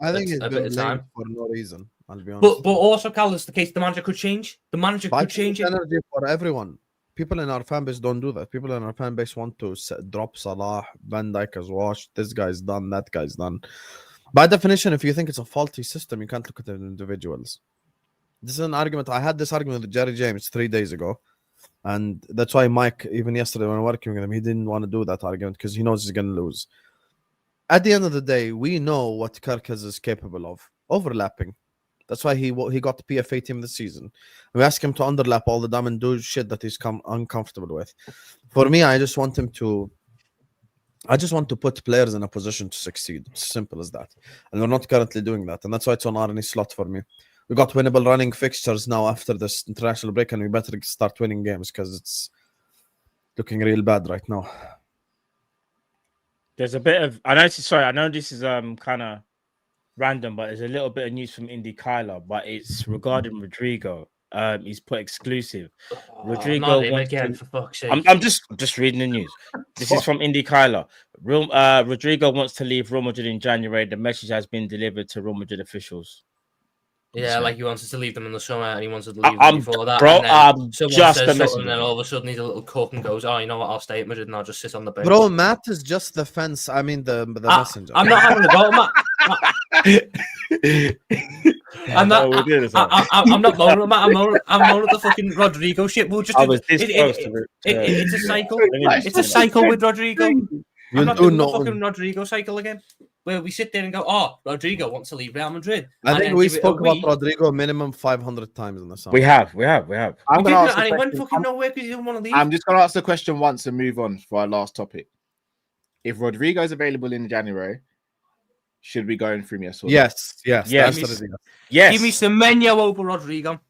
Speaker 2: bit of time
Speaker 5: for no reason. I'll be honest.
Speaker 2: But also, Cal, it's the case the manager could change. The manager could change it.
Speaker 5: Energy for everyone. People in our fan base don't do that. People in our fan base want to drop Salah, Van Dijk has washed, this guy's done, that guy's done. By definition, if you think it's a faulty system, you can't look at the individuals. This is an argument. I had this argument with Jerry James 3 days ago. And that's why Mike, even yesterday when working with him, he didn't want to do that argument because he knows he's going to lose. At the end of the day, we know what Kerkez is capable of. Overlapping. That's why he got the PFA team this season. We asked him to underlap all the time and do shit that he's uncomfortable with. For me, I just want to put players in a position to succeed. It's simple as that. And we're not currently doing that. And that's why it's on Arne Slot for me. We got winnable running fixtures now after this international break, and we better start winning games because it's looking real bad right now.
Speaker 6: There's a bit of I know this is kind of random, but there's a little bit of news from Indy Kyler, but it's regarding Rodrigo. He's put exclusive.
Speaker 2: Oh,
Speaker 6: Rodrigo
Speaker 2: not him
Speaker 6: wants
Speaker 2: again,
Speaker 6: to-
Speaker 2: for fuck's sake.
Speaker 6: I'm just reading the news. This is from Indy Kyler. Rodrigo wants to leave Real Madrid in January. The message has been delivered to Real Madrid officials.
Speaker 2: Yeah, like he wanted to leave them in the summer and he wanted to leave them
Speaker 6: I'm
Speaker 2: before that.
Speaker 6: bro,
Speaker 2: and then
Speaker 6: I'm
Speaker 2: someone
Speaker 6: just
Speaker 2: says
Speaker 6: the
Speaker 2: something,
Speaker 6: messenger.
Speaker 2: and then all of a sudden he's a little cuck and goes, "Oh, you know what? I'll stay at Madrid and I'll just sit on the bench."
Speaker 5: Bro, Matt is just the fence. I mean, the messenger.
Speaker 2: I'm not having a go, Matt. I'm not.
Speaker 6: No, we did it,
Speaker 2: I'm not moaning, Matt. I'm moaning at the fucking Rodrigo shit. We'll just.
Speaker 6: I was this close to it.
Speaker 2: It's a cycle.
Speaker 6: Let me
Speaker 2: It's a cycle with Rodrigo.
Speaker 5: You
Speaker 2: I'm not
Speaker 5: do
Speaker 2: doing the
Speaker 5: not.
Speaker 2: fucking Rodrigo cycle again, where we sit there and go, "Oh, Rodrigo wants to leave Real Madrid."
Speaker 5: I
Speaker 2: and
Speaker 5: think
Speaker 2: then
Speaker 5: we
Speaker 2: give it a
Speaker 5: spoke about
Speaker 2: week.
Speaker 5: Rodrigo minimum 500 times in the summer.
Speaker 6: We have.
Speaker 1: I'm
Speaker 2: We
Speaker 1: gonna
Speaker 2: didn't,
Speaker 1: ask the
Speaker 2: and it went
Speaker 1: question.
Speaker 2: fucking nowhere because he didn't want to leave.
Speaker 1: I'm just gonna ask the question once and move on for our last topic. If Rodrigo is available in January, should we go in from yes or no?
Speaker 5: Yes.
Speaker 6: Yes.
Speaker 5: The answer is yes.
Speaker 6: Yes.
Speaker 2: Give me Semenyo over Rodrigo.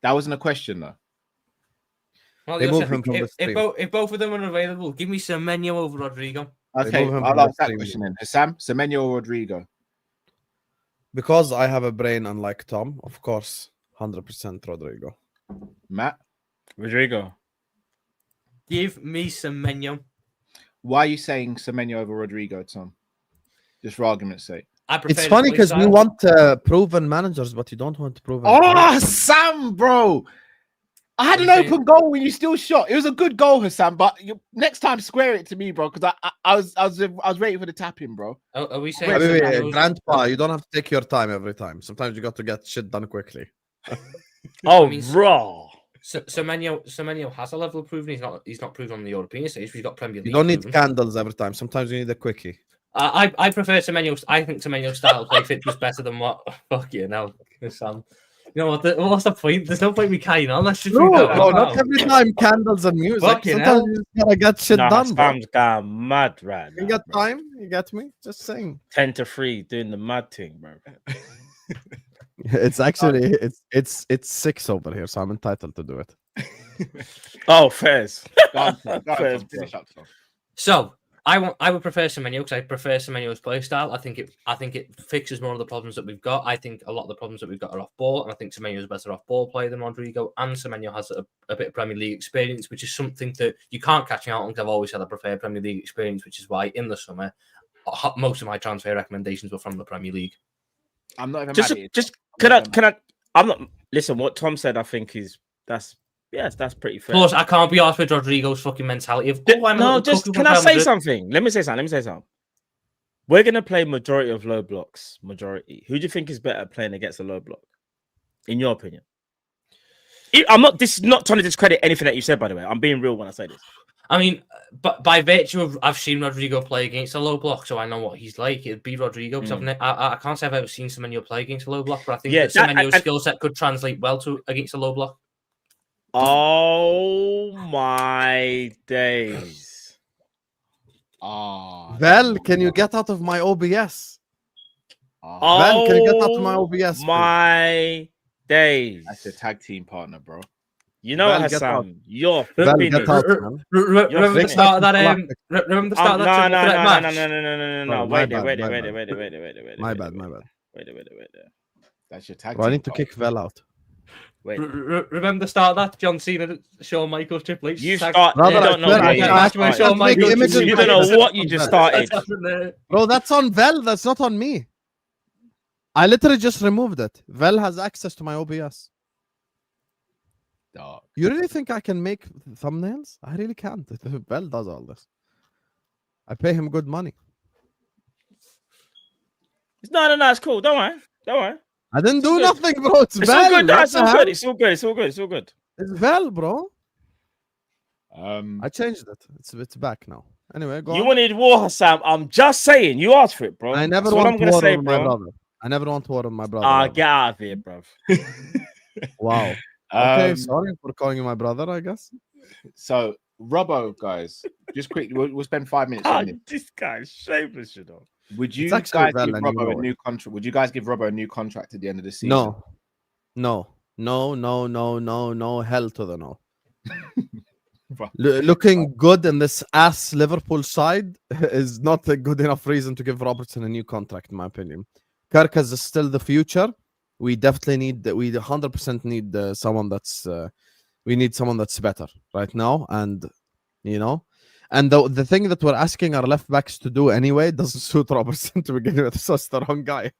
Speaker 1: That wasn't a question though.
Speaker 2: Well,
Speaker 5: They
Speaker 2: you
Speaker 5: move
Speaker 2: said
Speaker 5: him from the
Speaker 2: if
Speaker 5: stream.
Speaker 2: if both of them are available, give me Semenyo over Rodrigo.
Speaker 1: Okay,
Speaker 5: move him
Speaker 1: I'll
Speaker 5: from the
Speaker 1: ask that
Speaker 5: stream.
Speaker 1: question then. Sam, Semenyo or Rodrigo?
Speaker 5: Because I have a brain unlike Tom, of course, 100% Rodrigo.
Speaker 1: Matt,
Speaker 6: Rodrigo.
Speaker 2: Give me Semenyo.
Speaker 1: why are you saying Semenyo over Rodrigo, Tom? Just for argument's sake.
Speaker 2: I prefer
Speaker 5: It's
Speaker 2: his
Speaker 5: funny
Speaker 2: play
Speaker 5: because we
Speaker 2: style.
Speaker 5: want proven managers, but you don't want proven.
Speaker 1: Oh,
Speaker 5: players.
Speaker 1: Sam, bro. I had an
Speaker 2: What are you
Speaker 1: open goal when you still shot. It was a good goal, Hassan, but next time square it to me, bro, because I was waiting for the tap in, bro.
Speaker 2: Are we saying
Speaker 5: Wait,
Speaker 2: Semenyo's-
Speaker 5: Grandpa, you don't have to take your time every time. Sometimes you got to get shit done quickly.
Speaker 6: Oh,
Speaker 2: I mean,
Speaker 6: raw.
Speaker 2: Semenyo has a level of proven. He's not proven on the European stage. But he's got Premier League.
Speaker 5: You don't need
Speaker 2: proven.
Speaker 5: candles every time. Sometimes you need a quickie.
Speaker 2: I prefer Semenyo. I think Semenyo's style of play fit was better than what. Fuck you now, Sam. You know what? What's the point? There's no point me carrying on. Let's just
Speaker 5: No,
Speaker 2: read that
Speaker 5: bro,
Speaker 2: out
Speaker 5: not
Speaker 2: now.
Speaker 5: every time candles and music.
Speaker 2: Fucking
Speaker 5: Sometimes
Speaker 2: hell.
Speaker 5: you just gotta get shit
Speaker 6: Nah,
Speaker 5: done, bro.
Speaker 6: Sam's gone mad right
Speaker 5: You
Speaker 6: now,
Speaker 5: got
Speaker 6: bro.
Speaker 5: time? You get me? Just saying.
Speaker 6: 10 to 3 doing the mad thing, bro.
Speaker 5: It's actually it's 6 over here, so I'm entitled to do it.
Speaker 6: Oh, fairs.
Speaker 1: Go on, Tom. Go on,
Speaker 6: Fairs,
Speaker 1: Tom.
Speaker 6: bro.
Speaker 1: Finish up, Tom.
Speaker 2: So I would prefer Semenyo because I prefer Semenyo's play style. I think it fixes more of the problems that we've got. I think a lot of the problems that we've got are off ball, and I think Semenyo's a better off ball player than Rodrigo. And Semenyo has a bit of Premier League experience, which is something that you can't catch me out on. Because I've always had a preferred Premier League experience, which is why in the summer most of my transfer recommendations were from the Premier League.
Speaker 1: I'm not even mad at you.
Speaker 6: Can I? I'm not. Listen, what Tom said, I think that's pretty fair.
Speaker 2: Plus, I can't be asked with Rodrigo's fucking mentality of I'm a
Speaker 6: No,
Speaker 2: little
Speaker 6: just
Speaker 2: cuckoo
Speaker 6: can
Speaker 2: from
Speaker 6: I
Speaker 2: Real
Speaker 6: say
Speaker 2: Madrid."
Speaker 6: something? Let me say something. We're gonna play majority of low blocks. Majority. Who do you think is better at playing against a low block? In your opinion? I'm not. This is not trying to discredit anything that you said, by the way. I'm being real when I say this.
Speaker 2: I mean, but by virtue of I've seen Rodrigo play against a low block, so I know what he's like. It'd be Rodrigo because I can't say I've ever seen Semenyo play against a low block, but I think that Semenyo's skill set could translate well to against a low block.
Speaker 6: Oh my days!
Speaker 5: Val, can you get out of my OBS?
Speaker 6: Oh,
Speaker 5: Val, can you get out of my OBS? please?
Speaker 6: my days!
Speaker 1: That's a tag team partner, bro.
Speaker 6: You know,
Speaker 5: Val, get out.
Speaker 6: Hassan, you're
Speaker 5: Val,
Speaker 6: finished.
Speaker 5: get out, man.
Speaker 2: Remember the
Speaker 6: finished.
Speaker 2: start of that? Remember the start of that triple threat match?
Speaker 6: No.
Speaker 5: Oh, my
Speaker 6: Wait,
Speaker 5: bad,
Speaker 6: wait.
Speaker 5: my bad.
Speaker 6: Wait.
Speaker 1: That's your tag
Speaker 5: Bro, I
Speaker 1: team
Speaker 5: need to
Speaker 1: partner.
Speaker 5: kick Val out.
Speaker 6: Wait.
Speaker 2: Remember the start of that? John Cena, Shawn Michaels, Triple H.
Speaker 6: You
Speaker 2: tag-
Speaker 6: start.
Speaker 5: Brother,
Speaker 6: You
Speaker 5: I
Speaker 6: don't know
Speaker 5: swear,
Speaker 6: what
Speaker 5: I
Speaker 6: you
Speaker 5: can't-
Speaker 6: just
Speaker 2: That's when
Speaker 6: started.
Speaker 2: Shawn
Speaker 5: make
Speaker 2: Michaels.
Speaker 5: images
Speaker 6: You don't know what you just started.
Speaker 5: Bro, that's on Val. That's not on me. I literally just removed it. Val has access to my OBS.
Speaker 1: Dog.
Speaker 5: You really think I can make thumbnails? I really can't. Val does all this. I pay him good money.
Speaker 6: No. It's cool. Don't worry.
Speaker 5: I didn't do
Speaker 6: good.
Speaker 5: nothing, bro. It's
Speaker 6: It's
Speaker 5: Val.
Speaker 6: all good.
Speaker 5: What
Speaker 6: It's
Speaker 5: the
Speaker 6: all
Speaker 5: hell?
Speaker 6: good. It's all good.
Speaker 5: It's Val, bro.
Speaker 1: Um,
Speaker 5: I changed it. It's back now. Anyway, go
Speaker 6: You
Speaker 5: on.
Speaker 6: wanted war, Hassan. I'm just saying. You asked for it, bro.
Speaker 5: I never
Speaker 6: That's what I'm
Speaker 5: want
Speaker 6: gonna
Speaker 5: war
Speaker 6: say,
Speaker 5: on my
Speaker 6: bro.
Speaker 5: brother. I never want war on my brother.
Speaker 6: Ah,
Speaker 5: ever.
Speaker 6: get out of here, bro.
Speaker 5: Wow. Okay,
Speaker 1: um,
Speaker 5: sorry for calling you my brother, I guess.
Speaker 1: so Robbo, guys, just quickly, we'll spend 5 minutes on this.
Speaker 6: This guy's shameless, you know.
Speaker 1: Would you
Speaker 5: It's
Speaker 1: guys
Speaker 5: actually
Speaker 1: give
Speaker 5: Val and you
Speaker 1: Robbo
Speaker 5: know
Speaker 1: a
Speaker 5: it.
Speaker 1: new contract? Would you guys give Robbo a new contract at the end of the season?
Speaker 5: No. No. Hell to the no.
Speaker 1: Right.
Speaker 5: Looking good in this ass Liverpool side is not a good enough reason to give Robertson a new contract, in my opinion. Kerkez is still the future. We definitely need that. We 100% need someone that's. We need someone that's better right now, and you know, and the thing that we're asking our left backs to do anyway doesn't suit Robertson to begin with. So it's the wrong guy.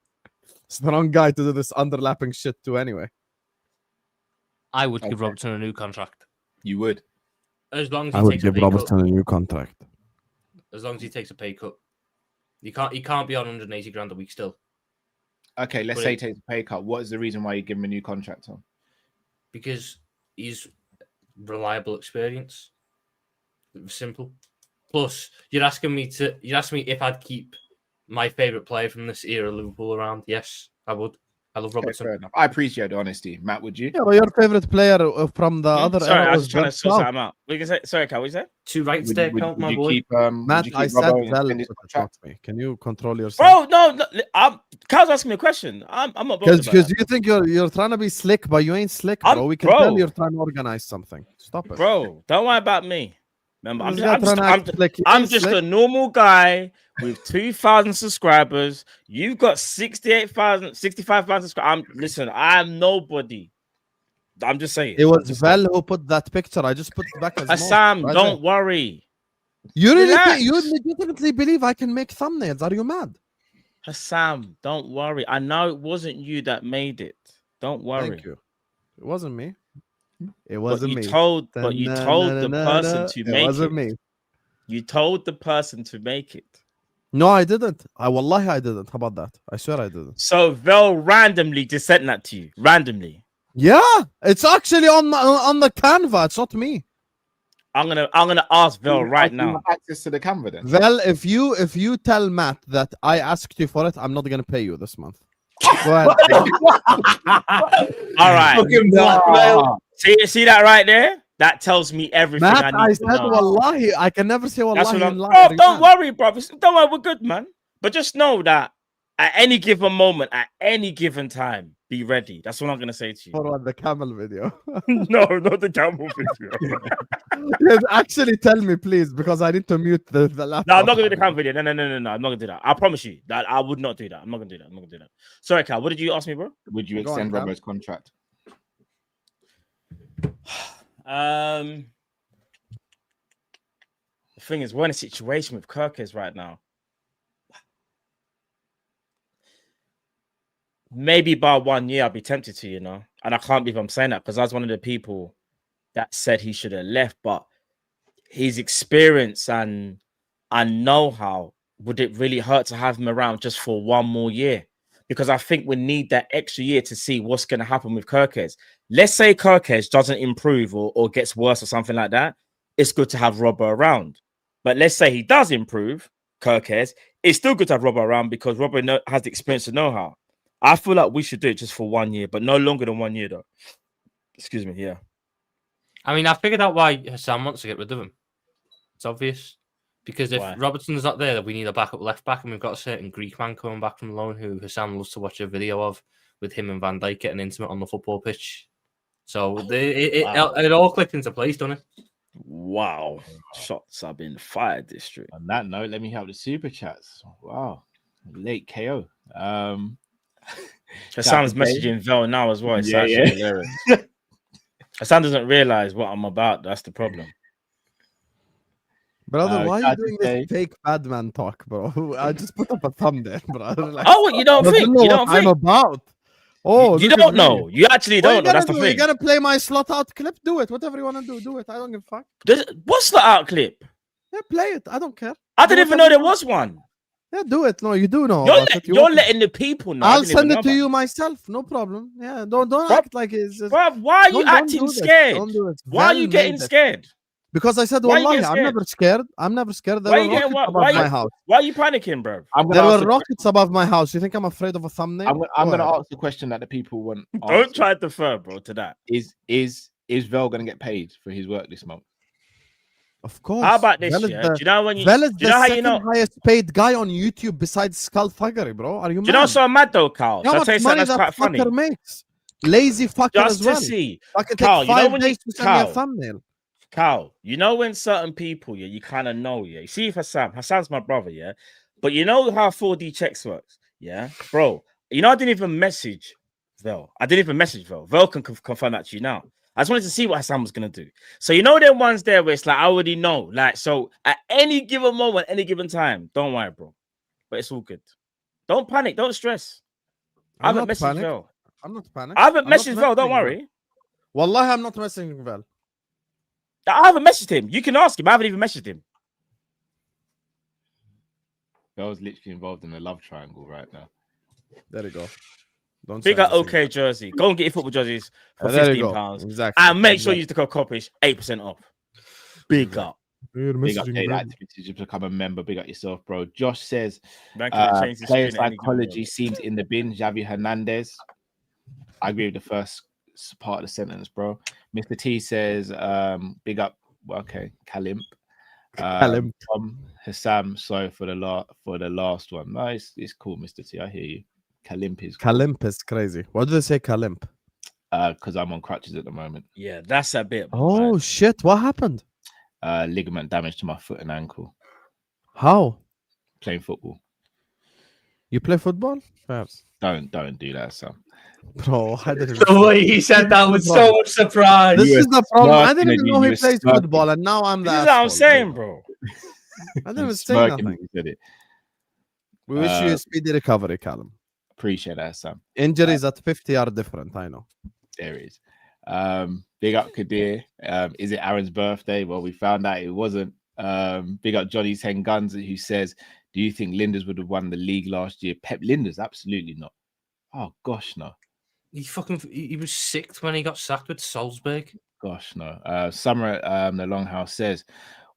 Speaker 5: It's the wrong guy to do this underlapping shit to anyway.
Speaker 2: I would give Robertson a new contract.
Speaker 1: You would.
Speaker 2: As long as he
Speaker 5: I would
Speaker 2: takes a
Speaker 5: give
Speaker 2: pay
Speaker 5: Robertson
Speaker 2: cut.
Speaker 5: a new contract.
Speaker 2: As long as he takes a pay cut. He can't be on 180 grand a week still.
Speaker 1: Okay, let's say he takes a pay cut. What is the reason why you give him a new contract on?
Speaker 2: Because he's reliable experience. Simple. Plus, you're asking me if I'd keep my favourite player from this era of Liverpool around. Yes, I would. I love Robertson.
Speaker 1: Fair enough. I appreciate the honesty. Matt, would you?
Speaker 5: Yeah, well, your favorite player from the other
Speaker 6: Sorry,
Speaker 5: era
Speaker 6: I was
Speaker 5: was
Speaker 6: trying to
Speaker 5: Bert
Speaker 6: sort
Speaker 5: South.
Speaker 6: something out. What you say? Sorry, Cal, what you say?
Speaker 2: Two rights there, count my
Speaker 1: you
Speaker 2: boy.
Speaker 1: keep,
Speaker 5: Matt,
Speaker 1: would you
Speaker 5: I
Speaker 1: keep
Speaker 5: said
Speaker 1: Robbo in
Speaker 5: Vel,
Speaker 1: his
Speaker 5: but
Speaker 1: contract?
Speaker 5: not me. Can you control yourself?
Speaker 6: Bro, no, Cal's asking me a question. I'm not bothered about
Speaker 5: Because
Speaker 6: that.
Speaker 5: you think you're trying to be slick, but you ain't slick, bro. We can
Speaker 6: bro.
Speaker 5: tell you're trying to organize something. Stop it,
Speaker 6: Bro, don't worry about me. Remember,
Speaker 5: This guy trying to act slick. You
Speaker 6: I'm
Speaker 5: ain't
Speaker 6: just
Speaker 5: slick.
Speaker 6: a normal guy with 2,000 subscribers. You've got 65,000 subscribers. Listen, I'm nobody. I'm just saying.
Speaker 5: It was Vel who put that picture. I just put it back as
Speaker 6: Sam,
Speaker 5: right
Speaker 6: don't worry.
Speaker 5: You really
Speaker 6: Relax.
Speaker 5: think, you legitimately believe I can make thumbnails? Are you mad?
Speaker 6: Sam, don't worry. I know it wasn't you that made it. Don't worry.
Speaker 5: Thank you. It wasn't me. It
Speaker 6: But
Speaker 5: wasn't
Speaker 6: you
Speaker 5: me.
Speaker 6: told the person to
Speaker 5: It
Speaker 6: make
Speaker 5: wasn't
Speaker 6: it.
Speaker 5: me.
Speaker 6: You told the person to make it.
Speaker 5: No, I didn't. Wallahi, I didn't. How about that? I swear I didn't.
Speaker 6: So Vel randomly just sent that to you. Randomly.
Speaker 5: Yeah, it's actually on the Canva. It's not me.
Speaker 6: I'm gonna ask Vel right
Speaker 1: You
Speaker 6: now.
Speaker 1: have access to the camera then.
Speaker 5: Vel, if you tell Matt that I asked you for it, I'm not gonna pay you this month. Go ahead.
Speaker 6: All right.
Speaker 2: Fucking blackmail.
Speaker 6: See that right there? That tells me everything
Speaker 5: Matt,
Speaker 6: I
Speaker 5: I
Speaker 6: need
Speaker 5: said
Speaker 6: to know.
Speaker 5: wallahi. I can never say
Speaker 6: That's
Speaker 5: wallahi
Speaker 6: what
Speaker 5: in
Speaker 6: I'm.
Speaker 5: life.
Speaker 6: Bro, don't worry, bro. Don't worry, we're good, man. But just know that at any given moment, at any given time, be ready. That's what I'm gonna say to you.
Speaker 5: For what, the camel video?
Speaker 6: No, not the camel video.
Speaker 5: Yes, actually, tell me, please, because I need to mute the laptop.
Speaker 6: No, I'm not gonna do the camel video. No. I'm not gonna do that. I promise you that I would not do that. I'm not gonna do that. Sorry, Cal. What did you ask me, bro?
Speaker 1: Would you
Speaker 5: Go on,
Speaker 1: extend
Speaker 5: Cam.
Speaker 1: Robbo's contract?
Speaker 6: The thing is, we're in a situation with Kerkez right now. Maybe by 1 year, I'll be tempted to, and I can't believe I'm saying that because I was one of the people that said he should have left, but his experience and know-how, would it really hurt to have him around just for 1 more year? Because I think we need that extra year to see what's going to happen with Kerkez. Let's say Kerkez doesn't improve or gets worse or something like that. It's good to have Robbo around. But let's say he does improve, Kerkez, it's still good to have Robbo around because Robbo has the experience and know-how. I feel like we should do it just for 1 year, but no longer than 1 year, though. Excuse me, yeah.
Speaker 2: I mean, I figured out why Hassan wants to get rid of him. It's obvious. Because if
Speaker 6: Why?
Speaker 2: Robertson's not there, we need a backup left back, and we've got a certain Greek man coming back from loan who Hassan loves to watch a video of with him and Van Dijk getting intimate on the football pitch. So it all clicked into place, doesn't it?
Speaker 6: Wow. Shots have been fired, district.
Speaker 1: On that note, let me have the super chats. Wow, late KO.
Speaker 6: Hassan's messaging Vel now as well. It's actually hilarious. Hassan doesn't realize what I'm about. That's the problem.
Speaker 5: Brother, why are you
Speaker 1: I'd
Speaker 5: doing
Speaker 1: say-
Speaker 5: this fake bad man talk, bro? I just put up a thumbnail, brother. Like,
Speaker 6: Oh, you don't
Speaker 5: doesn't
Speaker 6: think?
Speaker 5: know
Speaker 6: You
Speaker 5: what
Speaker 6: don't
Speaker 5: I'm
Speaker 6: think?
Speaker 5: about. Oh,
Speaker 6: You
Speaker 5: look at
Speaker 6: don't
Speaker 5: me.
Speaker 6: know. You actually
Speaker 5: What
Speaker 6: don't
Speaker 5: you
Speaker 6: know. That's
Speaker 5: gonna
Speaker 6: the
Speaker 5: do?
Speaker 6: thing.
Speaker 5: You gotta play my slot out clip? Do it. Whatever you wanna do, do it. I don't give a fuck.
Speaker 6: What's the out clip?
Speaker 5: Yeah, play it. I don't care.
Speaker 6: I didn't even know there was one.
Speaker 5: Yeah, do it. No, you do know.
Speaker 6: You're,
Speaker 5: about it. You
Speaker 6: you're
Speaker 5: want-
Speaker 6: letting the people know. I
Speaker 5: I'll
Speaker 6: didn't
Speaker 5: send
Speaker 6: even
Speaker 5: it to
Speaker 6: know
Speaker 5: you myself. No problem. Yeah, don't
Speaker 6: Bruv,
Speaker 5: act like it's just.
Speaker 6: Bruv, why are you
Speaker 5: Don't
Speaker 6: acting
Speaker 5: do this.
Speaker 6: scared?
Speaker 5: Don't do it.
Speaker 6: Why are
Speaker 5: Vel
Speaker 6: you
Speaker 5: made
Speaker 6: getting
Speaker 5: it.
Speaker 6: scared?
Speaker 5: Because I said,
Speaker 6: Why are you
Speaker 5: Wallahi,
Speaker 6: getting
Speaker 5: I'm
Speaker 6: scared?
Speaker 5: never scared. I'm never scared. There
Speaker 6: Why
Speaker 5: were
Speaker 6: you getting
Speaker 5: rockets
Speaker 6: what? Why
Speaker 5: above my
Speaker 6: you-
Speaker 5: house.
Speaker 6: Why are you panicking, bro?
Speaker 1: I'm
Speaker 5: There
Speaker 1: gonna
Speaker 5: were
Speaker 1: ask the-
Speaker 5: rockets above my house. You think I'm afraid of a thumbnail?
Speaker 1: I'm
Speaker 5: Go
Speaker 1: gonna
Speaker 5: ahead.
Speaker 1: ask the question that the people want.
Speaker 6: Don't
Speaker 1: answered.
Speaker 6: try to defer, bro, to that.
Speaker 1: Is Vel gonna get paid for his work this month?
Speaker 5: Of course.
Speaker 6: How about this?
Speaker 5: Vel is
Speaker 6: Yeah?
Speaker 5: the-
Speaker 6: Do you know when you?
Speaker 5: Vel is
Speaker 6: Do
Speaker 5: the
Speaker 6: you know how you
Speaker 5: second
Speaker 6: know?
Speaker 5: highest paid guy on YouTube besides Skullfuggery, bro. Are you
Speaker 6: Do
Speaker 5: mad?
Speaker 6: you know what's so mad though, Carl?
Speaker 5: How
Speaker 6: Shall I
Speaker 5: much
Speaker 6: tell you something
Speaker 5: money
Speaker 6: that's
Speaker 5: that
Speaker 6: quite funny?
Speaker 5: fucker makes? Lazy fucker
Speaker 6: Just
Speaker 5: as well.
Speaker 6: to see,
Speaker 5: I can
Speaker 6: Carl,
Speaker 5: take
Speaker 6: you know
Speaker 5: 5
Speaker 6: when you-
Speaker 5: days to send me a
Speaker 6: Carl,
Speaker 5: thumbnail.
Speaker 6: Carl, you know when certain people, yeah, you kind of know, yeah. You see, if Hassan's my brother, yeah. But you know how 4D checks works, yeah, bro. You know, I didn't even message Vel. I didn't even message Vel. Vel can confirm that to you now. I just wanted to see what Hassan was gonna do. So you know them ones there where it's like I already know. Like so, at any given moment, any given time, don't worry, bro. But it's all good. Don't panic. Don't stress. I haven't messaged Vel.
Speaker 5: I'm not panicking.
Speaker 6: I haven't messaged Vel. Don't worry.
Speaker 5: Wallahi, I'm not messaging Vel.
Speaker 6: I haven't messaged him. You can ask him. I haven't even messaged him.
Speaker 1: Vel's literally involved in a love triangle right now.
Speaker 5: There you go. Don't
Speaker 6: Big up OK jersey. Go and get your football jerseys for £15.
Speaker 5: Exactly.
Speaker 6: And make sure you use the code Kopish, 8% off. Big up.
Speaker 1: Big up data activity to become a member. Big up yourself, bro. Josh says player psychology seems in the bin. Xavi Hernandez. I agree with the first part of the sentence, bro. Mr. T says big up. Okay, Kalimp. Tom Hassam, sorry for the last one. No, it's cool, Mr. T. I hear you. Kalimp is cool.
Speaker 5: Kalimp is crazy. Why do they say Kalimp?
Speaker 1: Because I'm on crutches at the moment.
Speaker 6: Yeah, that's a bit.
Speaker 5: Oh shit! What happened?
Speaker 1: Ligament damage to my foot and ankle.
Speaker 5: How?
Speaker 1: Playing football.
Speaker 5: You play football? Perhaps.
Speaker 1: Don't do that, son.
Speaker 5: Bro, I didn't
Speaker 2: The way he said that with so much surprise.
Speaker 5: This is the problem. I didn't even know he plays football, and now I'm
Speaker 6: This is what I'm saying, bro.
Speaker 5: I didn't even say nothing. We wish you a speedy recovery, Callum.
Speaker 1: Appreciate that, Sam.
Speaker 5: Injuries at 50 are different, I know.
Speaker 1: There it is. Big up Kadir. Is it Aaron's birthday? Well, we found out it wasn't. Big up Johnny 10 Guns, who says, do you think Linders would have won the league last year? Pep Linders? Absolutely not. Oh, gosh, no.
Speaker 2: He was sick when he got sacked with Salzburg.
Speaker 1: Gosh, no. Summer the Longhouse says,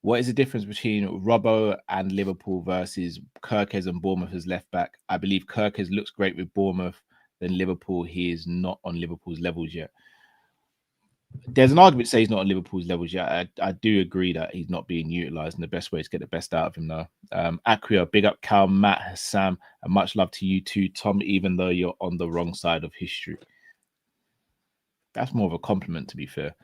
Speaker 1: what is the difference between Robbo and Liverpool versus Kerkez and Bournemouth as left back? I believe Kerkez looks great with Bournemouth. Than Liverpool, he is not on Liverpool's levels yet. There's an argument to say he's not on Liverpool's levels yet. I do agree that he's not being utilised, and the best way is to get the best out of him now. Acquia, big up Cal, Matt, Hassam, and much love to you too, Tom, even though you're on the wrong side of history. That's more of a compliment, to be fair.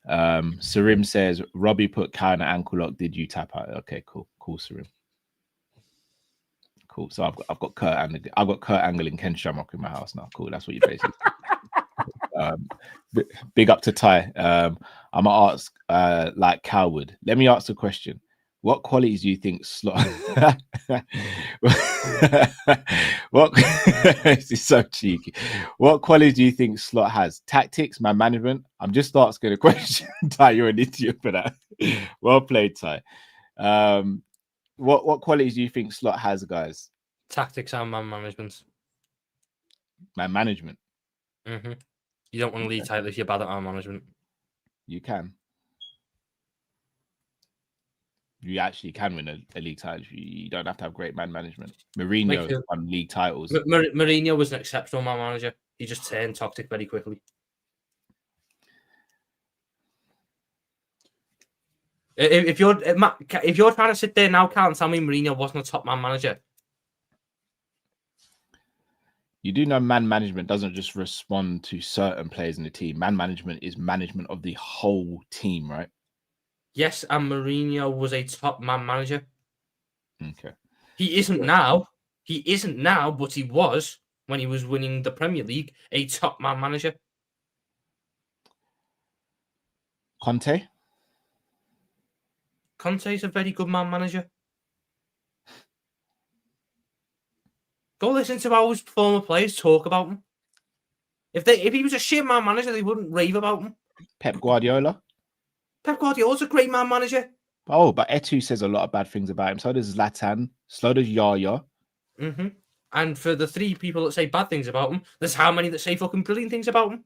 Speaker 1: Sarim says, Robbie put Cal in an ankle lock. Did you tap out? Okay, cool. Cool, Sarim. Cool. So I've got Kurt Angle and Ken Shamrock in my house now. Cool. That's what you basically. Big up to Ty. I'm gonna ask like Cowwood. Let me ask a question. What qualities do you think Slot? This is so cheeky. What qualities do you think Slot has? Tactics, man, management. I'm just asking a question. Ty, you're an idiot for that. Well played, Ty. What qualities do you think Slot has, guys?
Speaker 2: Tactics and man management.
Speaker 1: Man management.
Speaker 2: Mm-hmm. You don't want to lead title if you're bad at man management.
Speaker 1: You can. You actually can win a league title. You don't have to have great man management. Mourinho won league titles.
Speaker 2: Mourinho was an exceptional man manager. He just turned toxic very quickly. If you're trying to sit there now, Carl, and tell me Mourinho wasn't a top man manager.
Speaker 1: You do know man management doesn't just respond to certain players in the team. Man management is management of the whole team, right?
Speaker 2: Yes, and Mourinho was a top man manager.
Speaker 1: Okay.
Speaker 2: He isn't now. He isn't now, but he was when he was winning the Premier League, a top man manager.
Speaker 1: Conte
Speaker 2: is a very good man manager. Go listen to how his former players talk about him. If he was a shit man manager, they wouldn't rave about him.
Speaker 1: Pep Guardiola's
Speaker 2: a great man manager.
Speaker 1: Oh, but Etu says a lot of bad things about him. So does Zlatan. So does Yaya.
Speaker 2: Mm-hmm. And for the 3 people that say bad things about him, there's how many that say fucking brilliant things about him?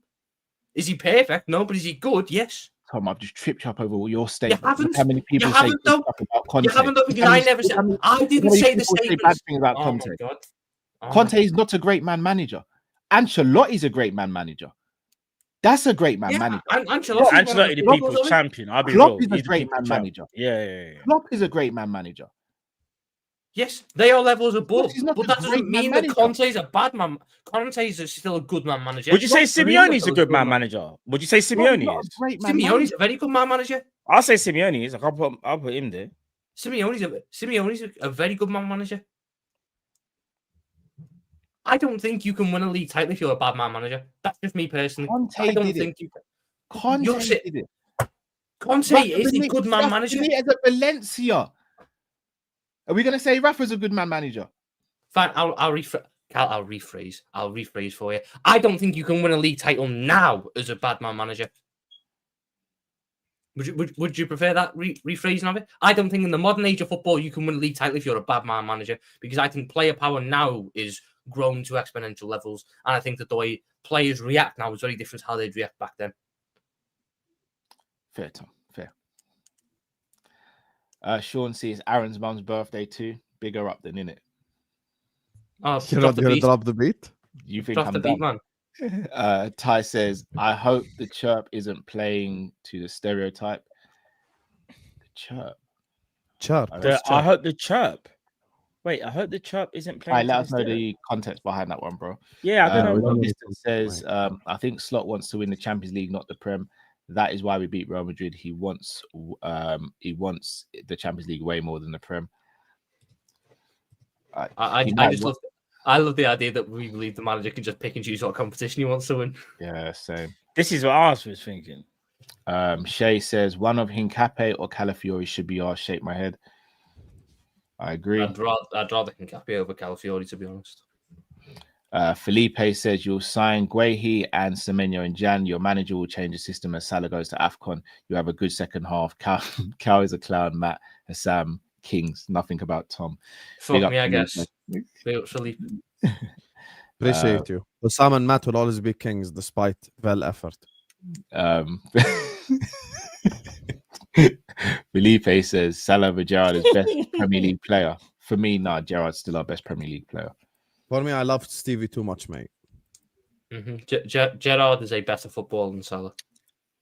Speaker 2: Is he perfect? No, but is he good? Yes.
Speaker 1: Tom, I've just tripped you up over your statement.
Speaker 2: You haven't.
Speaker 1: How many people say stuff about Conte?
Speaker 2: You haven't, because I never said. I didn't say the statement.
Speaker 1: Bad thing about Conte.
Speaker 2: My God.
Speaker 1: Conte is not a great man manager. Ancelotti's a great man manager. That's a great man manager.
Speaker 6: Ancelotti, the people's champion. I'll be
Speaker 1: Klopp
Speaker 6: real.
Speaker 1: Is a great man manager.
Speaker 6: Yeah.
Speaker 1: Klopp is a great man manager.
Speaker 2: Yes, they are levels above, but that doesn't
Speaker 1: great
Speaker 2: mean
Speaker 1: man
Speaker 2: that Conte's a bad man. Conte's still a good man manager.
Speaker 6: Would you say Simeone's a good man manager? Would you say Simeone is?
Speaker 2: Simeone's a very good man manager.
Speaker 6: I'll say Simeone is. I'll put him there.
Speaker 2: Simeone's a very good man manager. I don't think you can win a league title if you're a bad man manager. That's just me personally. I don't think you can.
Speaker 1: Conte did it.
Speaker 2: Conte is a good man manager.
Speaker 1: Benitez at Valencia. Are we going to say Rafa's a good man manager?
Speaker 2: Fine, I'll rephrase for you. I don't think you can win a league title now as a bad man manager. Would you prefer that rephrasing of it? I don't think in the modern age of football you can win a league title if you're a bad man manager, because I think player power now is grown to exponential levels, and I think that the way players react now is very different to how they'd react back then.
Speaker 1: Fair, Tom. Fair. Sean sees Aaron's mum's birthday too. Bigger up than in it.
Speaker 2: Oh,
Speaker 5: You're not going to drop the beat?
Speaker 1: You think
Speaker 2: drop
Speaker 1: I'm
Speaker 2: the beat, man?
Speaker 1: Ty says, I hope the chirp isn't playing to the stereotype. The chirp.
Speaker 6: I hope the chirp. Wait, I hope the chirp isn't playing.
Speaker 1: Let us know the context behind that one, bro.
Speaker 6: Yeah, I don't know.
Speaker 1: Robertson says, I think Slot wants to win the Champions League, not the Prem. That is why we beat Real Madrid. He wants the Champions League way more than the Prem.
Speaker 2: I love the idea that we believe the manager can just pick and choose what competition he wants to win.
Speaker 1: Yeah, same.
Speaker 6: This is what I was thinking.
Speaker 1: Shay says one of Hincapié or Calafiori should be ours. Shake my head. I agree.
Speaker 2: I'd rather Hincapié over Calafiori, to be honest.
Speaker 1: Felipe says you'll sign Guehi and Semenyo in Jan. Your manager will change the system as Salah goes to AFCON. You have a good second half. Cal is a clown. Matt, Hassam, Kings. Nothing about Tom.
Speaker 2: Fuck me, I guess. Felipe.
Speaker 5: Appreciate you. Sam and Matt will always be kings despite well effort.
Speaker 1: Felipe says Salah over Gerrard is best Premier League player. For me, Gerrard's still our best Premier League player.
Speaker 5: For me, I love Stevie too much, mate.
Speaker 2: Mm-hmm. Gerrard is a better footballer than Salah.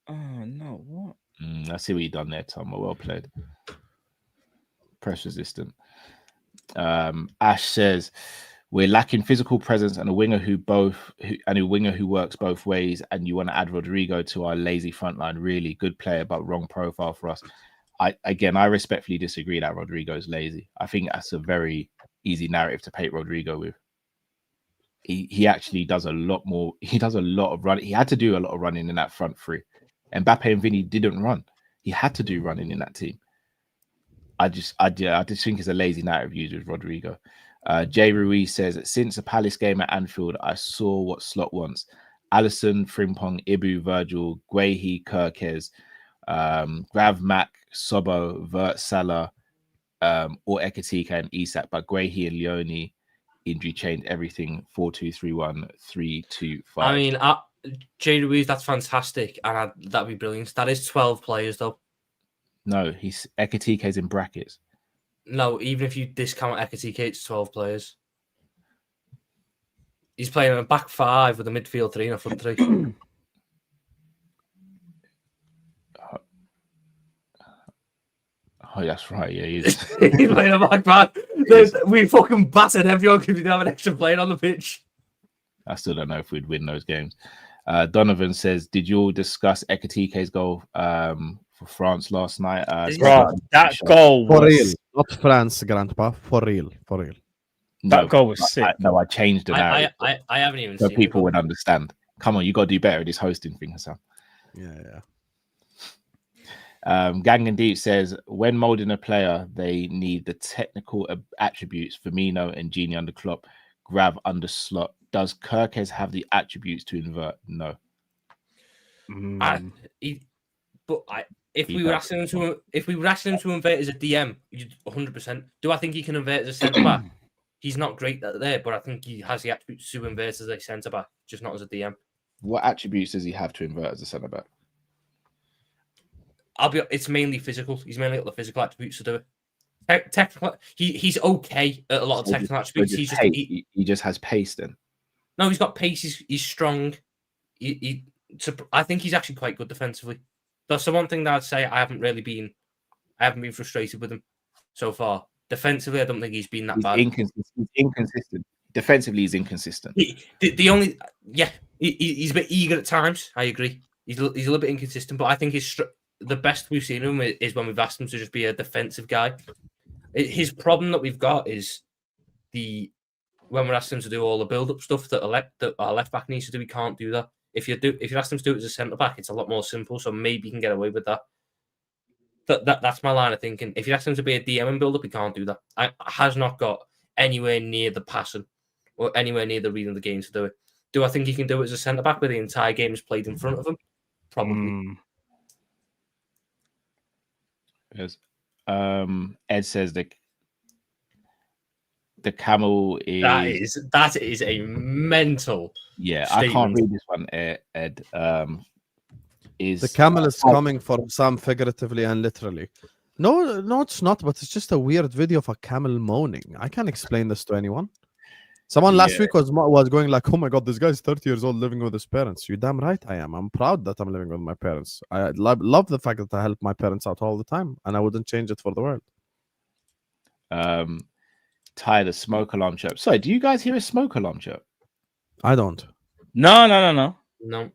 Speaker 6: Oh, no, what?
Speaker 1: I see what you've done there, Tom. Well played. Press resistant. Ash says we're lacking physical presence and a winger who works both ways, and you want to add Rodrigo to our lazy front line. Really good player, but wrong profile for us. I respectfully disagree that Rodrigo is lazy. I think that's a very easy narrative to paint Rodrigo with. He actually does a lot more. He does a lot of running. He had to do a lot of running in that front three. Mbappe and Vinny didn't run. He had to do running in that team. I just think it's a lazy narrative used with Rodrigo. Jay Ruiz says, since a Palace game at Anfield, I saw what Slot wants. Alisson, Frimpong, Ibu, Virgil, Guehi, Kerkez, Grav, Mac, Sobo, Vert, Salah, or Ekitike and Isak, but Guehi and Leone injury changed everything. 4-2-3-1, 3-2-5.
Speaker 2: I mean, Jay Ruiz, that's fantastic, and that'd be brilliant. That is 12 players, though.
Speaker 1: No, Ekitike's in brackets.
Speaker 2: No, even if you discount Ekitike, it's 12 players. He's playing in a back five with a midfield three and a front three.
Speaker 1: Oh, that's right. Yeah, he's
Speaker 2: playing a back five. We fucking battered everyone because we didn't have an extra player on the pitch.
Speaker 1: I still don't know if we'd win those games. Donovan says, did you all discuss Ekitike's goal for France last night?
Speaker 6: Bro, that goal was...
Speaker 5: For real. Not France, Grandpa. For real.
Speaker 6: That goal was sick.
Speaker 1: I changed the narrative.
Speaker 2: I haven't even
Speaker 1: so
Speaker 2: seen
Speaker 1: people would understand. Come on, you got to do better at this hosting thing, Hassan.
Speaker 5: Yeah.
Speaker 1: Gang and Deep says, when molding a player, they need the technical attributes. Firmino and Genie under Klopp, Grav under Slot. Does Kerkez have the attributes to invert? No. If we were asking him to invert as a DM, 100%. Do I think he can invert as a centre back? He's not great there, but I think he has the attributes to invert as a centre back, just not as a DM. What attributes does he have to invert as a centre back?
Speaker 2: It's mainly physical. He's mainly got the physical attributes to do it. Technical, he's okay at a lot of technical attributes.
Speaker 1: He just has pace then.
Speaker 2: No, he's got pace. He's strong. I think he's actually quite good defensively. That's the one thing that I'd say. I haven't been frustrated with him so far. Defensively, I don't think he's been that bad.
Speaker 1: He's inconsistent. Defensively, he's inconsistent.
Speaker 2: He's a bit eager at times. I agree. He's a little bit inconsistent, but I think the best we've seen him is when we've asked him to just be a defensive guy. His problem that we've got is when we're asking him to do all the build-up stuff that our left back needs to do, he can't do that. If you ask him to do it as a centre back, it's a lot more simple. So maybe you can get away with that. That's my line of thinking. If you ask him to be a DM and build-up, he can't do that. Has not got anywhere near the passing or anywhere near the reading of the game to do it. Do I think he can do it as a centre back where the entire game is played in front of him? Probably.
Speaker 1: Yes. Ed says the camel is
Speaker 2: that is a mental.
Speaker 1: Yeah,
Speaker 2: statement.
Speaker 1: I can't read this one, Ed. Is
Speaker 5: the camel is coming for some figuratively and literally. No, it's not. But it's just a weird video of a camel moaning. I can't explain this to anyone. Someone last week was going like, "Oh my god, this guy's 30 years old living with his parents." You damn right I am. I'm proud that I'm living with my parents. I love the fact that I help my parents out all the time, and I wouldn't change it for the world.
Speaker 1: Ty, the smoke alarm chirp. Sorry, do you guys hear a smoke alarm chirp?
Speaker 5: I don't.
Speaker 6: No.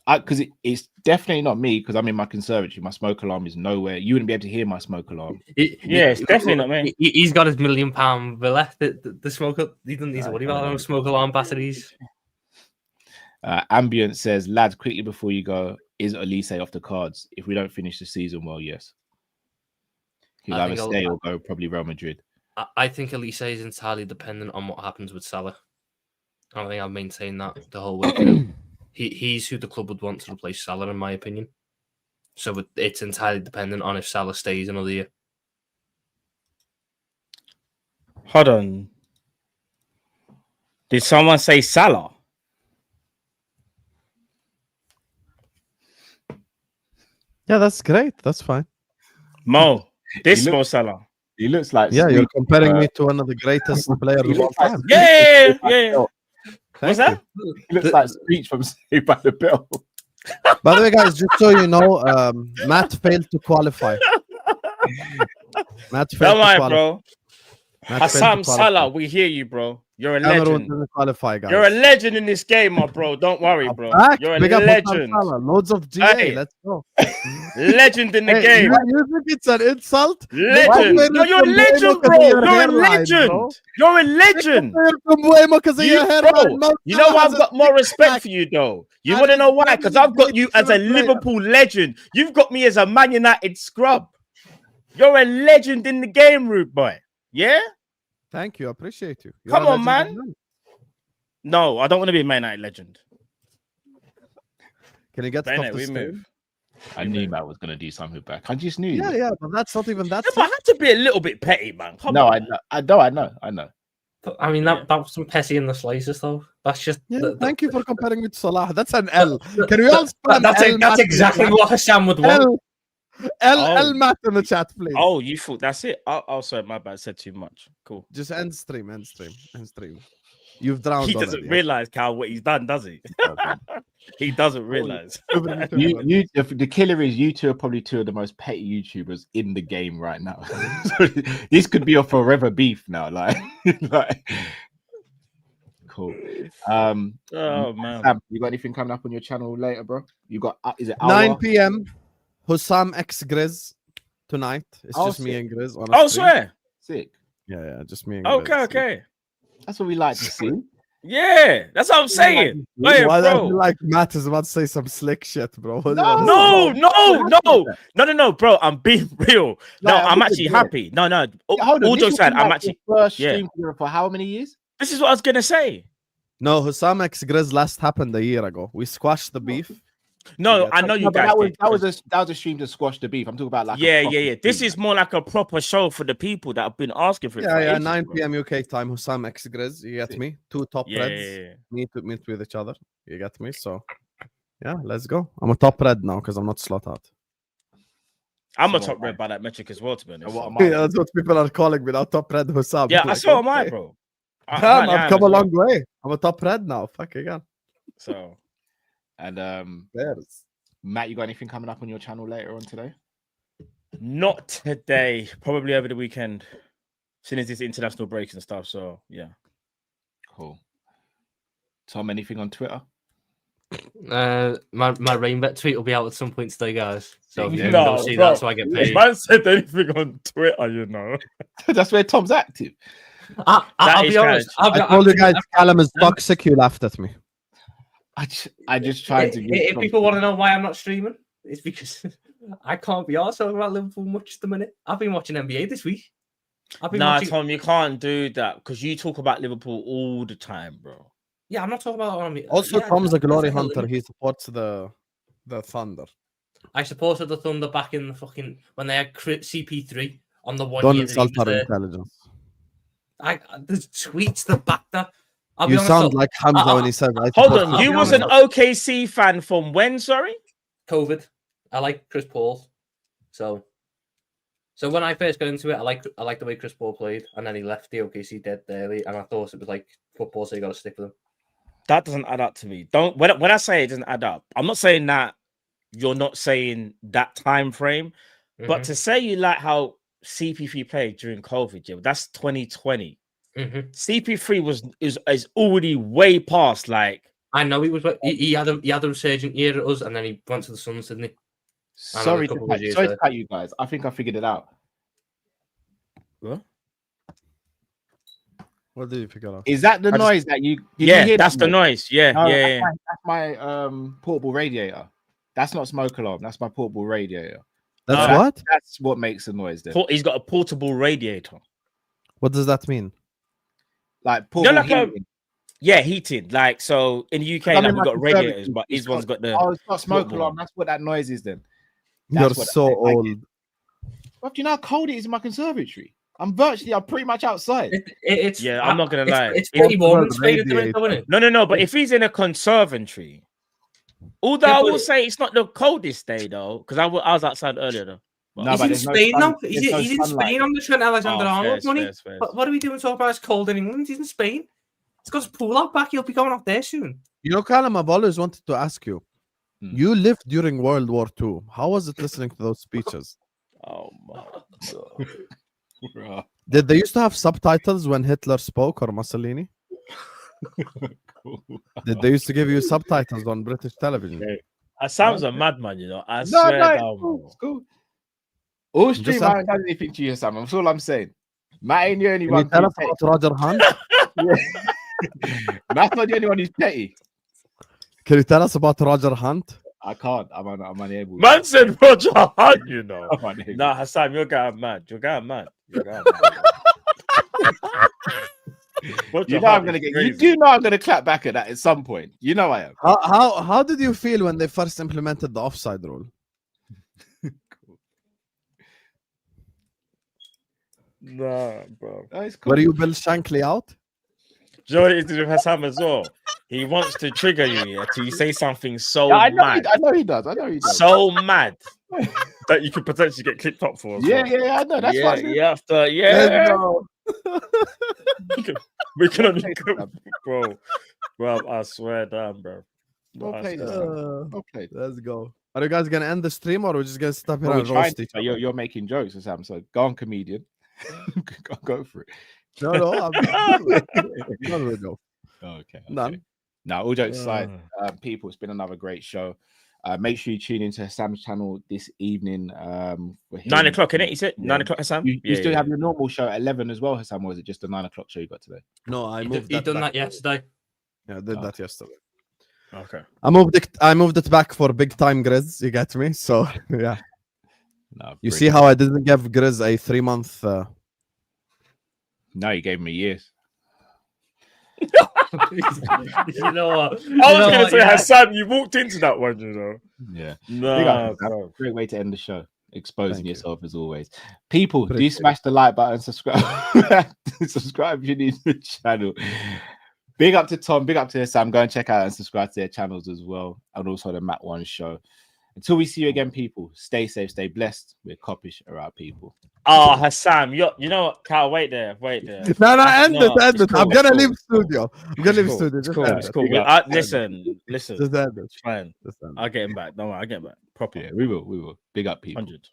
Speaker 1: Because it's definitely not me, because I'm in my conservatory. My smoke alarm is nowhere. You wouldn't be able to hear my smoke alarm.
Speaker 6: It's definitely not me.
Speaker 2: He's got his £1 million villa. The smoke. He doesn't need to worry about smoke alarm batteries.
Speaker 1: Ambient says, lads, quickly before you go, is Elise off the cards? If we don't finish the season well, yes. He'll either stay or go, probably Real Madrid.
Speaker 2: I think Elise is entirely dependent on what happens with Salah. I think I've maintained that the whole way through. He's who the club would want to replace Salah, in my opinion. So it's entirely dependent on if Salah stays another year.
Speaker 6: Hold on. Did someone say Salah?
Speaker 5: Yeah, that's great. That's fine.
Speaker 6: Mo, this Mo Salah.
Speaker 1: He looks like
Speaker 5: you're comparing me to one of the greatest players of all time.
Speaker 6: Yeah. What's that?
Speaker 1: He looks like Speech from Saved by the Bell.
Speaker 5: By the way, guys, just so you know, Matt failed to qualify.
Speaker 6: Don't mind, bro. Hassan Salah, we hear you, bro. You're a legend.
Speaker 5: Qualify, guys.
Speaker 6: You're a legend in this game, my bro. Don't worry, bro. You're a legend.
Speaker 5: Loads of GA. Hey. Let's go.
Speaker 6: Legend in the game.
Speaker 5: You think it's an insult?
Speaker 6: Legend. No, you're a legend, bro. You're a legend. You're a legend. You know I've got more respect for you, though. You want to know why? Because I've got you as a Liverpool legend. You've got me as a Man United scrub. You're a legend in the game, rude boy. Yeah?
Speaker 5: Thank you. I appreciate you.
Speaker 6: Come on, man. No, I don't want to be a Man United legend.
Speaker 5: Can you get
Speaker 6: to we move?
Speaker 1: I knew Matt was going to do something back. I just knew.
Speaker 5: Yeah, but that's not even that.
Speaker 6: But I had to be a little bit petty, man.
Speaker 1: Come on. I know.
Speaker 2: I mean, that was some petty in the slices, though. That's just.
Speaker 5: Thank you for comparing me to Salah. That's an L. Can we all spam
Speaker 2: That's exactly what Hassan would want.
Speaker 5: L Matt in the chat, please.
Speaker 6: Oh, you thought that's it? Oh, sorry, my bad. I said too much. Cool.
Speaker 5: Just end stream. You've drowned.
Speaker 6: He doesn't realize, Cal, what he's done, does he? He doesn't realize.
Speaker 1: The killer is you two are probably two of the most petty YouTubers in the game right now. So this could be a forever beef now. Like cool.
Speaker 6: Oh man,
Speaker 1: Sam, you got anything coming up on your channel later, bro? You got is it
Speaker 5: 9 p.m. Hussam X Grizz tonight. It's just me and Grizz.
Speaker 6: Swear.
Speaker 1: Sick.
Speaker 5: Yeah, just me and Grizz.
Speaker 6: Okay.
Speaker 1: That's what we like to see.
Speaker 6: Yeah, that's what I'm saying. Why
Speaker 5: bro. Like Matt is about to say some slick shit, bro.
Speaker 6: No, bro. I'm being real. No, I'm actually happy. No. All jokes aside, I'm actually
Speaker 1: first stream for how many years?
Speaker 6: This is what I was gonna say.
Speaker 5: No, Hussam X Grizz last happened a year ago. We squashed the beef.
Speaker 6: No, I know you guys.
Speaker 1: That was a stream to squash the beef. I'm talking about like
Speaker 6: yeah. This is more like a proper show for the people that have been asking for it.
Speaker 5: Yeah, 9 p.m. UK time. Hussam X Grizz. You get me? Two top reds. Meet with each other. You get me? So yeah, let's go. I'm a top red now because I'm not slot out.
Speaker 6: I'm a top red by that metric as well, to be honest.
Speaker 5: That's what people are calling me now. Top red Hussam.
Speaker 6: Yeah, I saw my bro.
Speaker 5: I've come a long way. I'm a top red now. Fuck again.
Speaker 6: So.
Speaker 1: And Matt, you got anything coming up on your channel later on today?
Speaker 6: Not today. Probably over the weekend. As soon as this international breaks and stuff. So yeah.
Speaker 1: Cool. Tom, anything on Twitter?
Speaker 2: My Rainbet tweet will be out at some point today, guys. So if you don't see that, so I get paid.
Speaker 6: Man said anything on Twitter, you know.
Speaker 1: That's where Tom's active.
Speaker 2: I'll be honest.
Speaker 5: I told you guys, Callum is toxic. You laughed at me.
Speaker 1: I just tried to.
Speaker 2: If people want to know why I'm not streaming, it's because I can't be arsed talking about Liverpool much at the minute. I've been watching NBA this week.
Speaker 6: Tom, you can't do that because you talk about Liverpool all the time, bro.
Speaker 2: Yeah, I'm not talking about.
Speaker 5: Also, Tom's a glory hunter. He supports the Thunder.
Speaker 2: I supported the Thunder back in the fucking when they had CP3 on the one.
Speaker 5: Don't
Speaker 2: year
Speaker 5: insult our
Speaker 2: there.
Speaker 5: intelligence.
Speaker 2: There's tweets that back that.
Speaker 5: You sound like Hamza when he says.
Speaker 6: Hold on, you was an OKC fan from when? Sorry,
Speaker 2: COVID. I like Chris Paul, so when I first got into it, I liked the way Chris Paul played, and then he left the OKC dead early, and I thought it was like football, so you got to stick with him.
Speaker 6: That doesn't add up to me. When I say it doesn't add up, I'm not saying that you're not saying that time frame, but to say you like how CP3 played during COVID, yeah, that's 2020. CP3 is already way past. Like
Speaker 2: I know he was. He had a resurgent year at us, and then he went to the Suns, didn't he?
Speaker 1: Sorry to cut you guys. I think I figured it out.
Speaker 5: What did you figure out?
Speaker 1: Is that the noise that you?
Speaker 6: Yeah, that's the noise. Yeah,
Speaker 1: no,
Speaker 6: yeah.
Speaker 1: That's my portable radiator. That's not smoke alarm. That's my portable radiator.
Speaker 5: That's what?
Speaker 1: That's what makes the noise. Then
Speaker 6: He's got a portable radiator.
Speaker 5: What does that mean?
Speaker 1: Like portable heating.
Speaker 6: Yeah, heating. Like so in the UK, like, we've got radiators, but his one's got the.
Speaker 1: Oh, it's not smoke alarm. That's what that noise is. Then
Speaker 5: you're so old.
Speaker 1: Well, do you know how cold it is in my conservatory? I'm pretty much outside.
Speaker 6: I'm not gonna lie.
Speaker 2: It's pretty warm in Spain at the minute, isn't it?
Speaker 6: No. But if he's in a conservatory, although I will say it's not the coldest day though, because I was outside earlier though.
Speaker 2: He's in Spain now. He's in Spain on the Trent Alexander-Arnold money. What are we doing talking about? It's cold in England. He's in Spain. He's got his pool out back. He'll be going out there soon.
Speaker 5: You know, Callum, I've always wanted to ask you. You lived during World War II. How was it listening to those speeches?
Speaker 6: Oh my God.
Speaker 5: Did they used to have subtitles when Hitler spoke or Mussolini? Did they used to give you subtitles on British television?
Speaker 6: Sam's a madman, you know. I swear down.
Speaker 1: It's cool. All stream I haven't done anything to you, Sam. That's all I'm saying. Matt ain't the only one.
Speaker 5: Tell us about Roger Hunt.
Speaker 1: Matt's not the only one who's petty.
Speaker 5: Can you tell us about Roger Hunt?
Speaker 1: I can't. I'm unable.
Speaker 6: Man said Roger Hunt, you know. Nah, Hassan, you're going mad. You're going mad. You know
Speaker 1: I'm gonna get. You do know I'm gonna clap back at that at some point. You know I am.
Speaker 5: How did you feel when they first implemented the offside rule?
Speaker 6: Nah, bro.
Speaker 1: Oh, cool.
Speaker 5: Were you Bill Shankly out?
Speaker 6: Do you know what it is with Hassan as well? He wants to trigger you till you say something so
Speaker 1: mad.
Speaker 6: I
Speaker 1: know he does.
Speaker 6: So mad that you could potentially get clipped up for.
Speaker 1: Yeah, I know. That's fine.
Speaker 6: We can only go, bro. I swear down, bro.
Speaker 5: Okay, let's go. Are you guys gonna end the stream or are we just gonna stop here and roast each other?
Speaker 1: You're making jokes, Sam. So go on, comedian. go for it.
Speaker 5: No, I'm not go.
Speaker 1: Okay. None. Now, all jokes aside, people, it's been another great show. Make sure you tune into Sam's channel this evening.
Speaker 6: 9 o'clock, innit? You said 9 o'clock, Hassan?
Speaker 1: You still have your normal show at 11 as well, Hassan, or was it just the 9 o'clock show you got today?
Speaker 5: No, I moved
Speaker 2: that. You done that yesterday?
Speaker 5: Yeah, I did that yesterday.
Speaker 6: Okay.
Speaker 5: I moved it back for big time Grizz. You get me? So yeah. No, you see how I didn't give Grizz a 3-month.
Speaker 1: No, you gave him a year.
Speaker 2: You know what?
Speaker 6: I was going to say, Hassan, you walked into that one, you know.
Speaker 1: Yeah.
Speaker 6: No,
Speaker 1: great way to end the show. Exposing yourself as always. People, do smash the like button, subscribe. Subscribe if you need the channel. Big up to Tom, big up to Sam. Go and check out and subscribe to their channels as well. And also the Matt One Show. Until we see you again, people, stay safe, stay blessed. We're Kopish are our people.
Speaker 6: Oh, Hassan, you know what? Carl, wait there.
Speaker 5: No, end it. I'm gonna leave studio.
Speaker 6: It's cool. Listen.
Speaker 5: Just end it.
Speaker 6: Fine. I'll get him back. Don't worry, I'll get him back. Proper.
Speaker 1: Yeah, we will. Big up, people.
Speaker 6: 100.